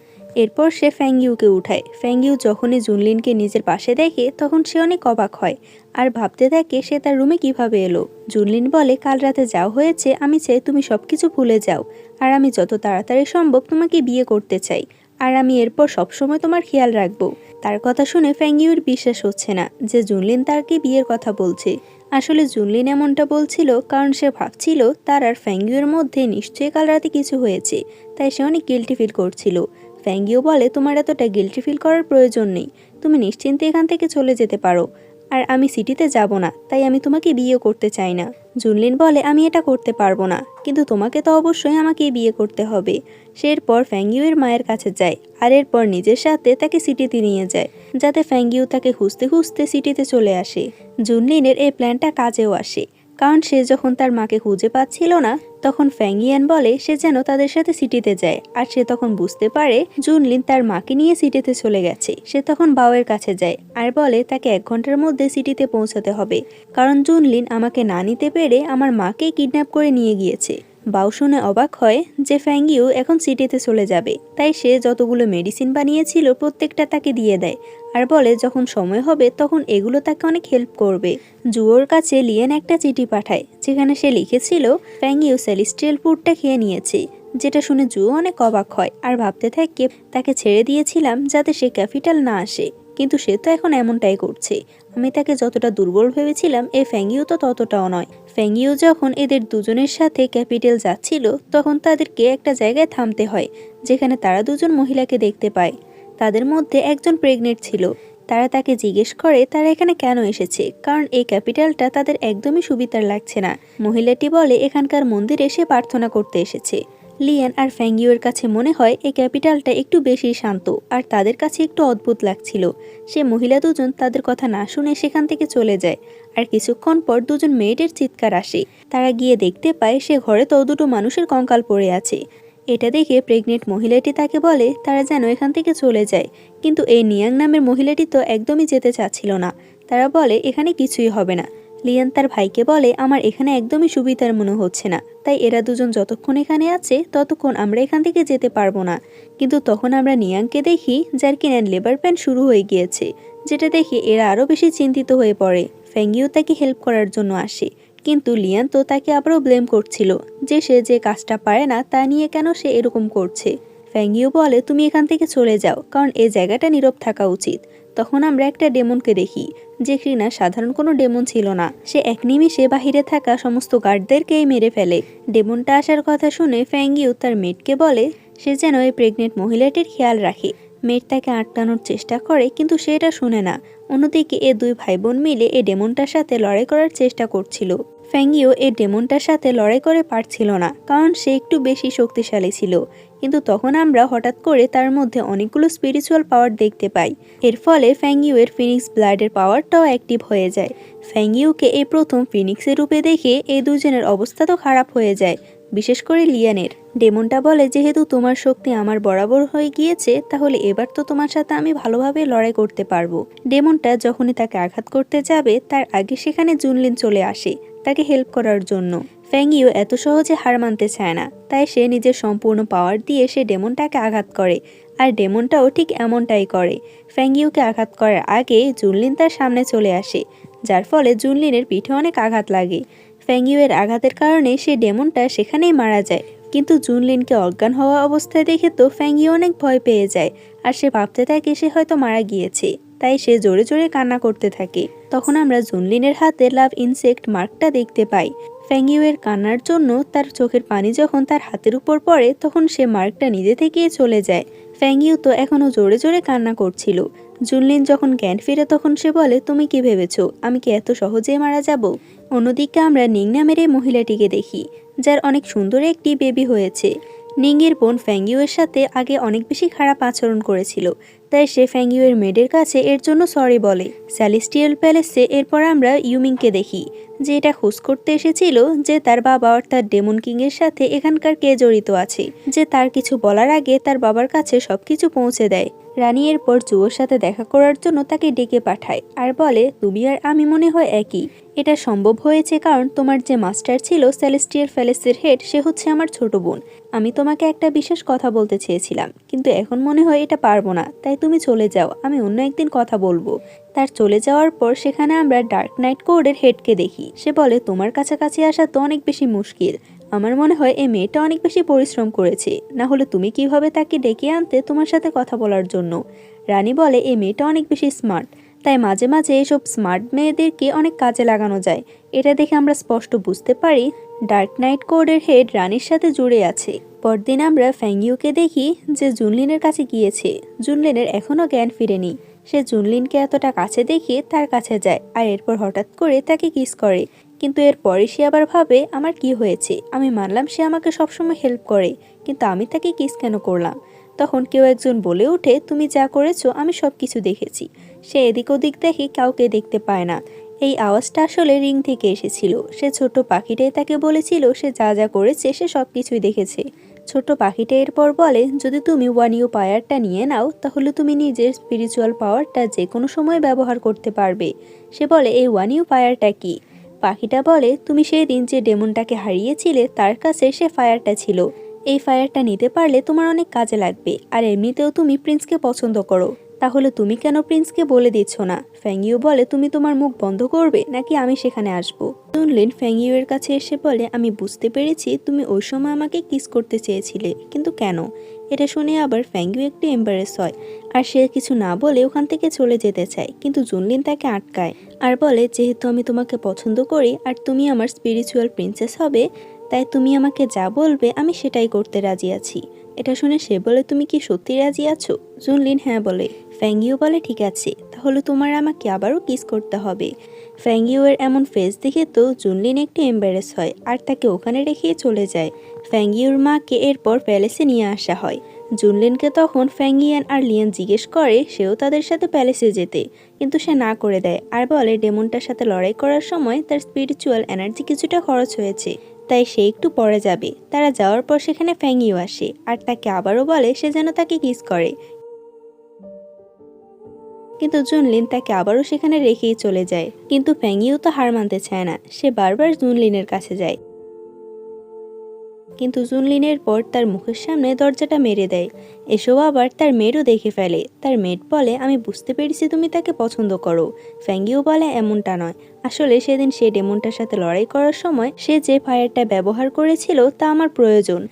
এরপর সে ফ্যাংইউকে উঠায়। ফ্যাংইউ যখনই জুনলিনকে নিজের পাশে দেখে তখন সে অনেক অবাক হয় আর ভাবতে থাকে সে তার রুমে কিভাবে এলো। জুনলিন বলে কাল রাতে যা হয়েছে আমি চাই তুমি সবকিছু ভুলে যাও আর আমি যত তাড়াতাড়ি সম্ভব তোমাকে বিয়ে করতে চাই আর আমি এরপর সবসময় তোমার খেয়াল রাখবো। তার কথা শুনে ফ্যাংইউর বিশ্বাস হচ্ছে না যে জুনলিন তাকে বিয়ের কথা বলছে। আসলে জুনলিন এমনটা বলছিল কারণ সে ভাবছিল তার আর ফ্যাংইউর মধ্যে নিশ্চয়ই কাল রাতে কিছু হয়েছে, তাই সে অনেক গিল্টি ফিল করছিল। ফ্যাংইউ বলে তোমার এতটা গিল্টি ফিল করার প্রয়োজন নেই, তুমি নিশ্চিন্তে এখান থেকে চলে যেতে পারো আর আমি সিটিতে যাব না, তাই আমি তোমাকে বিয়ে করতে চাই না। জুনলিন বলে আমি এটা করতে পারবো না, কিন্তু তোমাকে তো অবশ্যই আমাকে বিয়ে করতে হবে। সে এরপর ফ্যাংইউয়ের মায়ের কাছে যায় আর এরপর নিজের সাথে তাকে সিটিতে নিয়ে যায় যাতে ফ্যাংইউ তাকে খুঁজতে খুঁজতে সিটিতে চলে আসে। জুনলিনের এই প্ল্যানটা কাজেও আসে কারণ সে যখন তার মাকে খুঁজে পাচ্ছিল না তখন ফ্যাংইয়ান বলে সে যেন তাদের সাথে সিটিতে যায় আর সে তখন বুঝতে পারে জুনলিন তার মাকে নিয়ে সিটিতে চলে গেছে। সে তখন বাউয়ের কাছে যায় আর বলে তাকে 1 ঘন্টার মধ্যে সিটিতে পৌঁছাতে হবে কারণ জুনলিন আমাকে না নিতে পেরে আমার মাকে কিডন্যাপ করে নিয়ে গিয়েছে। বাউ শুনে অবাক হয় যে ফ্যাংইউ এখন সিটিতে চলে যাবে, তাই সে যতগুলো মেডিসিন বানিয়েছিল প্রত্যেকটা তাকে দিয়ে দেয় আর বলে যখন সময় হবে তখন এগুলো তাকে অনেক হেল্প করবে। জুয়োর কাছে লিয়েন একটা চিঠি পাঠায় যেখানে সে লিখেছিল ফ্যাংইউ সেলেস্টিয়াল ফুডটা খেয়ে নিয়েছে, যেটা শুনে জুয়ো অনেক অবাক হয় আর ভাবতে থাকে তাকে ছেড়ে দিয়েছিলাম যাতে সে ক্যাপিটাল না আসে, কিন্তু সে তো এখন এমনটাই করছে। আমি তাকে যতটা দুর্বল ভেবেছিলাম এই ফ্যাংইউ তো ততটাও নয়। ফ্যাংইউ যখন এদের দুজনের সাথে ক্যাপিটাল যাচ্ছিল তখন তাদেরকে একটা জায়গায় থামতে হয় যেখানে তারা দুজন মহিলাকে দেখতে পায়। তাদের মধ্যে একজন প্রেগনেন্ট ছিল। তারা তাকে জিজ্ঞেস করে তারা এখানে কেন এসেছে, কারণ এই ক্যাপিটালটা তাদের একদমই সুবিধার লাগছে না। মহিলাটি বলে এখানকার মন্দিরে সে প্রার্থনা করতে এসেছে। লিয়ান আর ফ্যাংইউয়ের কাছে মনে হয় এই ক্যাপিটালটা একটু বেশি শান্ত আর তাদের কাছে একটু অদ্ভুত লাগছিল। সে মহিলা দুজন তাদের কথা না শুনে সেখান থেকে চলে যায় আর কিছুক্ষণ পর দুজন মেয়েদের চিৎকার আসে। তারা গিয়ে দেখতে পায় সে ঘরে তো দুটো মানুষের কঙ্কাল পড়ে আছে। এটা দেখে প্রেগনেন্ট মহিলাটি তাকে বলে তারা যেন এখান থেকে চলে যায়, কিন্তু এই নিয়াং নামের মহিলাটি তো একদমই যেতে চাচ্ছিল না। তারা বলে এখানে কিছুই হবে না। লিয়ান তার ভাইকে বলে আমার এখানে একদমই সুবিধার মনে হচ্ছে না, তাই এরা দুজন যতক্ষণ এখানে আছে ততক্ষণ আমরা এখান থেকে যেতে পারবো না। কিন্তু তখন আমরা নিয়াংকে দেখি যার কিনা লেবার পেন শুরু হয়ে গিয়েছে, যেটা দেখে এরা আরও বেশি চিন্তিত হয়ে পড়ে। ফ্যাংইউ তাকে হেল্প করার জন্য আসে, কিন্তু লিয়ান তো তাকে আবারও ব্লেম করছিল যে সে যে কাজটা পারে না তা নিয়ে কেন সে এরকম করছে। ফ্যাংইউ বলে তুমি এখান থেকে চলে যাও কারণ এই জায়গাটা নীরব থাকা উচিত। তখন আমরা একটা ডেমনকে দেখি যে কিনা সাধারণ কোনো ডেমন ছিল না, সে এক নিমিষে বাহিরে থাকা সমস্ত গার্ডদেরকেই মেরে ফেলে। ডেমনটা আসার কথা শুনে ফ্যাংইউ তার মেটকে বলে সে যেন এই প্রেগনেন্ট মহিলাটির খেয়াল রাখে। মেট তাকে আটকানোর চেষ্টা করে কিন্তু সে এটা শুনে না। অন্যদিকে এ দুই ভাই বোন মিলে এই ডেমনটার সাথে লড়াই করার চেষ্টা করছিল। ফ্যাংইউ এই ডেমনটার সাথে লড়াই করে পারছিল না কারণ সে একটু বেশি শক্তিশালী ছিল। কিন্তু তখন আমরা হঠাৎ করে তার মধ্যে অনেকগুলো স্পিরিচুয়াল পাওয়ার দেখতে পাই। এর ফলে ফ্যাংইউয়ের ফিনিক্স ব্লাডের পাওয়ারটাও অ্যাক্টিভ হয়ে যায়। ফ্যাংইউকে এই প্রথম ফিনিক্সের রূপে দেখে এই দুজনের অবস্থা তো খারাপ হয়ে যায়, বিশেষ করে লিয়ানের। ডেমনটা বলে যেহেতু তোমার শক্তি আমার বরাবর হয়ে গিয়েছে তাহলে এবার তো তোমার সাথে আমি ভালোভাবে লড়াই করতে পারবো। ডেমনটা যখনই তাকে আঘাত করতে যাবে তার আগে সেখানে জুনলিন চলে আসে তাকে হেল্প করার জন্য। ফ্যাংইউ এত সহজে হার মানতে চায় না, তাই সে নিজের সম্পূর্ণ পাওয়ার দিয়ে সে ডেমনটাকে আঘাত করে আর ডেমনটাও ঠিক এমনটাই করে। ফ্যাংইউকে আঘাত করার আগে জুনলিন তার সামনে চলে আসে, যার ফলে জুনলিনের পিঠে অনেক আঘাত লাগে। ফ্যাংইউয়ের আঘাতের কারণে সে ডেমনটা সেখানেই মারা যায়, কিন্তু জুনলিনকে অজ্ঞান হওয়া অবস্থায় দেখে তো ফ্যাংইউ অনেক ভয় পেয়ে যায় আর সে ভাবতে থাকে সে হয়তো মারা গিয়েছে। তাই সে জোরে জোরে কান্না করতে থাকে। তখন আমরা জুনলিনের হাতে লাভ ইনসেক্ট মার্কটা দেখতে পাই। ফ্যাংইউয়ের কান্নার জন্য তার চোখের পানি যখন তার হাতের উপর পড়ে তখন সে মার্কটা নিজে থেকেই চলে যায়। ফ্যাংইউ তো এখনও জোরে জোরে কান্না করছিল। জুনলিন যখন জ্ঞান ফিরে তখন সে বলে, তুমি কি ভেবেছো আমি কি এত সহজেই মারা যাব? অন্যদিকে আমরা নিং নামের এই মহিলাটিকে দেখি, যার অনেক সুন্দর একটি বেবি হয়েছে। নিংয়ের বোন ফ্যাংইউয়ের সাথে আগে অনেক বেশি খারাপ আচরণ করেছিল, তাই সে ফ্যাংইউয়ের মেডের কাছে এর জন্য সরি বলে। সেলেস্টিয়াল প্যালেসে এরপর আমরা ইউমিংকে দেখি, যে এটা খোঁজ করতে এসেছিল যে তার বাবা অর্থাৎ ডেমন কিংয়ের সাথে এখানকার কে জড়িত আছে, যে তার কিছু বলার আগে তার বাবার কাছে সবকিছু পৌঁছে দেয়। রানী এরপর জুয়োর সাথে দেখা করার জন্য তাকে ডেকে পাঠায় আর বলে, তুমি আর আমি মনে হয় একই। এটা সম্ভব হয়েছে কারণ তোমার যে মাস্টার ছিল সেলেস্টিয়াল প্যালেসের হেড, সে হচ্ছে আমার ছোট বোন। আমি তোমাকে একটা বিশেষ কথা বলতে চেয়েছিলাম, কিন্তু এখন মনে হয় এটা পারবো না, তাই তুমি চলে যাও, আমি অন্য একদিন কথা বলবো। তার চলে যাওয়ার পর সেখানে আমরা ডার্ক নাইট কোডের হেডকে দেখি। সে বলে, তোমার কাছাকাছি আসা তো অনেক বেশি মুশকিল। আমার মনে হয় এই মেয়েটা অনেক বেশি পরিশ্রম করেছে, না হলে তুমি কিভাবে তাকে ডেকে আনতে তোমার সাথে কথা বলার জন্য? রানী বলে, এই মেয়েটা অনেক বেশি স্মার্ট, তাই মাঝে মাঝে এসব স্মার্ট মেয়েদেরকে অনেক কাজে লাগানো যায়। এটা দেখে আমরা স্পষ্ট বুঝতে পারি ডার্ক নাইট কোডের হেড রানীর সাথে জুড়ে আছে। পরদিন আমরা ফ্যাংইউকে দেখি যে জুনলিনের কাছে গিয়েছে। জুনলিনের এখনও জ্ঞান ফিরেনি। সে জুনলিনকে এতটা কাছে দেখিয়ে তার কাছে যায় আর এরপর হঠাৎ করে তাকে কিস করে। কিন্তু এরপরে সে আবার ভাবে, আমার কি হয়েছে? আমি মানলাম সে আমাকে সবসময় হেল্প করে, কিন্তু আমি তাকে কিস কেন করলাম? তখন কেউ একজন বলে ওঠে, তুমি যা করেছো আমি সব কিছু দেখেছি। সে এদিক ওদিক দেখে কাউকে দেখতে পায় না। এই আওয়াজটা আসলে রিং থেকে এসেছিল। সে ছোট পাখিটাই তাকে বলেছিল সে যা যা করেছে সে সব কিছুই দেখেছে। ছোট পাখিটা এরপর বলে, যদি তুমি ওয়ান ইউ পাওয়ারটা নিয়ে নাও তাহলে তুমি নিজের স্পিরিচুয়াল পাওয়ারটা যে কোনো সময় ব্যবহার করতে পারবে। সে বলে, এই ওয়ান ইউ পাওয়ারটা কি? পাখিটা বলে, তুমি সেই দিন যে ডেমনটাকে হারিয়েছিলে তার কাছে সে ফায়ারটা ছিল। এই ফায়ারটা নিতে পারলে তোমার অনেক কাজে লাগবে, আর এমনিতেও তুমি প্রিন্সকে পছন্দ করো, তাহলে তুমি কেন প্রিন্সকে বলে দিচ্ছ না? ফ্যাংইউ বলে, তুমি তোমার মুখ বন্ধ করবে নাকি আমি সেখানে আসব? জুনলিন ফ্যাংইউয়ের কাছে এসে বলে, আমি বুঝতে পেরেছি তুমি ওই সময় আমাকে কিস করতে চেয়েছিলে, কিন্তু কেন? এটা শুনে আবার ফ্যাংইউ একটু এম্বারেস হয় আর সে কিছু না বলে ওখান থেকে চলে যেতে চায়, কিন্তু জুনলিন তাকে আটকায় আর বলে, যেহেতু আমি তোমাকে পছন্দ করি আর তুমি আমার স্পিরিচুয়াল প্রিন্সেস হবে, তাই তুমি আমাকে যা বলবে আমি সেটাই করতে রাজি আছি। এটা শুনে সে বলে, তুমি কি সত্যি রাজি আছো? জুনলিন হ্যাঁ বলে। ফ্যাংইউ বলে, ঠিক আছে, তাহলে তোমার আমাকে আবারও কিস করতে হবে। ফ্যাংইউয়ের এমন ফেস দেখে তো জুনলিন একটু এম্বারেস হয় আর তাকে ওখানে রেখে চলে যায়। ফ্যাংইউর মাকে এরপর প্যালেসে নিয়ে আসা হয়। জুনলিনকে তখন ফ্যাংইয়ান আর লিয়ান জিজ্ঞেস করে সেও তাদের সাথে প্যালেসে যেতে, কিন্তু সে না করে দেয় আর বলে ডেমনটার সাথে লড়াই করার সময় তার স্পিরিচুয়াল এনার্জি কিছুটা খরচ হয়েছে, তাই সে একটু পরে যাবে। তারা যাওয়ার পর সেখানে ফ্যাংইউ আসে আর তাকে আবারও বলে সে যেন তাকে কিস করে, কিন্তু জুনলিন তাকে আবারও সেখানে রেখেই চলে যায়। কিন্তু ফ্যাংইউ তো হার মানতে চায় না, সে বারবার জুনলিনের কাছে যায়, কিন্তু জুনলিনের পর তার মুখের সামনে দরজাটা মেরে দেয়। এসব আবার তার মেয়েরও দেখে ফেলে। তার মেয়েট বলে, আমি বুঝতে পেরেছি তুমি তাকে পছন্দ করো। ফ্যাংইউ বলে, এমনটা নয়, আসলে সেদিন সে ডেমনটার সাথে লড়াই করার সময় সে যে ফায়ারটা ব্যবহার করেছিল তা আমার প্রয়োজন।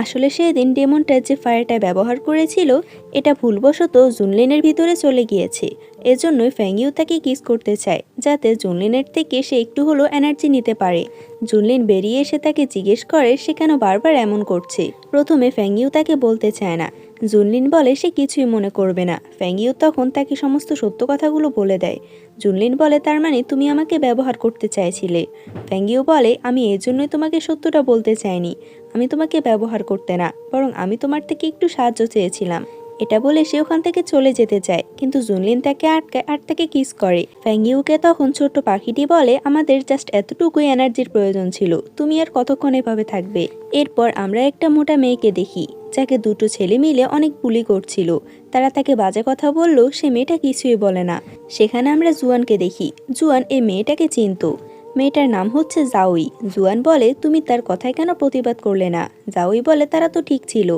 আসলে সেদিন ডেমনটা যে ফায়ারটা ব্যবহার করেছিল এটা ভুলবশত জুনলিনের ভিতরে চলে গিয়েছে, এজন্যই ফ্যাংইউ তাকে কিস করতে চায় যাতে জুনলিনের থেকে সে একটু হলেও এনার্জি নিতে পারে। জুনলিন বেরিয়ে এসে তাকে জিজ্ঞেস করে সে কেন বারবার এমন করছে। প্রথমে ফ্যাংইউ তাকে বলতে চায় না। জুনলিন বলে সে কিছুই মনে করবে না। ফ্যাংইউ তখন তাকে সমস্ত সত্য কথাগুলো বলে দেয়। জুনলিন বলে, তার মানে তুমি আমাকে ব্যবহার করতে চাইছিলে? ফ্যাংইউ বলে, আমি এজন্যই তোমাকে সত্যটা বলতে চাইনি, আমি তোমাকে ব্যবহার করতে না, বরং আমি তোমার থেকে একটু সাহায্য চেয়েছিলাম। এটা বলে সে ওখান থেকে চলে যেতে চায়, কিন্তু জুনলিন তাকে আটকায় আর তাকে কিস করে। ফ্যাংইউকে তখন ছোট্ট পাখিটি বলে, আমাদের জাস্ট এতটুকুই এনার্জির প্রয়োজন ছিল, তুমি আর কতক্ষণ এভাবে থাকবে? এরপর আমরা একটা মোটা মেয়েকে দেখি যাকে দুটো ছেলে মিলে অনেক বুলি করছিল। তারা তাকে বাজে কথা বলল, সে মেয়েটা কিছুই বলে না। সেখানে আমরা জুয়ানকে দেখি। জুয়ান এই মেয়েটাকে চিনত। মেয়েটার নাম হচ্ছে জাউই। জুয়ান বলে, তুমি তার কথায় কেন প্রতিবাদ করলে না? জাউই বলে, তারা তো ঠিক ছিল,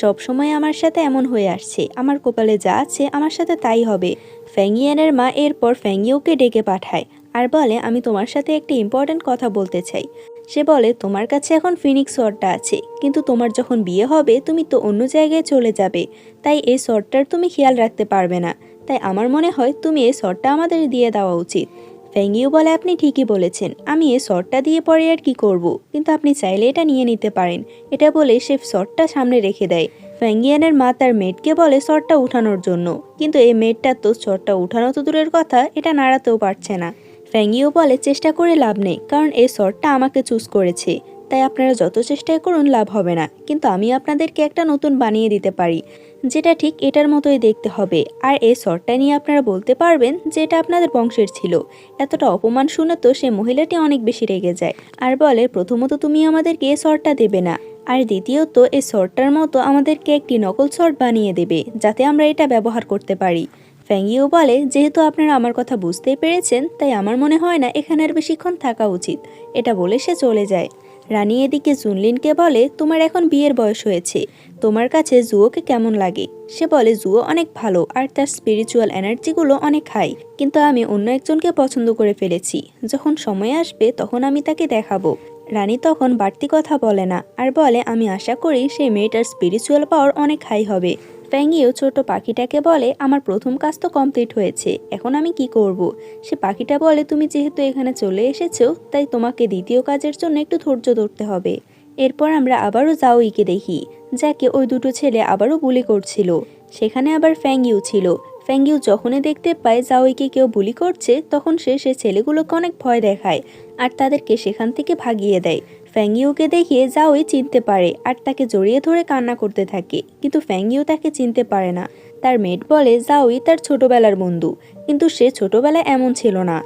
সব সময় আমার সাথে এমন হয়ে আসছে, আমার কপালে যা আছে আমার সাথে তাই হবে। ফ্যাংইয়ানের মা এরপর ফ্যাংইউকে ডেকে পাঠায় আর বলে, আমি তোমার সাথে একটি ইম্পর্ট্যান্ট কথা বলতে চাই। সে বলে, তোমার কাছে এখন ফিনিক্স শটটা আছে, কিন্তু তোমার যখন বিয়ে হবে তুমি তো অন্য জায়গায় চলে যাবে, তাই এই শটটার তুমি খেয়াল রাখতে পারবে না। তাই আমার মনে হয় তুমি এই শটটা আমাদের দিয়ে দেওয়া উচিত। ফ্যাংইউ বলে, আপনি ঠিকই বলেছেন, আমি এই শটটা দিয়ে পরে আর কি করব, কিন্তু আপনি চাইলে এটা নিয়ে নিতে পারেন। এটা বলে সে শটটা সামনে রেখে দেয়। ফ্যাংইয়ানের মা তার মেয়েটকে বলে শটটা উঠানোর জন্য, কিন্তু এই মেয়েটা তো শটটা উঠানো তো দূরের কথা, এটা নাড়াতেও পারছে না। ফ্যাংইউ বলে, চেষ্টা করে লাভ নেই, কারণ এই শটটা আমাকে চুজ করেছে, তাই আপনারা যত চেষ্টাই করুন লাভ হবে না, কিন্তু আমি আপনাদেরকে একটা নতুন বানিয়ে দিতে পারি, যেটা ঠিক এটার মতোই দেখতে হবে। আর এই শটটা নিয়ে আপনারা বলতে পারবেন যে এটা আপনাদের বংশের ছিল। এতটা অপমান শুনে তো সে মহিলাটি অনেক বেশি রেগে যায় আর বলে, প্রথমত তুমি আমাদেরকে এই শটটা দেবে না, আর দ্বিতীয়ত এই শটটার মতো আমাদেরকে একটি নকল শট বানিয়ে দেবে, যাতে আমরা এটা ব্যবহার করতে পারি। ফ্যাংইউ বলে, যেহেতু আপনারা আমার কথা বুঝতেই পেরেছেন, তাই আমার মনে হয় না এখানে আর বেশিক্ষণ থাকা উচিত। এটা বলে সে চলে যায়। রানী এদিকে জুনলিনকে বলে, তোমার এখন বিয়ের বয়স হয়েছে, তোমার কাছে জুয়োকে কেমন লাগে? সে বলে, জুয়ো অনেক ভালো আর তার স্পিরিচুয়াল এনার্জিগুলো অনেক হাই, কিন্তু আমি অন্য একজনকে পছন্দ করে ফেলেছি, যখন সময় আসবে তখন আমি তাকে দেখাবো। রানী তখন বাড়তি কথা বলে না আর বলে, আমি আশা করি সেই মেয়েটার স্পিরিচুয়াল পাওয়ার অনেক হাই হবে। ফ্যাংইউ ছোট পাখিটাকে বলে, আমার প্রথম কাজ তো কমপ্লিট হয়েছে, এখন আমি কি করব? সে পাখিটা বলে, তুমি যেহেতু এখানে চলে এসেছো, তাই তোমাকে দ্বিতীয় কাজের জন্য একটু ধৈর্য ধরতে হবে। এরপর আমরা আবারও জাওইকে দেখি, যাকে ওই দুটো ছেলে আবারও বুলি করছিল। সেখানে আবার ফ্যাংইউ ছিল। ফ্যাংইউ যখনই দেখতে পায় জাওইকে কেউ বুলি করছে, তখন সে ছেলেগুলোকে অনেক ভয় দেখায় আর তাদেরকে সেখান থেকে ভাগিয়ে দেয়। ফ্যাংইউকে দেখিয়ে জাওই চিনতে পারে আর তাকে জড়িয়ে ধরে কান্না করতে থাকে, কিন্তু ফ্যাংইউ তাকে চিনতে পারে না। তার মেট বলে, জাওই তার ছোটবেলার বন্ধু, কিন্তু সে ছোটবেলায় এমন ছিল না।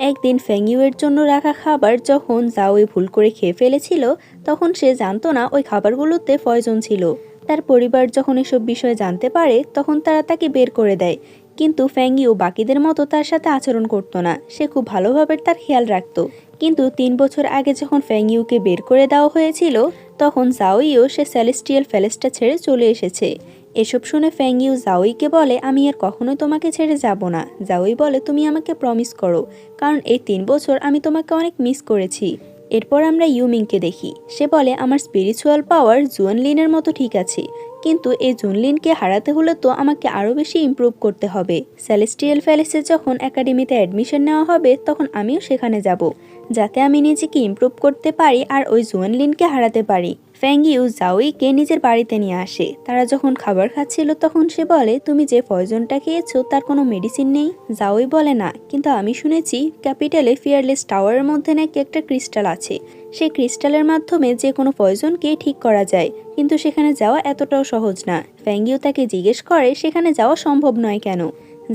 একদিন ফ্যাংইউয়ের জন্য রাখা খাবার যখন জাওই ভুল করে খেয়ে ফেলেছিল, তখন সে জানতো না ওই খাবারগুলোতে পয়জন ছিল। তার পরিবার যখন এসব বিষয়ে জানতে পারে, তখন তারা তাকে বের করে দেয়, কিন্তু ফ্যাংইউ বাকিদের মতো তার সাথে আচরণ করতো না, সে খুব ভালোভাবে তার খেয়াল রাখতো। কিন্তু 3 বছর আগে যখন ফ্যাংইউকে বের করে দেওয়া হয়েছিল, তখন জাওইও সে সেলেস্টিয়াল প্যালেসটা ছেড়ে চলে এসেছে। এসব শুনে ফ্যাংইউ জাওইকে বলে, আমি আর কখনোই তোমাকে ছেড়ে যাব না। জাওই বলে, তুমি আমাকে প্রমিস করো, কারণ এই 3 বছর আমি তোমাকে অনেক মিস করেছি। এরপর আমরা ইউমিংকে দেখি। সে বলে, আমার স্পিরিচুয়াল পাওয়ার জুনলিনের মতো ঠিক আছে, কিন্তু এই জুনলিনকে হারাতে হলে তো আমাকে আরও বেশি ইমপ্রুভ করতে হবে। সেলেস্টিয়াল প্যালেসে যখন একাডেমিতে অ্যাডমিশন নেওয়া হবে, তখন আমিও সেখানে যাব, যাতে আমি নিজেকে ইমপ্রুভ করতে পারি আর ওই জুনলিনকে হারাতে পারি। ফ্যাংইউ জাওইকে নিজের বাড়িতে নিয়ে আসে। তারা যখন খাবার খাচ্ছিল, তখন সে বলে, তুমি যে পয়জনটা খেয়েছো তার কোনো মেডিসিন নেই? জাওই বলে, না, কিন্তু আমি শুনেছি ক্যাপিটালে ফিয়ারলেস টাওয়ারের মধ্যে নাকি একটা ক্রিস্টাল আছে, সেই ক্রিস্টালের মাধ্যমে যে কোনো পয়জনকে ঠিক করা যায়, কিন্তু সেখানে যাওয়া এতটাও সহজ না। ফ্যাংইউ তাকে জিজ্ঞেস করে সেখানে যাওয়া সম্ভব নয় কেন?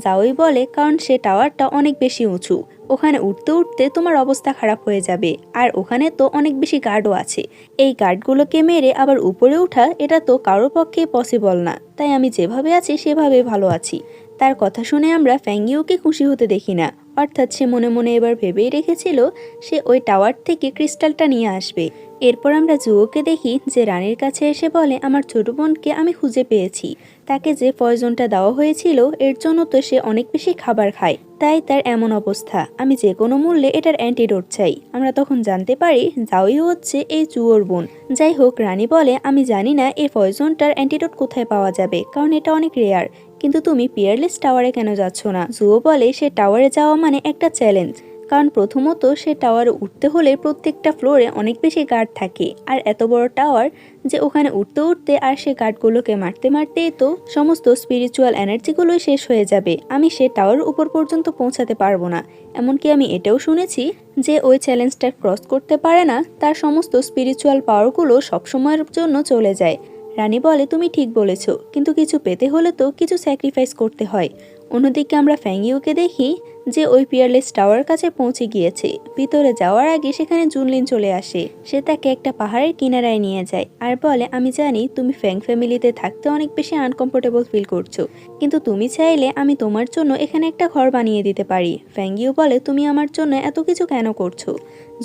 জাওই বলে, কারণ সে টাওয়ারটা অনেক বেশি উঁচু, ওখানে উঠতে উঠতে তোমার অবস্থা খারাপ হয়ে যাবে, আর ওখানে তো অনেক বেশি গার্ডও আছে। এই গার্ডগুলোকে মেরে আবার উপরে ওঠা, এটা তো কারোর পক্ষে পসিবল না, তাই আমি যেভাবে আছি সেভাবে ভালো আছি। তার কথা শুনে আমরা ফ্যাংইউকে খুশি হতে দেখি না, অর্থাৎ সে মনে মনে এবার ভেবেই রেখেছিল সে ওই টাওয়ার থেকে ক্রিস্টালটা নিয়ে আসবে। এরপর আমরা জুয়োকে দেখি যে রানীর কাছে এসে বলে, আমার ছোট বোনকে আমি খুঁজে পেয়েছি, তাকে যে পয়জনটা দেওয়া হয়েছিল এর জন্য তো সে অনেক বেশি খাবার খায়, তাই তার এমন অবস্থা, আমি যে কোনো মূল্যে এটার অ্যান্টিডোট চাই। আমরা তখন জানতে পারি জাওই হচ্ছে এই জুয়োর বোন। যাই হোক, রানী বলে, আমি জানি না এই পয়জনটার অ্যান্টিডোট কোথায় পাওয়া যাবে, কারণ এটা অনেক রেয়ার, কিন্তু তুমি পিয়ারলেস টাওয়ারে কেন যাচ্ছ না? জুয়ো বলে, সে টাওয়ারে যাওয়া মানে একটা চ্যালেঞ্জ, কারণ প্রথমত সে টাওয়ারে উঠতে হলে প্রত্যেকটা ফ্লোরে অনেক বেশি গার্ড থাকে, আর এত বড় টাওয়ার যে ওখানে উঠতে উঠতে আর সে গার্ডগুলোকে মারতে মারতেই তো সমস্ত স্পিরিচুয়াল এনার্জিগুলোই শেষ হয়ে যাবে, আমি সে টাওয়ার উপর পর্যন্ত পৌঁছাতে পারবো না। এমনকি আমি এটাও শুনেছি যে ওই চ্যালেঞ্জটা ক্রস করতে পারে না, তার সমস্ত স্পিরিচুয়াল পাওয়ারগুলো সবসময়ের জন্য চলে যায়। রানী বলে, তুমি ঠিক বলেছ, কিন্তু কিছু পেতে হলে তো কিছু স্যাক্রিফাইস করতে হয়। অন্যদিকে আমরা ফ্যাংইউকে দেখি যে ওই পিয়ারলেস টাওয়ার কাছে পৌঁছে গিয়েছে। ভিতরে যাওয়ার আগে সেখানে জুনলিন চলে আসে। সে তাকে একটা পাহাড়ের কিনারায় নিয়ে যায় আর বলে, আমি জানি তুমি ফ্যাং ফ্যামিলিতে থাকতে অনেক বেশি আনকমফোর্টেবল ফিল করছো, কিন্তু তুমি চাইলে আমি তোমার জন্য এখানে একটা ঘর বানিয়ে দিতে পারি। ফ্যাংইউ বলে, তুমি আমার জন্য এত কিছু কেন করছো?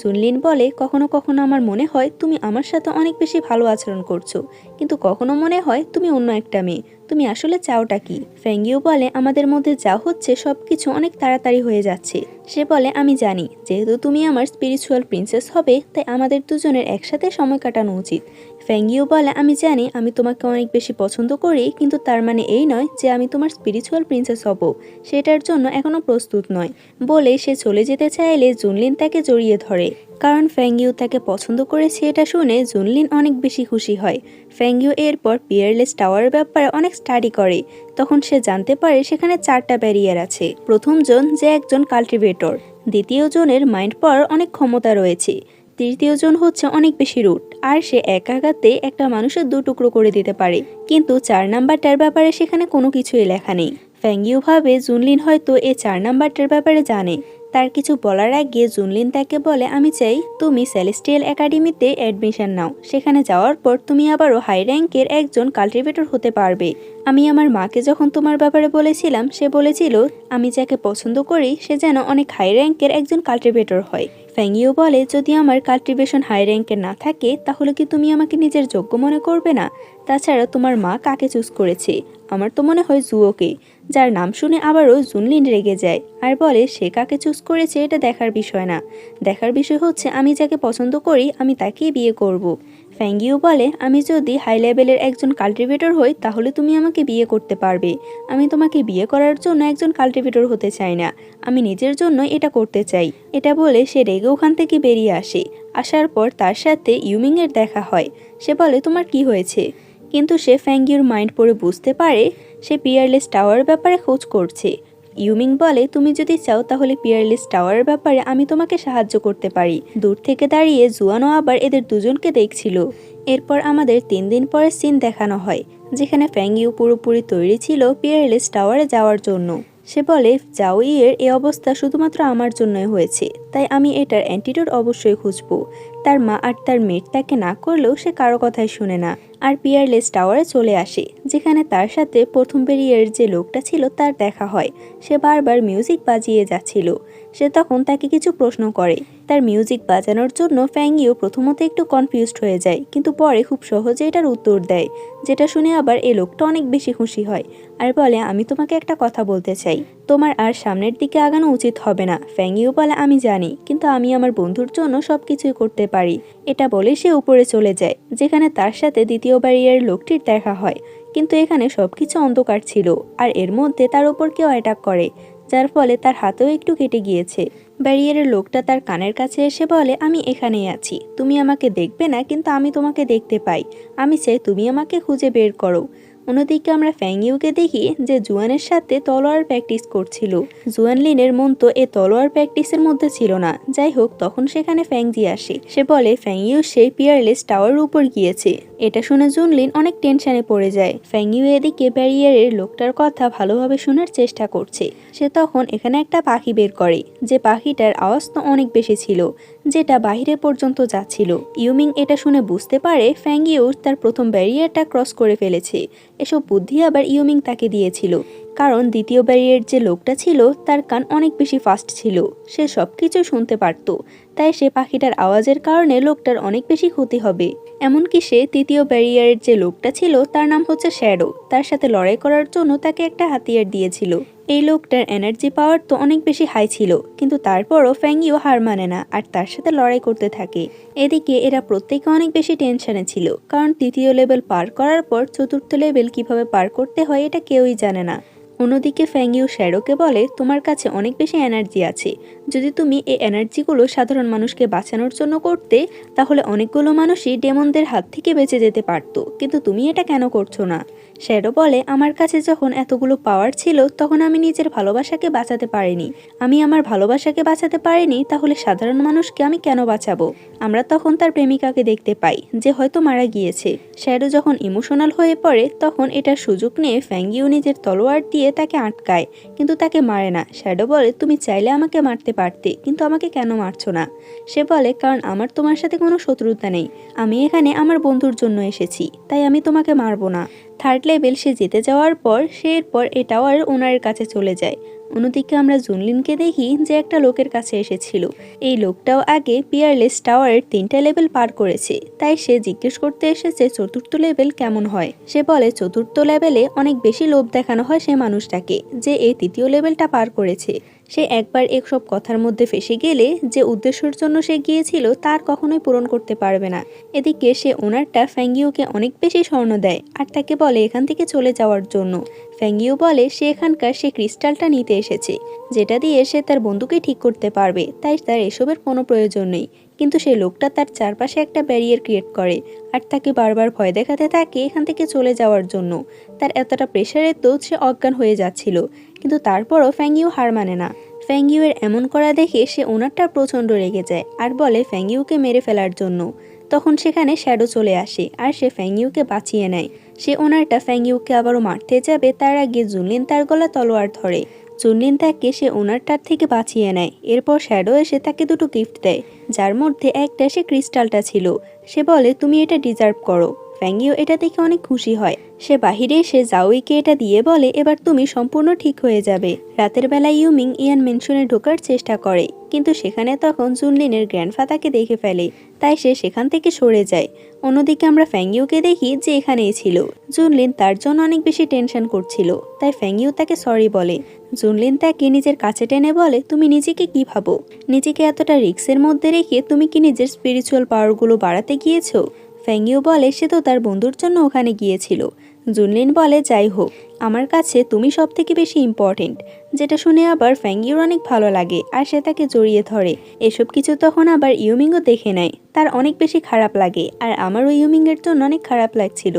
জুনলিন বলে, কখনো কখনো আমার মনে হয় তুমি আমার সাথে অনেক বেশি ভালো আচরণ করছো, কিন্তু কখনো মনে হয় তুমি অন্য একটা মেয়ে। তুমি আসলে চাওটা কি? ফ্যাংইউ বলে, আমাদের মধ্যে যা হচ্ছে সবকিছু অনেক তাড়াতাড়ি তাড়াতাড়ি হয়ে যাচ্ছে। সে বলে আমি জানি যেহেতু তুমি আমার স্পিরিচুয়াল প্রিন্সেস হবে তাই আমাদের দুজনের একসাথে সময় কাটানো উচিত। ফ্যাংইউ বলে আমি জানি আমি তোমাকে অনেক বেশি পছন্দ করি, কিন্তু তার মানে এই নয় যে আমি তোমার স্পিরিচুয়াল প্রিন্সেস হব, সেটার জন্য এখনও প্রস্তুত নয়। বলে সে চলে যেতে চাইলে জুনলিন তাকে জড়িয়ে ধরে, কারণ ফ্যাংইউ তাকে পছন্দ করেছে এটা শুনে জুনলিন অনেক বেশি খুশি হয়। ফ্যাংইউ এরপর পিয়ারলেস টাওয়ারের ব্যাপারে অনেক স্টাডি করে। তখন সে জানতে পারে সেখানে 4টা ব্যারিয়ার আছে। প্রথম জন যে একজন কাল্টিভেটর, দ্বিতীয় জনের মাইন্ড পাওয়ার অনেক ক্ষমতা রয়েছে, তৃতীয় জন হচ্ছে অনেক বেশি রুট আর সে এক আঘাতে একটা মানুষের 2 টুকরো করে দিতে পারে। কিন্তু 4 নাম্বারটার ব্যাপারে সেখানে কোনো কিছুই লেখা নেই। ফ্যাংইউ ভাবে জুনলিন হয়তো এই 4 নাম্বারটার ব্যাপারে জানে। তার কিছু বলার আগে জুনলিন তাকে বলে আমি চাই তুমি সেলেস্টিয়াল একাডেমিতে অ্যাডমিশন নাও, সেখানে যাওয়ার পর তুমি আবারও হাই র্যাঙ্কের একজন কাল্টিভেটর হতে পারবে। আমি আমার মাকে যখন তোমার ব্যাপারে বলেছিলাম সে বলেছিল আমি যাকে পছন্দ করি সে যেন অনেক হাই র্যাঙ্কের একজন কাল্টিভেটর হয়। ফ্যাংইউ বলে যদি আমার কাল্টিভেশন হাই র্যাঙ্কের না থাকে তাহলে কি তুমি আমাকে নিজের যোগ্য মনে করবে না? তাছাড়া তোমার মা কাকে চুজ করেছে? আমার তো মনে হয় জুয়োকে, যার নাম শুনে আবারও জুনলিন রেগে যায় আর বলে সে কাকে চুজ করেছে এটা দেখার বিষয় না, দেখার বিষয় হচ্ছে আমি যাকে পছন্দ করি আমি তাকেই বিয়ে করব। ফ্যাংইউ বলে আমি যদি হাই লেভেলের একজন কাল্টিভেটর হই তাহলে তুমি আমাকে বিয়ে করতে পারবে। আমি তোমাকে বিয়ে করার জন্য একজন কাল্টিভেটর হতে চাই না, আমি নিজের জন্য এটা করতে চাই। এটা বলে সে রেগে ওখান থেকে বেরিয়ে আসে। আসার পর তার সাথে ইউমিংয়ের দেখা হয়। সে বলে তোমার কি হয়েছে? কিন্তু সে ফ্যাংইউর মাইন্ড পড়ে বুঝতে পারে সে পিয়ারলেস টাওয়ারের ব্যাপারে খোঁজ করছে। ইউমিং বলে তুমি যদি চাও তাহলে পিয়ারলেস টাওয়ারের ব্যাপারে আমি তোমাকে সাহায্য করতে পারি। দূর থেকে দাঁড়িয়ে জুয়ানো আবার এদের দুজনকে দেখছিল। এরপর আমাদের 3 দিন পরে সিন দেখানো হয় যেখানে ফ্যাংইউ পুরোপুরি তৈরি ছিল পিয়ারলেস টাওয়ারে যাওয়ার জন্য। সে বলে জাওইয়ের এই অবস্থা শুধুমাত্র আমার জন্যই হয়েছে, তাই আমি এটার অ্যান্টিডোট অবশ্যই খুঁজবো। তার মা আর তার মেট তাকে না করলেও সে কারো কথাই শুনে না আর পিয়ারলেস টাওয়ারে চলে আসে, যেখানে তার সাথে প্রথম ব্যারিয়ারের যে লোকটা ছিল তার দেখা হয়। সে বারবার মিউজিক বাজিয়ে যাচ্ছিল। সে তখন তাকে কিছু প্রশ্ন করে। তার মিউজিক বাজানোর জন্য ফ্যাংইউ প্রথমত একটু কনফিউজড হয়ে যায়, কিন্তু পরে খুব সহজে এটার উত্তর দেয়, যেটা শুনে আবার এই লোকটা অনেক বেশি খুশি হয় আর বলে আমি তোমাকে একটা কথা বলতে চাই, তোমার আর সামনের দিকে আগানো উচিত হবে না। ফ্যাংইউ বলে আমি জানি, কিন্তু আমি আমার বন্ধুর জন্য সবকিছুই করতে পারি। এটা বলে সে উপরে চলে যায়, যেখানে তার সাথে দ্বিতীয় ব্যারিয়ারের লোকটির দেখা হয়। কিন্তু এখানে সবকিছু অন্ধকার ছিল আর এর মধ্যে তার উপর কেউ অ্যাটাক করে, যার ফলে তার হাতেও একটু কেটে গিয়েছে। ব্যারিয়ারের লোকটা তার কানের কাছে এসে বলে আমি এখানেই আছি, তুমি আমাকে দেখবে না কিন্তু আমি তোমাকে দেখতে পাই, আমি চাই তুমি আমাকে খুঁজে বের করো। অন্যদিকে আমরা ফ্যাংইউকে দেখি যে জুয়ানের সাথে তলোয়ার প্র্যাকটিস করছিল। জুয়ানলিনের মন তো এ তলোয়ার প্র্যাকটিসের মধ্যে ছিল না। যাই হোক তখন সেখানে ফ্যাংজি আসে। সে বলে ফ্যাংইউ সেই পিয়ারলেস টাওয়ারের উপর গিয়েছে। এটা শুনে জুনলিন অনেক টেনশনে পড়ে যায়। ফ্যাংইউ এদিকে ব্যারিয়ারের লোকটার কথা ভালোভাবে শোনার চেষ্টা করছে। সে তখন এখানে একটা পাখি বের করে, যে পাখিটার আওয়াজ তো অনেক বেশি ছিল, যেটা বাইরে পর্যন্ত যাচ্ছিল। ইউমিং এটা শুনে বুঝতে পারে ফ্যাংইউ তার প্রথম ব্যারিয়ারটা ক্রস করে ফেলেছে। এসব বুদ্ধি আবার ইউমিং তাকে দিয়েছিল, কারণ দ্বিতীয় ব্যারিয়ার যে লোকটা ছিল তার কান অনেক বেশি ফাস্ট ছিল, সে সবকিছু শুনতে পারত। তাই সে পাখিটার আওয়াজের কারণে লোকটার অনেক বেশি ক্ষতি হবে। এমনকি সে তৃতীয় ব্যারিয়ারের যে লোকটা ছিল তার নাম হচ্ছে শ্যাডো, তার সাথে লড়াই করার জন্য তাকে একটা হাতিয়ার দিয়েছিল। এই লোকটার এনার্জি পাওয়ার তো অনেক বেশি হাই ছিল, কিন্তু তারপরও ফ্যাংইউ হার মানে না আর তার সাথে লড়াই করতে থাকে। এদিকে এরা প্রত্যেকে অনেক বেশি টেনশনে ছিল, কারণ তৃতীয় লেভেল পার করার পর চতুর্থ লেভেল কিভাবে পার করতে হয় এটা কেউই জানে না। অন্যদিকে ফ্যাংইউ শ্যাডোকে বলে তোমার কাছে অনেক বেশি এনার্জি আছে, যদি তুমি এই এনার্জিগুলো সাধারণ মানুষকে বাঁচানোর জন্য করতে তাহলে অনেকগুলো মানুষই ডেমনদের হাত থেকে বেঁচে যেতে পারতো, কিন্তু তুমি এটা কেন করছো না? শ্যাডো বলে আমার কাছে যখন এতগুলো পাওয়ার ছিল তখন আমি নিজের ভালোবাসাকে বাঁচাতে পারিনি। আমি আমার ভালোবাসাকে বাঁচাতে পারিনি, তাহলে সাধারণ মানুষকে আমি কেন বাঁচাবো? আমরা তখন তার প্রেমিকাকে দেখতে পাই যে হয়তো মারা গিয়েছে। শ্যাডো যখন ইমোশনাল হয়ে পড়ে তখন এটার সুযোগ নিয়ে ফ্যাংইউ নিজের তলোয়ার দিয়ে তাকে আটকায়, কিন্তু তাকে মারে না। শ্যাডো বলে তুমি চাইলে আমাকে মারতে পারতে, কিন্তু আমাকে কেন মারছো না? সে বলে কারণ আমার তোমার সাথে কোনো শত্রুতা নেই, আমি এখানে আমার বন্ধুর জন্য এসেছি, তাই আমি তোমাকে মারবো না। থার্ড লেভেল সে জিতে যাওয়ার পর সে এরপর এই টাওয়ার ওনারের কাছে চলে যায়। অন্যদিকে আমরা জুনলিনকে দেখি যে একটা লোকের কাছে এসেছিল। এই লোকটাও আগে পিয়ারলেস টাওয়ারের 3টা লেভেল পার করেছে, তাই সে জিজ্ঞেস করতে এসেছে চতুর্থ লেভেল কেমন হয়। সে বলে চতুর্থ লেভেলে অনেক বেশি লোভ দেখানো হয় সে মানুষটাকে যে এই তৃতীয় লেভেলটা পার করেছে। সে একবার এসব কথার মধ্যে ফেঁসে গেলে যে উদ্দেশ্যের জন্য সে গিয়েছিল তার কখনোই পূরণ করতে পারবে না। এদিকে সে ওনারটা ফ্যাংইউকে অনেক বেশি স্বর্ণ দেয় আর তাকে বলে এখান থেকে চলে যাওয়ার জন্য। ফ্যাংইউ বলে সে এখানকার সে ক্রিস্টালটা নিতে এসেছে, যেটা দিয়ে সে তার বন্ধুকে ঠিক করতে পারবে, তাই তার এসবের কোনো প্রয়োজন নেই। কিন্তু সেই লোকটা তার চারপাশে একটা ব্যারিয়ার ক্রিয়েট করে আর তাকে বারবার ভয় দেখাতে থাকে এখান থেকে চলে যাওয়ার জন্য। তার এতটা প্রেশারে তো সে অজ্ঞান হয়ে যাচ্ছিল, কিন্তু তারপরও ফ্যাংইউ হার মানে না। ফ্যাংইউয়ের এমন করা দেখে সে ওনারটা প্রচণ্ড রেগে যায় আর বলে ফ্যাংইউকে মেরে ফেলার জন্য। তখন সেখানে শ্যাডো চলে আসে আর সে ফ্যাংইউকে বাঁচিয়ে নেয়। সে ওনারটা ফ্যাংইউকে আবারও মারতে যাবে তার আগে জুনলিন তার গলা তলোয়ার ধরে। জুনলিন তাকে সে ওনারটার থেকে বাঁচিয়ে নেয়। এরপর শ্যাডো এসে তাকে দুটো গিফট দেয়, যার মধ্যে একটা সে ক্রিস্টালটা ছিল। সে বলে তুমি এটা ডিজার্ভ করো। ফ্যাংইউ এটা দেখে অনেক খুশি হয়। সে বাহিরে এসে জাওইকে এটা দিয়ে বলে এবার তুমি সম্পূর্ণ ঠিক হয়ে যাবে। রাতের বেলা ইউমিং ইয়ান মেনশনে ঢোকার চেষ্টা করে, কিন্তু সেখানে তখন জুনলিনের গ্র্যান্ডফাদারকে দেখে ফেলে, তাই সে সেখান থেকে সরে যায়। অন্যদিকে আমরা ফ্যাংইউকে দেখি যে এখানেই ছিল। জুনলিন তার জন্য অনেক বেশি টেনশন করছিল, তাই ফ্যাংইউ তাকে সরি বলে। জুনলিন তাকে নিজের কাছে টেনে বলে তুমি নিজেকে কি ভাবো? নিজেকে এতটা রিস্কের মধ্যে রেখে তুমি কি নিজের স্পিরিচুয়াল পাওয়ারগুলো বাড়াতে গিয়েছো? ফ্যাংইউ বলে সে তো তার বন্ধুর জন্য ওখানে গিয়েছিল। জুনলিন বলে যাই হোক, আমার কাছে তুমি সব থেকে বেশি ইম্পর্টেন্ট। যেটা শুনে আবার ফ্যাংইউর অনেক ভালো লাগে আর সে তাকে জড়িয়ে ধরে। এসব কিছু তখন আবার ইউমিংও দেখে নেয়, তার অনেক বেশি খারাপ লাগে আর আমারও ইউমিংয়ের জন্য অনেক খারাপ লাগছিল।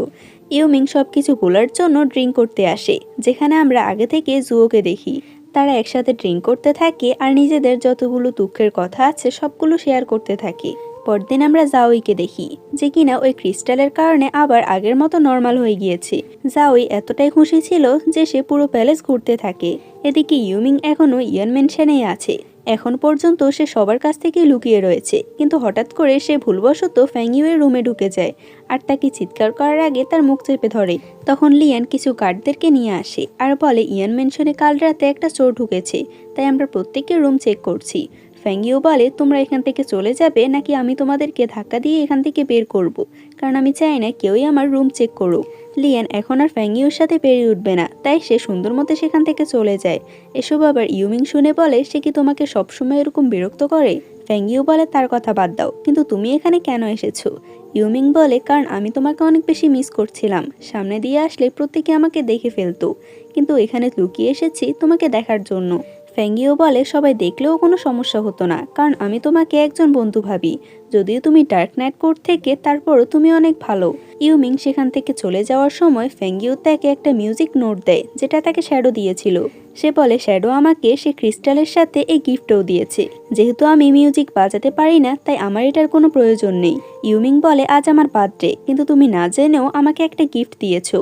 ইউমিং সব কিছু ভোলার জন্য ড্রিঙ্ক করতে আসে, যেখানে আমরা আগে থেকে জুয়োকে দেখি। তারা একসাথে ড্রিঙ্ক করতে থাকে আর নিজেদের যতগুলো দুঃখের কথা আছে সবগুলো শেয়ার করতে থাকে। পরদিন আমরা জাওইকে দেখি, যে কিনা ওই ক্রিস্টালের কারণে আবার আগের মতো নর্মাল হয়ে গিয়েছে। জাওই এতটাই খুশি ছিল যে সে পুরো প্যালেস ঘুরতে থাকে। এদিকে ইউমিং এখনও ইয়ান মেনশনেই আছে। এখন পর্যন্ত সে সবার কাছ থেকে লুকিয়ে রয়েছে, কিন্তু হঠাৎ করে সে ভুলবশত ফ্যাংইউয়ের রুমে ঢুকে যায় আর তাকে চিৎকার করার আগে তার মুখ চেপে ধরে। তখন লিয়ান কিছু গার্ডদেরকে নিয়ে আসে আর বলে ইয়ান মেনশনে কাল রাতে একটা চোর ঢুকেছে, তাই আমরা প্রত্যেকের রুম চেক করছি। ফ্যাংইউ বলে তোমরা এখান থেকে চলে যাবে নাকি আমি তোমাদেরকে ধাক্কা দিয়ে এখান থেকে বের করব, কারণ আমি চাই না কেউই আমার রুম চেক করুক। লিয়ান এখন আর ফ্যাংইউর সাথে পেরে উঠবে না, তাই সে সুন্দর মতো সেখান থেকে চলে যায়। এসব আবার ইউমিং শুনে বলে সে কি তোমাকে সবসময় এরকম বিরক্ত করে? ফ্যাংইউ বলে তার কথা বাদ দাও, কিন্তু তুমি এখানে কেন এসেছো? ইউমিং বলে কারণ আমি তোমাকে অনেক বেশি মিস করছিলাম। সামনে দিয়ে আসলে প্রত্যেকে আমাকে দেখে ফেলতো, কিন্তু এখানে লুকিয়ে এসেছি তোমাকে দেখার জন্য। ফ্যাংইউ বলে সবাই দেখলেও কোনো সমস্যা হতো না, কারণ আমি তোমাকে একজন বন্ধু ভাবি। যদিও তুমি ডার্ক নাইট কোর্ট থেকে, তারপরও তুমি অনেক ভালো। ইউমিং সেখান থেকে চলে যাওয়ার সময় ফ্যাংইউ তাকে একটা মিউজিক নোট দেয়, যেটা তাকে শ্যাডো দিয়েছিল। সে বলে শ্যাডো আমাকে সে ক্রিস্টালের সাথে এই গিফটও দিয়েছে। যেহেতু আমি মিউজিক বাজাতে পারি না, তাই আমার এটার কোনো প্রয়োজন নেই। ইউমিং বলে আজ আমার বার্থডে, কিন্তু তুমি না জেনেও আমাকে একটা গিফট দিয়েছো।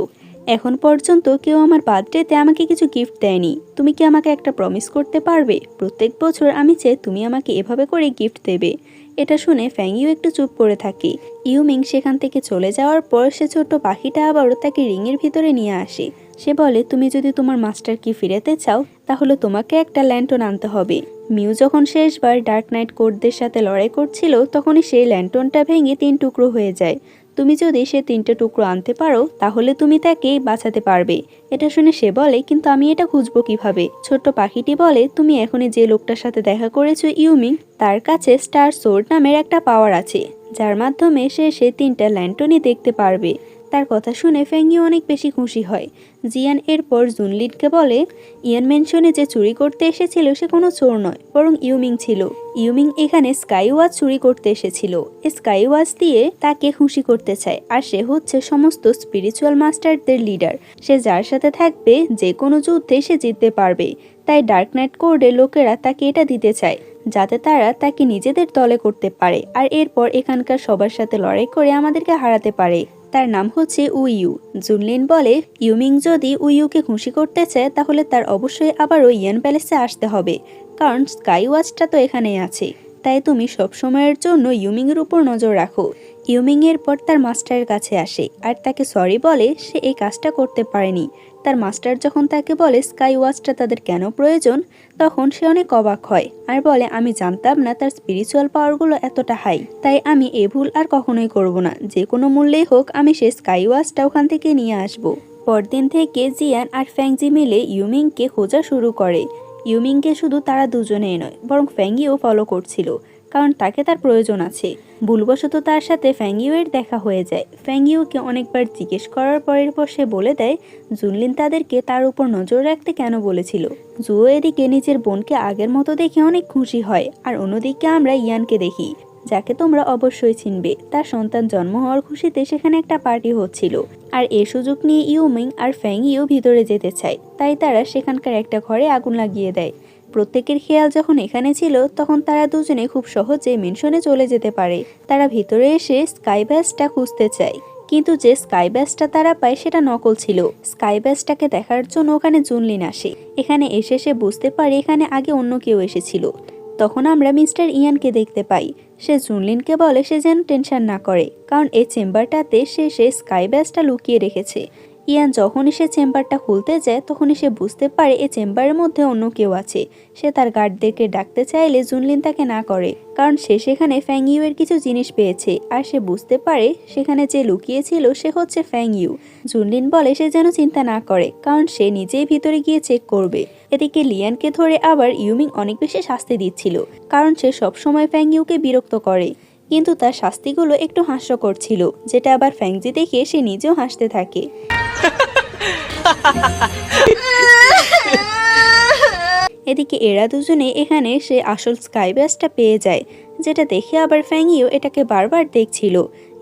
এখন পর্যন্ত কেউ আমার বার্থডেতে আমাকে কিছু গিফট দেয়নি। তুমি কি আমাকে একটা প্রমিস করতে পারবে? প্রত্যেক বছর আমি চাই তুমি আমাকে এভাবে করে গিফট দেবে। এটা শুনে ফ্যাংইউ একটু চুপ করে থাকে। ইউমিং সেখান থেকে চলে যাওয়ার পর সে ছোট্ট পাখিটা আবারও তাকে রিংয়ের ভিতরে নিয়ে আসে। সে বলে তুমি যদি তোমার মাস্টার কি ফিরাতে চাও, তাহলে তোমাকে একটা ল্যান্টন আনতে হবে। মিউ যখন শেষবার ডার্ক নাইট কোর্টদের সাথে লড়াই করছিল, তখনই সেই ল্যান্টনটা ভেঙে 3 টুকরো হয়ে যায়। তুমি যদি সে 3টে টুকরো আনতে পারো, তাহলে তুমি তাকে বাঁচাতে পারবে। এটা শুনে সে বলে কিন্তু আমি এটা খুঁজবো কিভাবে? ছোট্ট পাখিটি বলে তুমি এখনই যে লোকটার সাথে দেখা করেছো ইউমিং, তার কাছে স্টার সোর্ড নামের একটা পাওয়ার আছে, যার মাধ্যমে সে 3টা ল্যান্টনই দেখতে পারবে। তার কথা শুনে ফ্যাংইউ অনেক বেশি খুশি হয়। জিয়ান এরপর জুনলিনকে বলে ইয়ান মেনশনে যে চুরি করতে এসেছিল সে কোনো চোর নয়, বরং ইউমিং ছিল। ইউমিং এখানে স্কাই ওয়াচ চুরি করতে এসেছিল। স্কাই ওয়াচ দিয়ে তাকে খুশি করতে চায়, আর সে হচ্ছে সমস্ত স্পিরিচুয়াল মাস্টারদের লিডার। সে যার সাথে থাকবে যে কোনো যুদ্ধে সে জিততে পারবে। তাই ডার্ক নাইট কোর্টের লোকেরা তাকে এটা দিতে চায়, যাতে তারা তাকে নিজেদের দলে করতে পারে আর এরপর এখানকার সবার সাথে লড়াই করে আমাদেরকে হারাতে পারে। তার নাম হচ্ছে উইউ। জুনলিন বলে ইউমিং যদি উইউকে খুশি করতে চায়, তাহলে তার অবশ্যই আবারও ইয়ান প্যালেসে আসতে হবে, কারণ স্কাই ওয়াচটা তো এখানেই আছে। তাই তুমি সব সময়ের জন্য ইউমিংয়ের উপর নজর রাখো। ইউমিং এরপর তার মাস্টারের কাছে আসে আর তাকে সরি বলে সে এই কাজটা করতে পারেনি। তার মাস্টার যখন তাকে বলে স্কাই ওয়াচটা তাদের কেন প্রয়োজন, তখন সে অনেক অবাক হয় আর বলে আমি জানতাম না তার স্পিরিচুয়াল পাওয়ারগুলো এতটা হাই, তাই আমি এ ভুল আর কখনোই করব না। যে কোনো মূল্যেই হোক আমি সে স্কাই ওয়াচটা ওখান থেকে নিয়ে আসব। পরদিন থেকে জিয়ান আর ফ্যাংজি মিলে ইউমিংকে খোঁজা শুরু করে। ইউমিংকে শুধু তারা দুজনেই নয় বরং ফ্যাংইও ফলো করছিল, কারণ তাকে তার প্রয়োজন আছে। ভুলবশত তার সাথে ফ্যাংইউয়ের দেখা হয়ে যায়। ফ্যাংইউকে অনেকবার জিজ্ঞেস করার পরের পর সে বলে দেয় জুনলিন তাদেরকে তার উপর নজর রাখতে কেন বলেছিল। জুও এদিকে নিজের বোনকে আগের মতো দেখে অনেক খুশি হয়, আর অন্যদিকে আমরা ইয়ানকে দেখি, যাকে তোমরা অবশ্যই চিনবে। তার সন্তান জন্ম হওয়ার খুশিতে সেখানে একটা পার্টি হচ্ছিল, আর এই সুযোগ নিয়ে ইউমিং আর ফ্যাংইও ভিতরে যেতে চায়, তাই তারা সেখানকার একটা ঘরে আগুন লাগিয়ে দেয়। প্রত্যেকের খেয়াল যখন এখানে ছিল তখন তারা দুজনে খুব সহজে মেনশনে চলে যেতে পারে। তারা ভিতরে এসে স্কাই ব্যাসটা খুঁজতে চায়, কিন্তু যে স্কাই ব্যাসটা তারা পায় সেটা নকল ছিল। স্কাই ব্যাসটাকে দেখার জন্য ওখানে জুনলিন আসে। এখানে এসে সে বুঝতে পারে এখানে আগে অন্য কেউ এসেছিল। তখন আমরা মিস্টার ইয়ানকে দেখতে পাই। সে জুনলিনকে বলে সে যেন টেনশন না করে, কারণ এই চেম্বারটাতে সে স্কাই ব্যাসটা লুকিয়ে রেখেছে। ইয়ান যখনই সে চেম্বারটা খুলতে যায় তখনই সে বুঝতে পারে এই চেম্বারের মধ্যে অন্য কেউ আছে। সে তার গার্ডদেরকে ডাকতে চাইলে জুনলিন তাকে না করে, কারণ সে সেখানে ফ্যাংইউয়ের কিছু জিনিস পেয়েছে, আর সে বুঝতে পারে সেখানে যে লুকিয়েছিল সে হচ্ছে ফ্যাংইউ। জুনলিন বলে সে যেন চিন্তা না করে, কারণ সে নিজেই ভিতরে গিয়ে চেক করবে। এদিকে লিয়ানকে ধরে আবার ইউমিং অনেক বেশি শাস্তি দিচ্ছিল, কারণ সে সবসময় ফ্যাংইউকে বিরক্ত করে, কিন্তু তার শাস্তিগুলো একটু হাস্যকর ছিল, যেটা আবার ফ্যাংজি দেখে সে নিজেও হাসতে থাকে। এদিকে এরা দুজনে এখানে সে আসল স্কাই ব্যাসটা পেয়ে যায়, যেটা দেখে আবার ফ্যাংইও এটাকে বারবার দেখছিল।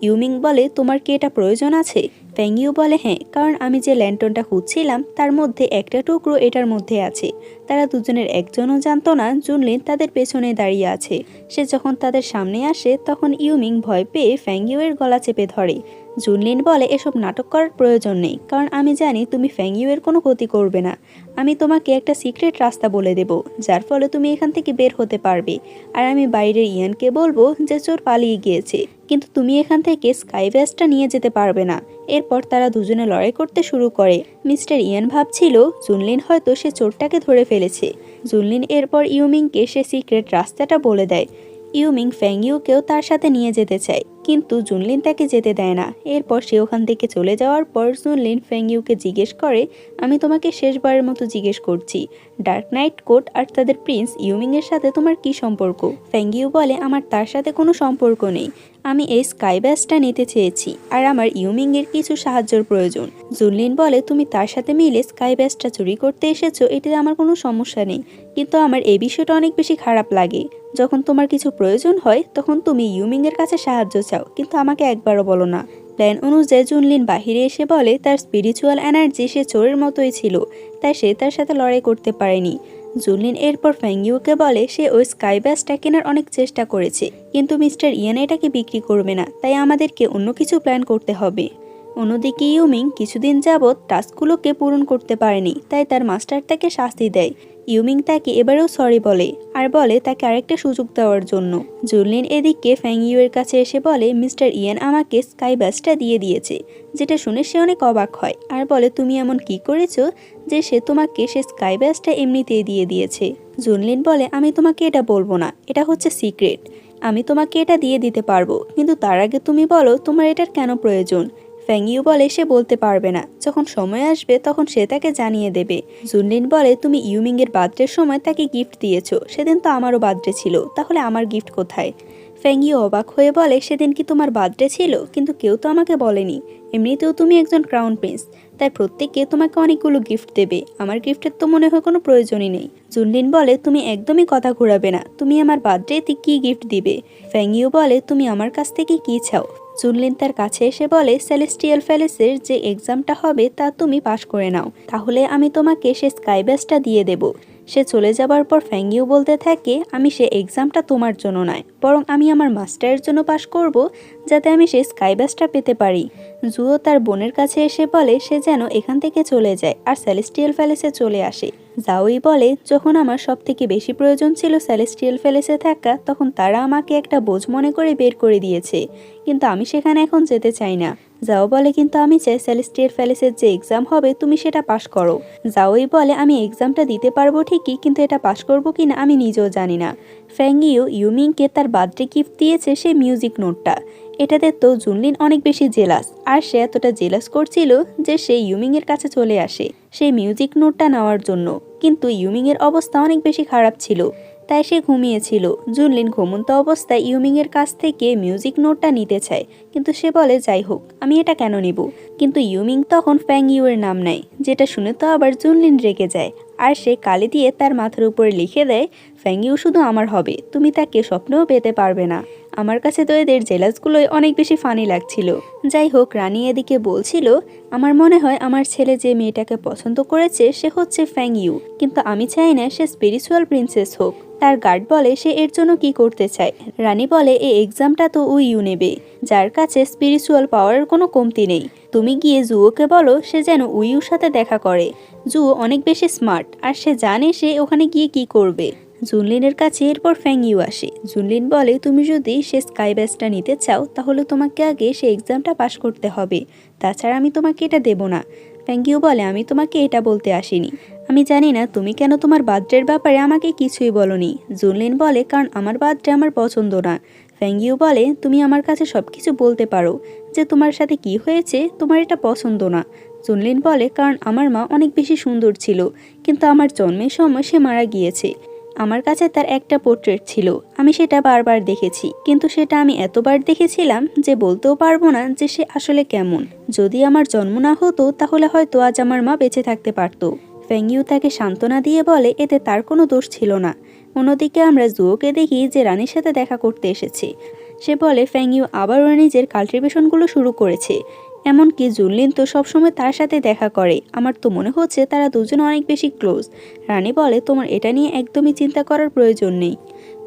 ইউমিং বলে তোমার কি এটা প্রয়োজন আছে? ফ্যাংইও বলে হ্যাঁ, কারণ আমি যে ল্যান্টনটা খুঁজছিলাম তার মধ্যে একটা টুকরো এটার মধ্যে আছে। তারা দুজনের একজনও জানতো না জুনলিন তাদের পেছনে দাঁড়িয়ে আছে। সে যখন তাদের সামনে আসে তখন ইউমিং ভয় পেয়ে ফ্যাংইউয়ের গলা চেপে ধরে। জুনলিন বলে এসব নাটক করার প্রয়োজন নেই, কারণ আমি জানি তুমি ফ্যাংইউয়ের কোনো ক্ষতি করবে না। আমি তোমাকে একটা সিক্রেট রাস্তা বলে দেব, যার ফলে তুমি এখান থেকে বের হতে পারবে। আর আমি বাইরের ইয়ানকে বলবো যে চোর পালিয়ে গিয়েছে, কিন্তু তুমি এখান থেকে স্কাই ব্যাসটা নিয়ে যেতে পারবে না। এরপর তারা দুজনে লড়াই করতে শুরু করে। মিস্টার ইয়ান ভাবছিল জুনলিন হয়তো সে চোরটাকে ধরে ফেলেছে। জুনলিন এরপর ইউমিংকে সে সিক্রেট রাস্তাটা বলে দেয়। ইউমিং ফ্যাংইউকেও তার সাথে নিয়ে যেতে চায়, কিন্তু জুনলিন তাকে যেতে দেয় না। এরপর সে ওখান থেকে চলে যাওয়ার পর জুনলিন ফ্যাংইউকে জিজ্ঞেস করে আমি তোমাকে শেষবারের মতো জিজ্ঞেস করছি, ডার্ক নাইট কোট আর তাদের প্রিন্স ইউমিংয়ের সাথে তোমার কি সম্পর্ক? ফ্যাংইউ বলে আমার তার সাথে কোনো সম্পর্ক নেই, আমি এই স্কাই ব্যাসটা নিতে চেয়েছি, আর আমার ইউমিংয়ের কিছু সাহায্যের প্রয়োজন। জুনলিন বলে তুমি তার সাথে মিলে স্কাই ব্যাসটা চুরি করতে এসেছো, এটাতে আমার কোনো সমস্যা নেই, কিন্তু আমার এই বিষয়টা অনেক বেশি খারাপ লাগে। যখন তোমার কিছু প্রয়োজন হয় তখন তুমি ইউমিংয়ের কাছে সাহায্য চাও, কিন্তু আমাকে একবারও বলো না। প্ল্যান অনুযায়ী জুনলিন বাহিরে এসে বলে তার স্পিরিচুয়াল এনার্জি সে চোরের মতোই ছিল, তাই সে তার সাথে লড়াই করতে পারেনি। জুনলিন এরপর ফ্যাংইউকে বলে সে ওই স্কাই ব্যাসটা কেনার অনেক চেষ্টা করেছে, কিন্তু মিস্টার ইয়ান এটাকে বিক্রি করবে না, তাই আমাদেরকে অন্য কিছু প্ল্যান করতে হবে। অন্যদিকে ইউমিং কিছুদিন যাবৎ টাস্কগুলোকে পূরণ করতে পারেনি, তাই তার মাস্টার তাকে শাস্তি দেয়। ইউমিং তাকে এবারেও সরি বলে, আর বলে তাকে আরেকটা সুযোগ দেওয়ার জন্য। জুনলিন এদিকে ফ্যাংইউয়ের কাছে এসে বলে মিস্টার ইয়ান আমাকে স্কাই ব্যাসটা দিয়ে দিয়েছে, যেটা শুনে সে অনেক অবাক হয়, আর বলে তুমি এমন কি করেছো যে সে তোমাকে সে স্কাই ব্যাসটা এমনিতেই দিয়ে দিয়েছে। জুনলিন বলে আমি তোমাকে এটা বলবো না, এটা হচ্ছে সিক্রেট, আমি তোমাকে এটা দিয়ে দিতে পারবো, কিন্তু তার আগে তুমি বলো তোমার এটার কেন প্রয়োজন। ফ্যাংইউ বলে সে বলতে পারবে না, যখন সময় আসবে তখন সে তাকে জানিয়ে দেবে। জুনলিন বলে তুমি ইউমিংয়ের বার্থডের সময় তাকে গিফট দিয়েছো, সেদিন তো আমারও বার্থডে ছিল, তাহলে আমার গিফট কোথায়? ফ্যাংইউ অবাক হয়ে বলে সেদিন কি তোমার বার্থডে ছিল? কিন্তু কেউ তো আমাকে বলেনি, এমনিতেও তুমি একজন ক্রাউন প্রিন্স, তাই প্রত্যেকে তোমাকে অনেকগুলো গিফট দেবে, আমার গিফটের তো মনে হয় কোনো প্রয়োজনই নেই। জুনলিন বলে তুমি একদমই কথা ঘুরাবে না, তুমি আমার বার্থডেতে কি গিফট দিবে? ফ্যাংইউ বলে তুমি আমার কাছ থেকে কি চাও? জুনলিন তার কাছে এসে বলে সেলেস্টিয়াল প্যালেসের যে এক্সামটা হবে তা তুমি পাশ করে নাও, তাহলে আমি তোমাকে সে স্কাই ব্যাসটা দিয়ে দেব। সে চলে যাবার পর ফ্যাংইউ বলতে থাকে আমি সে এক্সামটা তোমার জন্য নয়, বরং আমি আমার মাস্টারের জন্য পাশ করব, যাতে আমি সে স্কাই ব্যাসটা পেতে পারি। জুও তার বোনের কাছে এসে বলে সে যেন এখান থেকে চলে যায় আর সেলেস্টিয়াল প্যালেসে চলে আসে। জাওই বলে যখন আমার সব থেকে বেশি প্রয়োজন ছিল সেলেস্টিয়াল প্যালেসে থাকা, তখন তারা আমাকে একটা বোঝ মনে করে বের করে দিয়েছে, কিন্তু আমি সেখানে এখন যেতে চাই না। জাও বলে কিন্তু আমি চাই সেলেস্টিয়াল প্যালেসের যে এক্সাম হবে তুমি সেটা পাশ করো। জাওই বলে আমি এক্সামটা দিতে পারবো ঠিকই, কিন্তু এটা পাশ করবো কিনা আমি নিজেও জানি না। ফ্যাংইউ ইউমিংকে তার বার্থডে গিফট দিয়েছে সেই মিউজিক নোটটা। এটাতে তো জুনলিন অনেক বেশি জেলাস, আর সে এতটা জেলাস করছিল যে সে ইউমিংয়ের কাছে চলে আসে সেই মিউজিক নোটটা নেওয়ার জন্য। কিন্তু ইউমিংয়ের অবস্থা অনেক বেশি খারাপ ছিল, তাই সে ঘুমিয়েছিল। জুনলিন ঘুমন্ত অবস্থায় ইউমিংয়ের কাছ থেকে মিউজিক নোটটা নিতে চায়, কিন্তু সে বলে যাই হোক আমি এটা কেন নিব। কিন্তু ইউমিং তখন ফ্যাং ইউয়ের নাম নেয়, যেটা শুনে তো আবার জুনলিন রেগে যায়, আর সে কালি দিয়ে তার মাথার উপরে লিখে দেয় ফ্যাং ইউ শুধু আমার হবে, তুমি তাকে স্বপ্নেও পেতে পারবে না। আমার কাছে তো এদের জেলাসগুলোই অনেক বেশি ফানি লাগছিল। যাই হোক, রানী এদিকে বলছিল আমার মনে হয় আমার ছেলে যে মেয়েটাকে পছন্দ করেছে সে হচ্ছে ফ্যাং ইউ, কিন্তু আমি চাই না সে স্পিরিচুয়াল প্রিন্সেস হোক। তার গার্ড বলে সে এর জন্য কি করতে চায়। রানী বলে এই এক্সামটা তো ইউ নেবে, যার কাছে স্পিরিচুয়াল পাওয়ারের কোনো কমতি নেই। তুমি গিয়ে জুয়োকে বলো সে যেন উইউর সাথে দেখা করে। জুয়ো অনেক বেশি স্মার্ট, আর সে জানে সে ওখানে গিয়ে কি করবে। জুনলিনের কাছে এরপর ফ্যাং ইউ আসে। জুনলিন বলে তুমি যদি সে স্কাই ব্যাচটা নিতে চাও তাহলে তোমাকে আগে সে এক্সামটা পাশ করতে হবে, তাছাড়া আমি তোমাকে এটা দেব না। ফ্যাং ইউ বলে আমি তোমাকে এটা বলতে আসিনি, আমি জানি না তুমি কেন তোমার বার্থডের ব্যাপারে আমাকে কিছুই বলনি। জুনলিন বলে কারণ আমার বার্থডে আমার পছন্দ না। ফ্যাং ইউ বলে তুমি আমার কাছে সব কিছু বলতে পারো যে তোমার সাথে কি হয়েছে, তোমার এটা পছন্দ না। জুনলিন বলে কারণ আমার মা অনেক বেশি সুন্দর ছিল, কিন্তু আমার জন্মের সময় সে মারা গিয়েছে। আমার কাছে তার একটা পোর্ট্রেট ছিল, আমি সেটা বারবার দেখেছি, কিন্তু সেটা আমি এতবার দেখেছিলাম যে বলতেও পারবো না যে সে আসলে কেমন। যদি আমার জন্ম না হতো তাহলে হয়তো আজ আমার মা বেঁচে থাকতে পারতো। ফ্যাং ইউ তাকে সান্ত্বনা দিয়ে বলে এতে তার কোনো দোষ ছিল না। অন্যদিকে আমরা জুয়োকে দেখি যে রানীর সাথে দেখা করতে এসেছে। সে বলে ফ্যাং ইউ আবার ওর নিজের কাল্টিভেশনগুলো শুরু করেছে, এমনকি জুনলিন তো সবসময় তার সাথে দেখা করে। আমার তো মনে হচ্ছে তারা দুজন অনেক বেশি ক্লোজ। রানী বলে তোমার এটা নিয়ে একদমই চিন্তা করার প্রয়োজন নেই।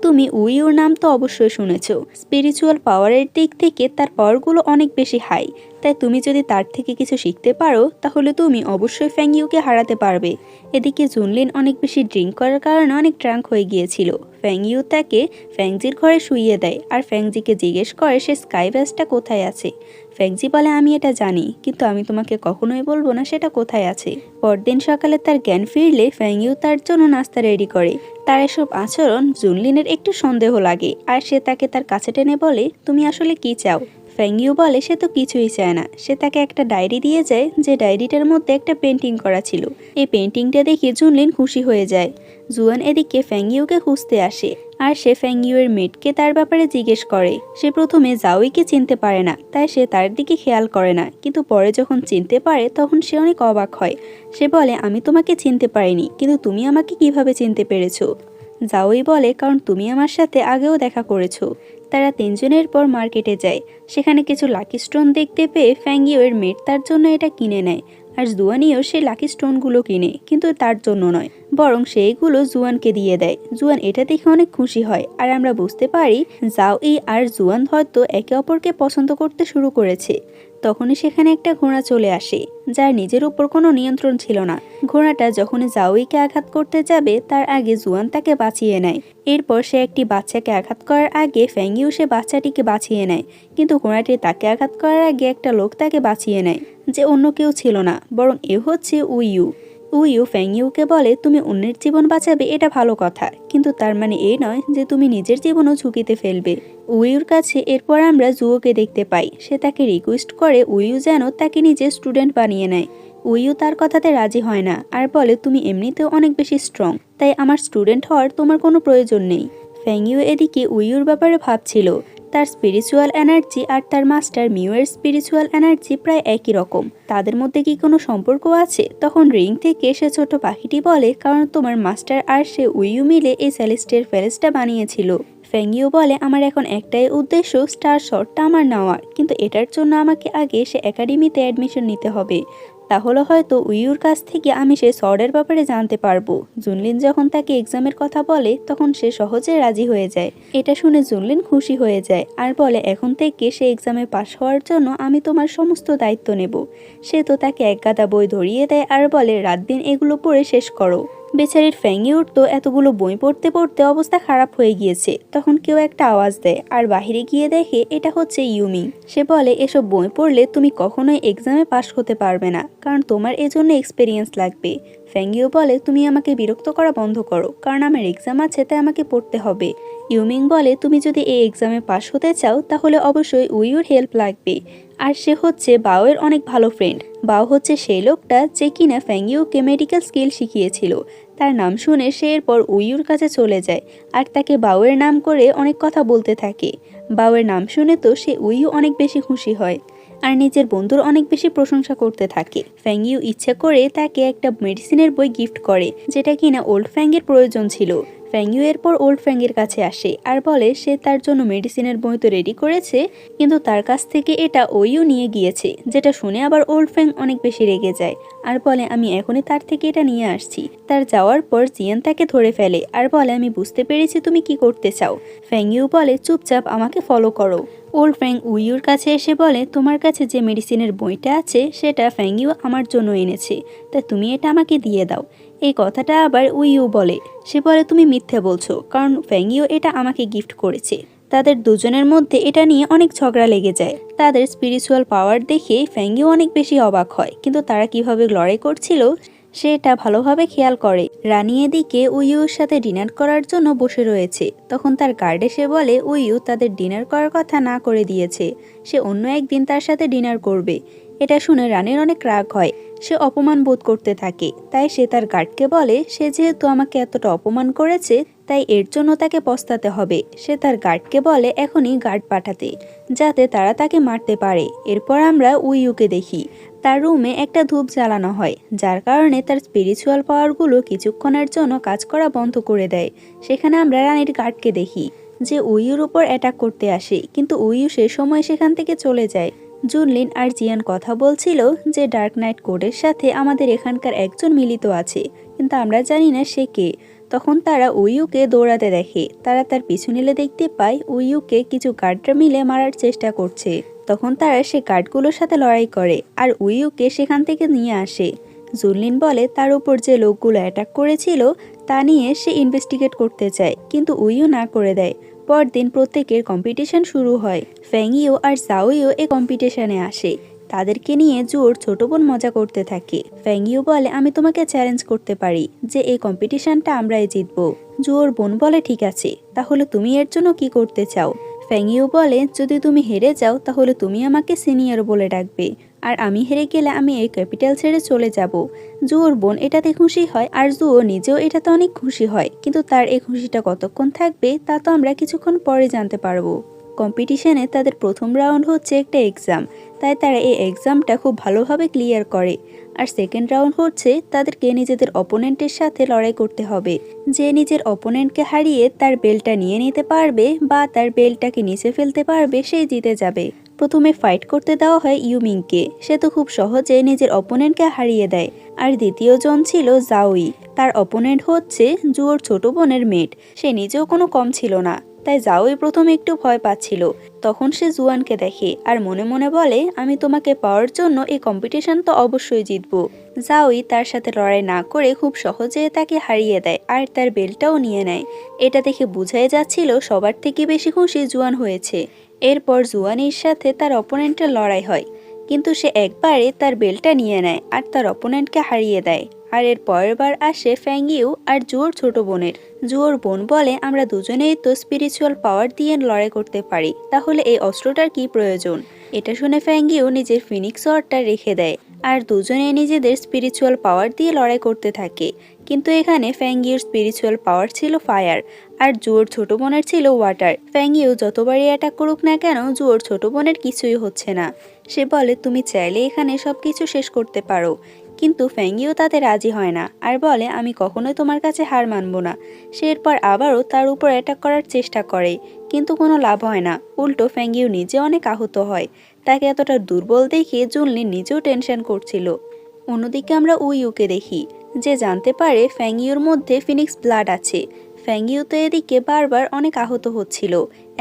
তুমি উইউর নাম তো অবশ্যই শুনেছ, স্পিরিচুয়াল পাওয়ারের দিক থেকে তার পাওয়ারগুলো অনেক বেশি হাই, তাই তুমি যদি তার থেকে কিছু শিখতে পারো তাহলে তুমি অবশ্যই ফ্যাং ইউকে হারাতে পারবে। এদিকে জুনলিন অনেক বেশি ড্রিঙ্ক করার কারণে অনেক ড্রাঙ্ক হয়ে গিয়েছিল। ফ্যাং ইউ তাকে ফ্যাংজির ঘরে শুইয়ে দেয়, আর ফ্যাংজিকে জিজ্ঞেস করে সে স্কাই ব্যাচটা কোথায় আছে। ফ্যাংজি বলে আমি এটা জানি, কিন্তু আমি তোমাকে কখনোই বলবো না সেটা কোথায় আছে। পরদিন সকালে তার জ্ঞান ফিরলে ফ্যাং ইউ তার জন্য নাস্তা রেডি করে। তার এসব আচরণ জুনলিনের একটু সন্দেহ লাগে, আর সে তাকে তার কাছে টেনে বলে তুমি আসলে কি চাও। ফ্যাং ইউ বলে সে তো কিছুই চায় না। সে তাকে একটা ডায়েরি দিয়ে যায়, যে ডায়েরিটার মধ্যে একটা পেন্টিং করা ছিল। এই পেন্টিংটা দেখে জুনলিন খুশি হয়ে যায়। জুয়ান এদিকে ফ্যাং ইউকে খুঁজতে আসে, আর সে ফ্যাং ইউয়ের মেটকে তার ব্যাপারে জিজ্ঞেস করে। সে প্রথমে জাওইকে চিনতে পারে না, তাই সে তার দিকে খেয়াল করে না, কিন্তু পরে যখন চিনতে পারে তখন সে অনেক অবাক হয়। সে বলে আমি তোমাকে চিনতে পারিনি, কিন্তু তুমি আমাকে কিভাবে চিনতে পেরেছো। জাওই বলে কারণ তুমি আমার সাথে আগেও দেখা করেছো। তারা তিনজনের পর মার্কেটে যায়। সেখানে কিছু লাকি স্টোন দেখতে পেয়ে ফ্যাং ইউয়ের মেট তার জন্য এটা কিনে নেয়, আর জুয়ানিও সে লাকি স্টোনগুলো কিনে, কিন্তু তার জন্য নয়, বরং সেইগুলো জুয়ানকে দিয়ে দেয়। জুয়ান এটা দেখে অনেক খুশি হয়, আর আমরা বুঝতে পারি জাওই আর জুয়ান হয়তো একে অপরকে পছন্দ করতে শুরু করেছে। তখনই সেখানে একটা ঘোড়া চলে আসে, যার নিজের উপর কোনো নিয়ন্ত্রণ ছিল না। ঘোড়াটা যখনই জাওইকে আঘাত করতে যাবে তার আগে জুয়ান তাকে বাঁচিয়ে নেয়। এরপর সে একটি বাচ্চাকে আঘাত করার আগে ফ্যাং ইউ সে বাচ্চাটিকে বাঁচিয়ে নেয়, কিন্তু ঘোড়াটি তাকে আঘাত করার আগে একটা লোক তাকে বাঁচিয়ে নেয়, যে অন্য কেউ ছিল না, বরং এ হচ্ছে উইউ। উইউ ফ্যাং ইউকে বলে তুমি অন্যের জীবন বাঁচাবে এটা ভালো কথা, কিন্তু তার মানে এই নয় যে তুমি নিজের জীবনও ঝুঁকিতে ফেলবে। উইউর কাছে এরপর আমরা জুয়োকে দেখতে পাই। সে তাকে রিকোয়েস্ট করে উইউ যেন তাকে নিজের স্টুডেন্ট বানিয়ে নেয়। উইউ তার কথাতে রাজি হয় না, আর বলে তুমি এমনিতেও অনেক বেশি স্ট্রং, তাই আমার স্টুডেন্ট হওয়ার তোমার কোনো প্রয়োজন নেই। ফ্যাং ইউ এদিকে উইউর ব্যাপারে ভাবছিল। তার স্পিরিচুয়াল এনার্জি আর তার মাস্টার মিউয়ের স্পিরিচুয়াল এনার্জি প্রায় একই রকম, তাদের মধ্যে কি কোনো সম্পর্ক আছে। তখন রিং থেকে সে ছোট পাখিটি বলে কারণ তোমার মাস্টার আর সে উইউ মিলে এই সেলেস্টের ফেলেসটা বানিয়েছিল। ফ্যাং ইউ বলে আমার এখন একটাই উদ্দেশ্য স্টার শটটা আমার নেওয়ার, কিন্তু এটার জন্য আমাকে আগে সে একাডেমিতে অ্যাডমিশন নিতে হবে, তাহলে হয়তো উইউর কাছ থেকে আমি সে সর্ডের ব্যাপারে জানতে পারবো। জুনলিন যখন তাকে এক্সামের কথা বলে তখন সে সহজে রাজি হয়ে যায়। এটা শুনে জুনলিন খুশি হয়ে যায়, আর বলে এখন থেকে সে এক্সামে পাশ হওয়ার জন্য আমি তোমার সমস্ত দায়িত্ব নেব। সে তো তাকে এক গাদা বই ধরিয়ে দেয়, আর বলে রাত দিন এগুলো পড়ে শেষ করো। বেচারির ফ্যাং ইউর তো এতগুলো বই পড়তে পড়তে অবস্থা খারাপ হয়ে গিয়েছে। তখন কেউ একটা আওয়াজ দেয়, আর বাহিরে গিয়ে দেখে এটা হচ্ছে ইউমি। সে বলে এসব বই পড়লে তুমি কখনোই এক্সামে পাশ হতে পারবে না, কারণ তোমার এজন্য এক্সপিরিয়েন্স লাগবে। ফ্যাং ইউ বলে তুমি আমাকে বিরক্ত করা বন্ধ করো, কারণ আমার এক্সাম আছে তাই আমাকে পড়তে হবে। ইউমিং বলে তুমি যদি এই এক্সামে পাশ হতে চাও তাহলে অবশ্যই উইউর হেল্প লাগবে। আর সে হচ্ছে বাওয়ের অনেক ভালো ফ্রেন্ড। বাও হচ্ছে সেই লোকটা যে কিনা ফ্যাংইউকে মেডিকেল স্কিল শিখিয়েছিল। তার নাম শুনে সে এরপর উইউর কাছে চলে যায় আর তাকে বাওয়ের নাম করে অনেক কথা বলতে থাকে। বাওয়ের নাম শুনে তো সে উইউ অনেক বেশি খুশি হয় আর নিজের বন্ধুর অনেক বেশি প্রশংসা করতে থাকে। ফ্যাংইউ ইচ্ছা করে তাকে একটা মেডিসিনের বই গিফট করে যেটা কিনা ওল্ড ফ্যাংয়ের প্রয়োজন ছিল। ফ্যাংইউ এরপর ওল্ড ফ্যাংয়ের কাছে আসে আর বলে সে তার জন্য মেডিসিনের বই তো রেডি করেছে, কিন্তু তার কাছ থেকে এটা ওইও নিয়ে গিয়েছে। যেটা শুনে আবার ওল্ড ফ্যাং অনেক বেশি রেগে যায় আর বলে আমি এখনই তার থেকে এটা নিয়ে আসছি। তার যাওয়ার পর জিয়ান তাকে ধরে ফেলে আর বলে আমি বুঝতে পেরেছি তুমি কি করতে চাও। ফ্যাংইউ বলে চুপচাপ আমাকে ফলো করো। ওল্ড ফ্যাং উইউর কাছে এসে বলে তোমার কাছে যে মেডিসিনের বইটা আছে সেটা ফ্যাংইউ আমার জন্য এনেছে, তাই তুমি এটা আমাকে দিয়ে দাও। এই কথাটা আবার উইউ বলে। সে বলে তুমি মিথ্যে বলছো, কারণ ফ্যাংইউ এটা আমাকে গিফট করেছে। তাদের দুজনের মধ্যে এটা নিয়ে অনেক ঝগড়া লেগে যায়। তাদের স্পিরিচুয়াল পাওয়ার দেখে ফ্যাংইউ অনেক বেশি অবাক হয়, কিন্তু তারা কিভাবে লড়াই করছিল সেটা ভালোভাবে খেয়াল করে। রানী এদিকে উইউর সাথে ডিনার করার জন্য বসে রয়েছে। তখন তার গার্ড এসে বলে উইউ তাদের ডিনার করার কথা না করে দিয়েছে, সে অন্য একদিন তার সাথে ডিনার করবে। এটা শুনে রানীর অনেক রাগ হয়, সে অপমান বোধ করতে থাকে। তাই সে তার গার্ডকে বলে সে যেহেতু আমাকে এতটা অপমান করেছে তাই এর জন্য তাকে পস্তাতে হবে। সে তার গার্ডকে বলে এখনই গার্ড পাঠাতে, যাতে তারা তাকে মারতে পারে। এরপর আমরা উইউকে দেখি তার রুমে একটা ধূপ জ্বালানো হয়, যার কারণে তার স্পিরিচুয়াল পাওয়ারগুলো কিছুক্ষণের জন্য কাজ করা বন্ধ করে দেয়। সেখানে আমরা রানীর গার্ডকে দেখি যে উইউর উপর অ্যাটাক করতে আসে, কিন্তু উইউ সে সময় সেখান থেকে চলে যায়। জুনলিন আর জিয়ান কথা বলছিল যে ডার্ক নাইট কোডের সাথে আমাদের এখানকার একজন মিলিত আছে, কিন্তু আমরা জানি না সে কে। তখন তারা উইউকে দৌড়াতে দেখে। তারা তার পিছু নিলে দেখতে পায় উইউকে কিছু গার্ডরা মিলে মারার চেষ্টা করছে। তখন তারা সে গার্ডগুলোর সাথে লড়াই করে আর উইউকে সেখান থেকে নিয়ে আসে। জুনলিন বলে তার উপর যে লোকগুলো অ্যাটাক করেছিল তা নিয়ে সে ইনভেস্টিগেট করতে চায়, কিন্তু উইউ না করে দেয়। পরদিন প্রত্যেকের কম্পিটিশন শুরু হয়। ফ্যাংইউ আর জাওইও এই কম্পিটিশনে আসে। তাদেরকে নিয়ে জুয়োর ছোট বোন মজা করতে থাকে। ফ্যাংইউ বলে আমি তোমাকে চ্যালেঞ্জ করতে পারি যে এই কম্পিটিশনটা আমরাই জিতবো। জুয়োর বোন বলে ঠিক আছে, তাহলে তুমি এর জন্য কি করতে চাও? ফ্যাংইউ বলে যদি তুমি হেরে যাও তাহলে তুমি আমাকে সিনিয়র বলে ডাকবে, আর আমি হেরে গেলে আমি এই ক্যাপিটাল ছেড়ে চলে যাব। জুয়োর বোন এটাতে খুশি হয় আর জুয়ো নিজেও এটাতে অনেক খুশি হয়, কিন্তু তার এই খুশিটা কতক্ষণ থাকবে তা তো আমরা কিছুক্ষণ পরে জানতে পারবো। কম্পিটিশনে তাদের প্রথম রাউন্ড হচ্ছে একটা এক্সাম, তাই তারা এই এক্সামটা খুব ভালোভাবে ক্লিয়ার করে। আর সেকেন্ড রাউন্ড হচ্ছে তাদেরকে নিজেদের অপোনেন্টের সাথে লড়াই করতে হবে। যে নিজের অপোনেন্টকে হারিয়ে তার বেলটা নিয়ে নিতে পারবে বা তার বেলটাকে নিচে ফেলতে পারবে সেই জিতে যাবে। প্রথমে ফাইট করতে দেওয়া হয় ইউমিংকে, সে তো খুব সহজে নিজের অপোনেন্টকে হারিয়ে দেয়। আর দ্বিতীয় জন ছিল জাওই, তার অপোনেন্ট হচ্ছে জুয়োর ছোট বোনের মেট। সে নিজেও কোনো কম ছিল না, তাই জাওই প্রথমে একটু ভয় পাচ্ছিল। তখন সে জুয়ানকে দেখে আর মনে মনে বলে আমি তোমাকে পাওয়ার জন্য এই কম্পিটিশন তো অবশ্যই জিতবো। জাওই তার সাথে লড়াই না করে খুব সহজে তাকে হারিয়ে দেয় আর তার বেলটাও নিয়ে নেয়। এটা দেখে বোঝাই যাচ্ছিল সবার থেকে বেশি খুশি জুয়ান হয়েছে। এরপর জুয়ানির সাথে তার অপোনেন্টের লড়াই হয়, কিন্তু সে একবারে তার বেলটা নিয়ে নেয় আর তার অপোনেন্টকে হারিয়ে দেয়। আর এর পরের বার আসে ফ্যাংইউ আর জুয়োর ছোট বোনের। জুয়োর বোন বলে আমরা দুজনেই তো স্পিরিচুয়াল পাওয়ার দিয়ে লড়াই করতে পারি, তাহলে এই অস্ত্রটার কি প্রয়োজন? এটা শুনে ফ্যাংইউ নিজের ফিনিক্স ওয়ার্ডটা রেখে দেয় আর দুজনে নিজেদের স্পিরিচুয়াল পাওয়ার দিয়ে লড়াই করতে থাকে। কিন্তু এখানে ফ্যাংইউর স্পিরিচুয়াল পাওয়ার ছিল ফায়ার আর জুয়োর ছোট বোনের ছিল ওয়াটার। ফ্যাংইউ যতবারই অ্যাটাক করুক না কেন জুয়োর ছোট বোনের কিছুই হচ্ছে না। সে বলে তুমি চাইলে এখানে সবকিছু শেষ করতে পারো, কিন্তু ফ্যাংইউ তাতে রাজি হয় না আর বলে আমি কখনোই তোমার কাছে হার মানব না। সে এরপর আবারও তার উপর অ্যাটাক করার চেষ্টা করে, কিন্তু কোনো লাভ হয় না। উল্টো ফ্যাংইউ নিজে অনেক আহত হয়। তাকে এতটা দুর্বল দেখে জুনলিন নিজেও টেনশন করছিল। অন্যদিকে আমরা উইউকে দেখি যে জানতে পারে ফ্যাংইউর মধ্যে ফিনিক্স ব্লাড আছে। ফ্যাংইউ তো এদিকে বারবার অনেক আহত হচ্ছিল,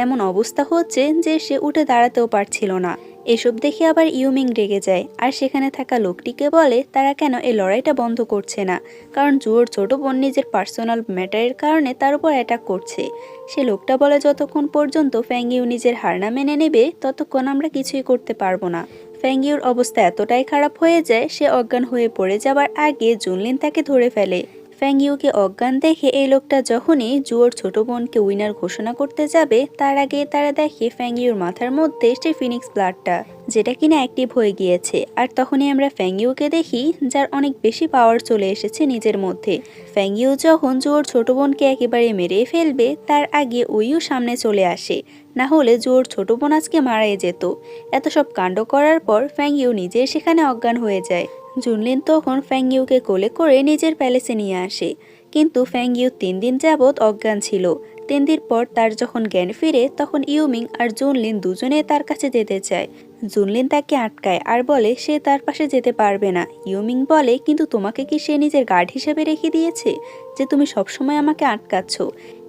এমন অবস্থা হচ্ছে যে সে উঠে দাঁড়াতেও পারছিল না। এসব দেখে আবার ইউমিং রেগে যায় আর সেখানে থাকা লোকটিকে বলে তারা কেন এই লড়াইটা বন্ধ করছে না, কারণ জুয়োর ছোট বোন নিজের পার্সোনাল ম্যাটারের কারণে তার উপর অ্যাটাক করছে। সে লোকটা বলে যতক্ষণ পর্যন্ত ফ্যাংইউ নিজের হার না মেনে নেবে ততক্ষণ আমরা কিছুই করতে পারবো না। ফ্যাংইউর অবস্থা এতটাই খারাপ হয়ে যায় সে অজ্ঞান হয়ে পড়ে যাবার আগে জুনলিন তাকে ধরে ফেলে। ফ্যাংইউকে অজ্ঞান দেখে এই লোকটা যখনই জুয়োর ছোট বোনকে উইনার ঘোষণা করতে যাবে তার আগে তারা দেখে ফ্যাংইউর মাথার মধ্যে সেই ফিনিক্স ব্লাডটা, যেটা কিনা অ্যাক্টিভ হয়ে গিয়েছে। আর তখনই আমরা ফ্যাংইউকে দেখি যার অনেক বেশি পাওয়ার চলে এসেছে নিজের মধ্যে। ফ্যাংইউ যখন জুয়োর ছোট বোনকে একেবারে মেরে ফেলবে তার আগে উইও সামনে চলে আসে, না হলে জুয়োর ছোট বোন আজকে মারাই যেত। এত সব কাণ্ড করার পর ফ্যাংইউ নিজে সেখানে অজ্ঞান হয়ে যায়। জুনলিন তখন ফ্যাংইউকে কোলে করে নিজের প্যালেসে নিয়ে আসে, কিন্তু ফ্যাংইউ 3 দিন যাবৎ অজ্ঞান ছিল। 3 দিন পর তার যখন জ্ঞান ফিরে তখন ইউমিং আর জুনলিন দুজনে তার কাছে যেতে চায়। জুনলিন তাকে আটকায় আর বলে সে তার পাশে যেতে পারবে না। ইউমিং বলে, কিন্তু তোমাকে কি সে নিজের গার্ড হিসেবে রেখে দিয়েছে যে তুমি সবসময় আমাকে আটকাচ্ছ?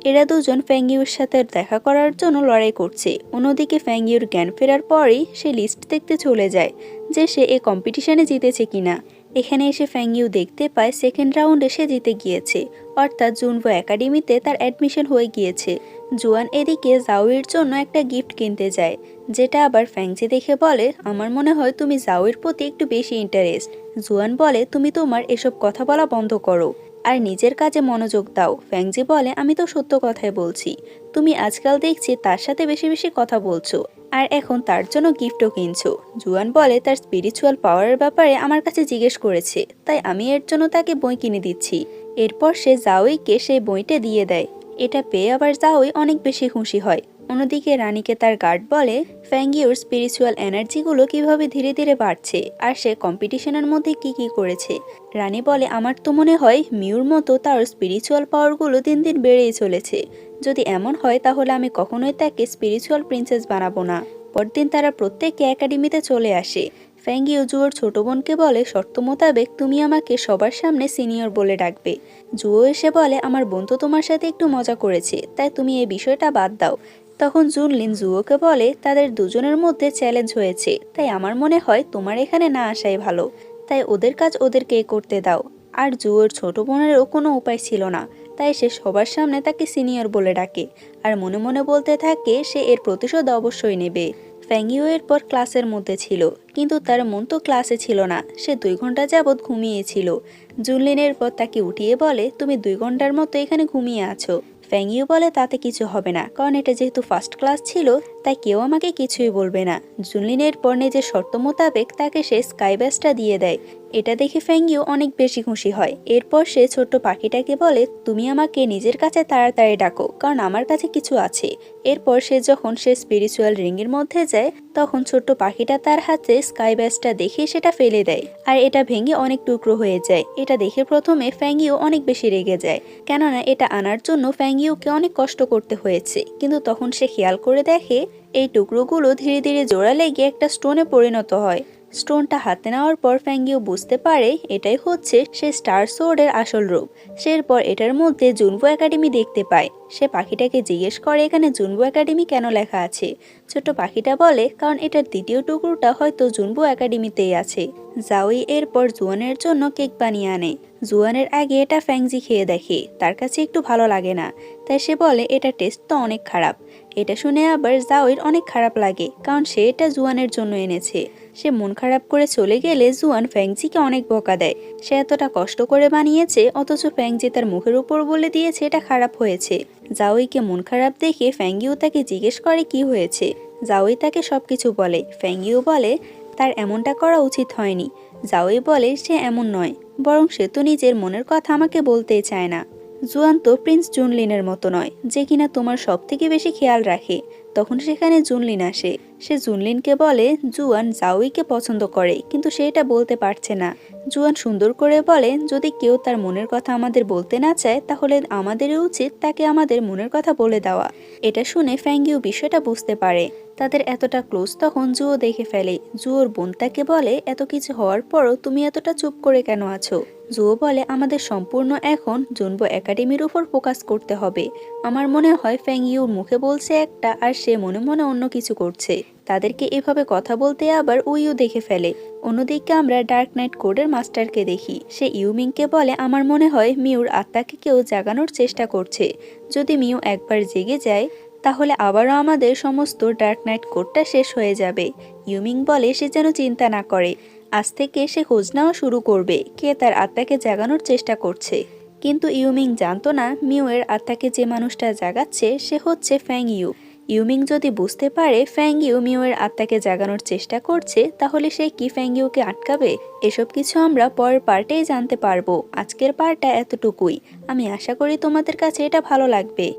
এরা দুজন ফ্যাংইউর সাথে দেখা করার জন্য লড়াই করছে। অন্যদিকে ফ্যাংইউর জ্ঞান ফেরার পরেই সে লিস্ট দেখতে চলে যায় যে সে এই কম্পিটিশনে জিতেছে কিনা। এখানে এসে ফ্যাংইউ দেখতে পায় সেকেন্ড রাউন্ডে সে জিতে গিয়েছে, অর্থাৎ জুনভো একাডেমিতে তার অ্যাডমিশন হয়ে গিয়েছে। জুয়ান এদিকে জাওয়ের জন্য একটা গিফট কিনতে যায়, যেটা আবার ফ্যাংজি দেখে বলে, আমার মনে হয় তুমি জাওয়ের প্রতি একটু বেশি ইন্টারেস্ট। জুয়ান বলে, তুমি তোমার এসব কথা বলা বন্ধ করো আর নিজের কাজে মনোযোগ দাও। ফ্যাংজি বলে, আমি তো সত্য কথাই বলছি, তুমি আজকাল দেখছি তার সাথে বেশি বেশি কথা বলছো আর এখন তার জন্য গিফটও কিনছো। জুয়ান বলে, তার স্পিরিচুয়াল পাওয়ারের ব্যাপারে আমার কাছে জিজ্ঞেস করেছে, তাই আমি এর জন্য তাকে বই কিনে দিচ্ছি। এরপর সে জাওইকে সেই বইটা দিয়ে দেয়। এটা পেয়ে আবার জাওই অনেক বেশি খুশি হয়। অন্যদিকে রানীকে তার গার্ড বলে ফ্যাংইউর স্পিরিচুয়াল এনার্জিগুলো কিভাবে ধীরে ধীরে বাড়ছে আর সে কম্পিটিশনের মধ্যে কি কি করেছে। রানী বলে, আমার তো মনে হয় মিউর মতো তার স্পিরিচুয়াল পাওয়ারগুলো দিন দিন বেড়েই চলেছে। যদি এমন হয় তাহলে আমি কখনোই তাকে স্পিরিচুয়াল প্রিন্সেস বানাবো না। পরদিন তারা প্রত্যেকে একাডেমিতে চলে আসে। ফ্যাংইউ জুয়োর ছোট বোনকে বলে, শর্ত মোতাবেক তুমি আমাকে সবার সামনে সিনিয়র বলে ডাকবে। জুয়ো এসে বলে, আমার বোন তো তোমার সাথে একটু মজা করেছে, তাই তুমি এই বিষয়টা বাদ দাও। তখন জুনলিন জুয়োকে বলে, তাদের দুজনের মধ্যে চ্যালেঞ্জ হয়েছে, তাই আমার মনে হয় তোমার এখানে না আসাই ভালো। তাই ওদের কাজ ওদেরকে করতে দাও। আর জুয়োর ছোট বোনেরও কোনো উপায় ছিল না, তাই সে সবার সামনে তাকে সিনিয়র বলে ডাকে আর মনে মনে বলতে থাকে সে এর প্রতিশোধ অবশ্যই নেবে। ফ্যাংইউ এরপর ক্লাসের মধ্যে ছিল, কিন্তু তার মন তো ক্লাসে ছিল না। সে 2 ঘন্টা যাবৎ ঘুমিয়েছিল। জুনলিনের পর তাকে উঠিয়ে বলে, তুমি 2 ঘন্টার মতো এখানে ঘুমিয়ে আছো। ফ্যাংইউ বলে, তাতে কিছু হবে না, কারণ এটা যেহেতু ফার্স্ট ক্লাস ছিল তাই কেউ আমাকে কিছুই বলবে না। জুনলিনের পর নিজের শর্ত মোতাবেক তাকে সে স্কাই ব্যাসটা দিয়ে দেয়। এটা দেখে ফ্যাংইউ অনেক বেশি খুশি হয়। এরপর সে ছোট্ট পাখিটাকে বলে, তুমি আমাকে নিজের কাছে তাড়াতাড়ি ডাকো, কারণ আমার কাছে কিছু আছে। এরপর সে যখন সে স্পিরিচুয়াল রিংয়ের মধ্যে যায় তখন ছোট্ট পাখিটা তার হাতে স্কাই ব্যাসটা দেখে সেটা ফেলে দেয় আর এটা ভেঙে অনেক টুকরো হয়ে যায়। এটা দেখে প্রথমে ফ্যাংইউ অনেক বেশি রেগে যায়, কেননা এটা আনার জন্য ফ্যাংইউকে অনেক কষ্ট করতে হয়েছে। কিন্তু তখন সে খেয়াল করে দেখে এই টুকরোগুলো ধীরে ধীরে জোড়া লেগে একটা স্টোনে পরিণত হয়। স্টোনটা হাতে নেওয়ার পর ফ্যাংইউ বুঝতে পারে এটাই হচ্ছে সে স্টার সোর্ডের আসল রূপ। সে এরপর এটার মধ্যে জুনভো একাডেমি দেখতে পায়। সে পাখিটাকে জিজ্ঞেস করে এখানে জুনভো একাডেমি কেন লেখা আছে। ছোট পাখিটা বলে, কারণ এটার দ্বিতীয় টুকরোটা হয়তো জুনভো একাডেমিতেই আছে। জাওই এরপর জুয়ানের জন্য কেক বানিয়ে আনে। জুয়ানের আগে এটা ফ্যাংজি খেয়ে দেখে, তার কাছে একটু ভালো লাগে না, তাই সে বলে এটা টেস্ট তো অনেক খারাপ। এটা শুনে আবার জাওয়ের অনেক খারাপ লাগে, কারণ সে এটা জুয়ানের জন্য এনেছে। সে মন খারাপ করে চলে গেলে জুয়ান ফ্যাংজিকে অনেক বকা দেয়। সে এতটা কষ্ট করে বানিয়েছে অথচ ফ্যাংজি তার মুখের উপর বলে দিয়েছে এটা খারাপ হয়েছে। জাওইকে মন খারাপ দেখে ফ্যাংইউ তাকে জিজ্ঞেস করে কি হয়েছে। জাওই তাকে সবকিছু বলে। ফ্যাংইউ বলে তার এমনটা করা উচিত হয়নি। জাওই বলে সে এমন নয়, বরং সে তো নিজের মনের কথা আমাকে বলতেই চায় না। জুয়ান তো প্রিন্স জুনলিনের মতো নয় যে কিনা তোমার সব থেকে বেশি খেয়াল রাখে। তখন সেখানে জুনলিন আসে। সে জুনলিনকে বলে জুয়ান জাওইকে পছন্দ করে, কিন্তু সে এটা বলতে পারছে না। জুয়ান সুন্দর করে বলে, যদি কেউ তার মনের কথা আমাদের বলতে না চায় তাহলে আমাদেরই উচিত তাকে আমাদের মনের কথা বলে দেওয়া। এটা শুনে ফ্যাংইউ বিষয়টা বুঝতে পারে। তাদের এতটা ক্লোজ তখন জুয়ো দেখে ফেলে। জুয়োর বোন তাকে বলে, এত কিছু হওয়ার পরও তুমি এতটা চুপ করে কেন আছো? জুয়ো বলে, আমাদের সম্পূর্ণ এখন জুনভো একাডেমির উপর ফোকাস করতে হবে। আমার মনে হয় ফ্যাংইউর মুখে বলছে একটা আর সে মনে মনে অন্য কিছু করছে। তাদেরকে এভাবে কথা বলতে আবার উইও দেখে ফেলে। অন্যদিকে আমরা ডার্ক নাইট কোডের মাস্টারকে দেখি। সে ইউমিংকে বলে, আমার মনে হয় মিউর আত্মাকে কেউ জাগানোর চেষ্টা করছে। যদি মিউ একবার জেগে যায় তাহলে আবারও আমাদের সমস্ত ডার্ক নাইট কোডটা শেষ হয়ে যাবে। ইউমিং বলে সে যেন চিন্তা না করে, আজ থেকে সে খোঁজ নেওয়া শুরু করবে কে তার আত্মাকে জাগানোর চেষ্টা করছে। কিন্তু ইউমিং জানতো না মিউয়ের আত্মাকে যে মানুষটা জাগাচ্ছে সে হচ্ছে ফ্যাং ইউ। ইউমিং যদি বুঝতে পারে ফ্যাং ইউ মিউয়ের আত্মাকে জাগানোর চেষ্টা করছে, তাহলে সে কি ফ্যাং ইউকে আটকাবে? এসব কিছু আমরা পরের পার্টেই জানতে পারবো। আজকের পার্টটা এতটুকুই। আমি আশা করি তোমাদের কাছে এটা ভালো লাগবে।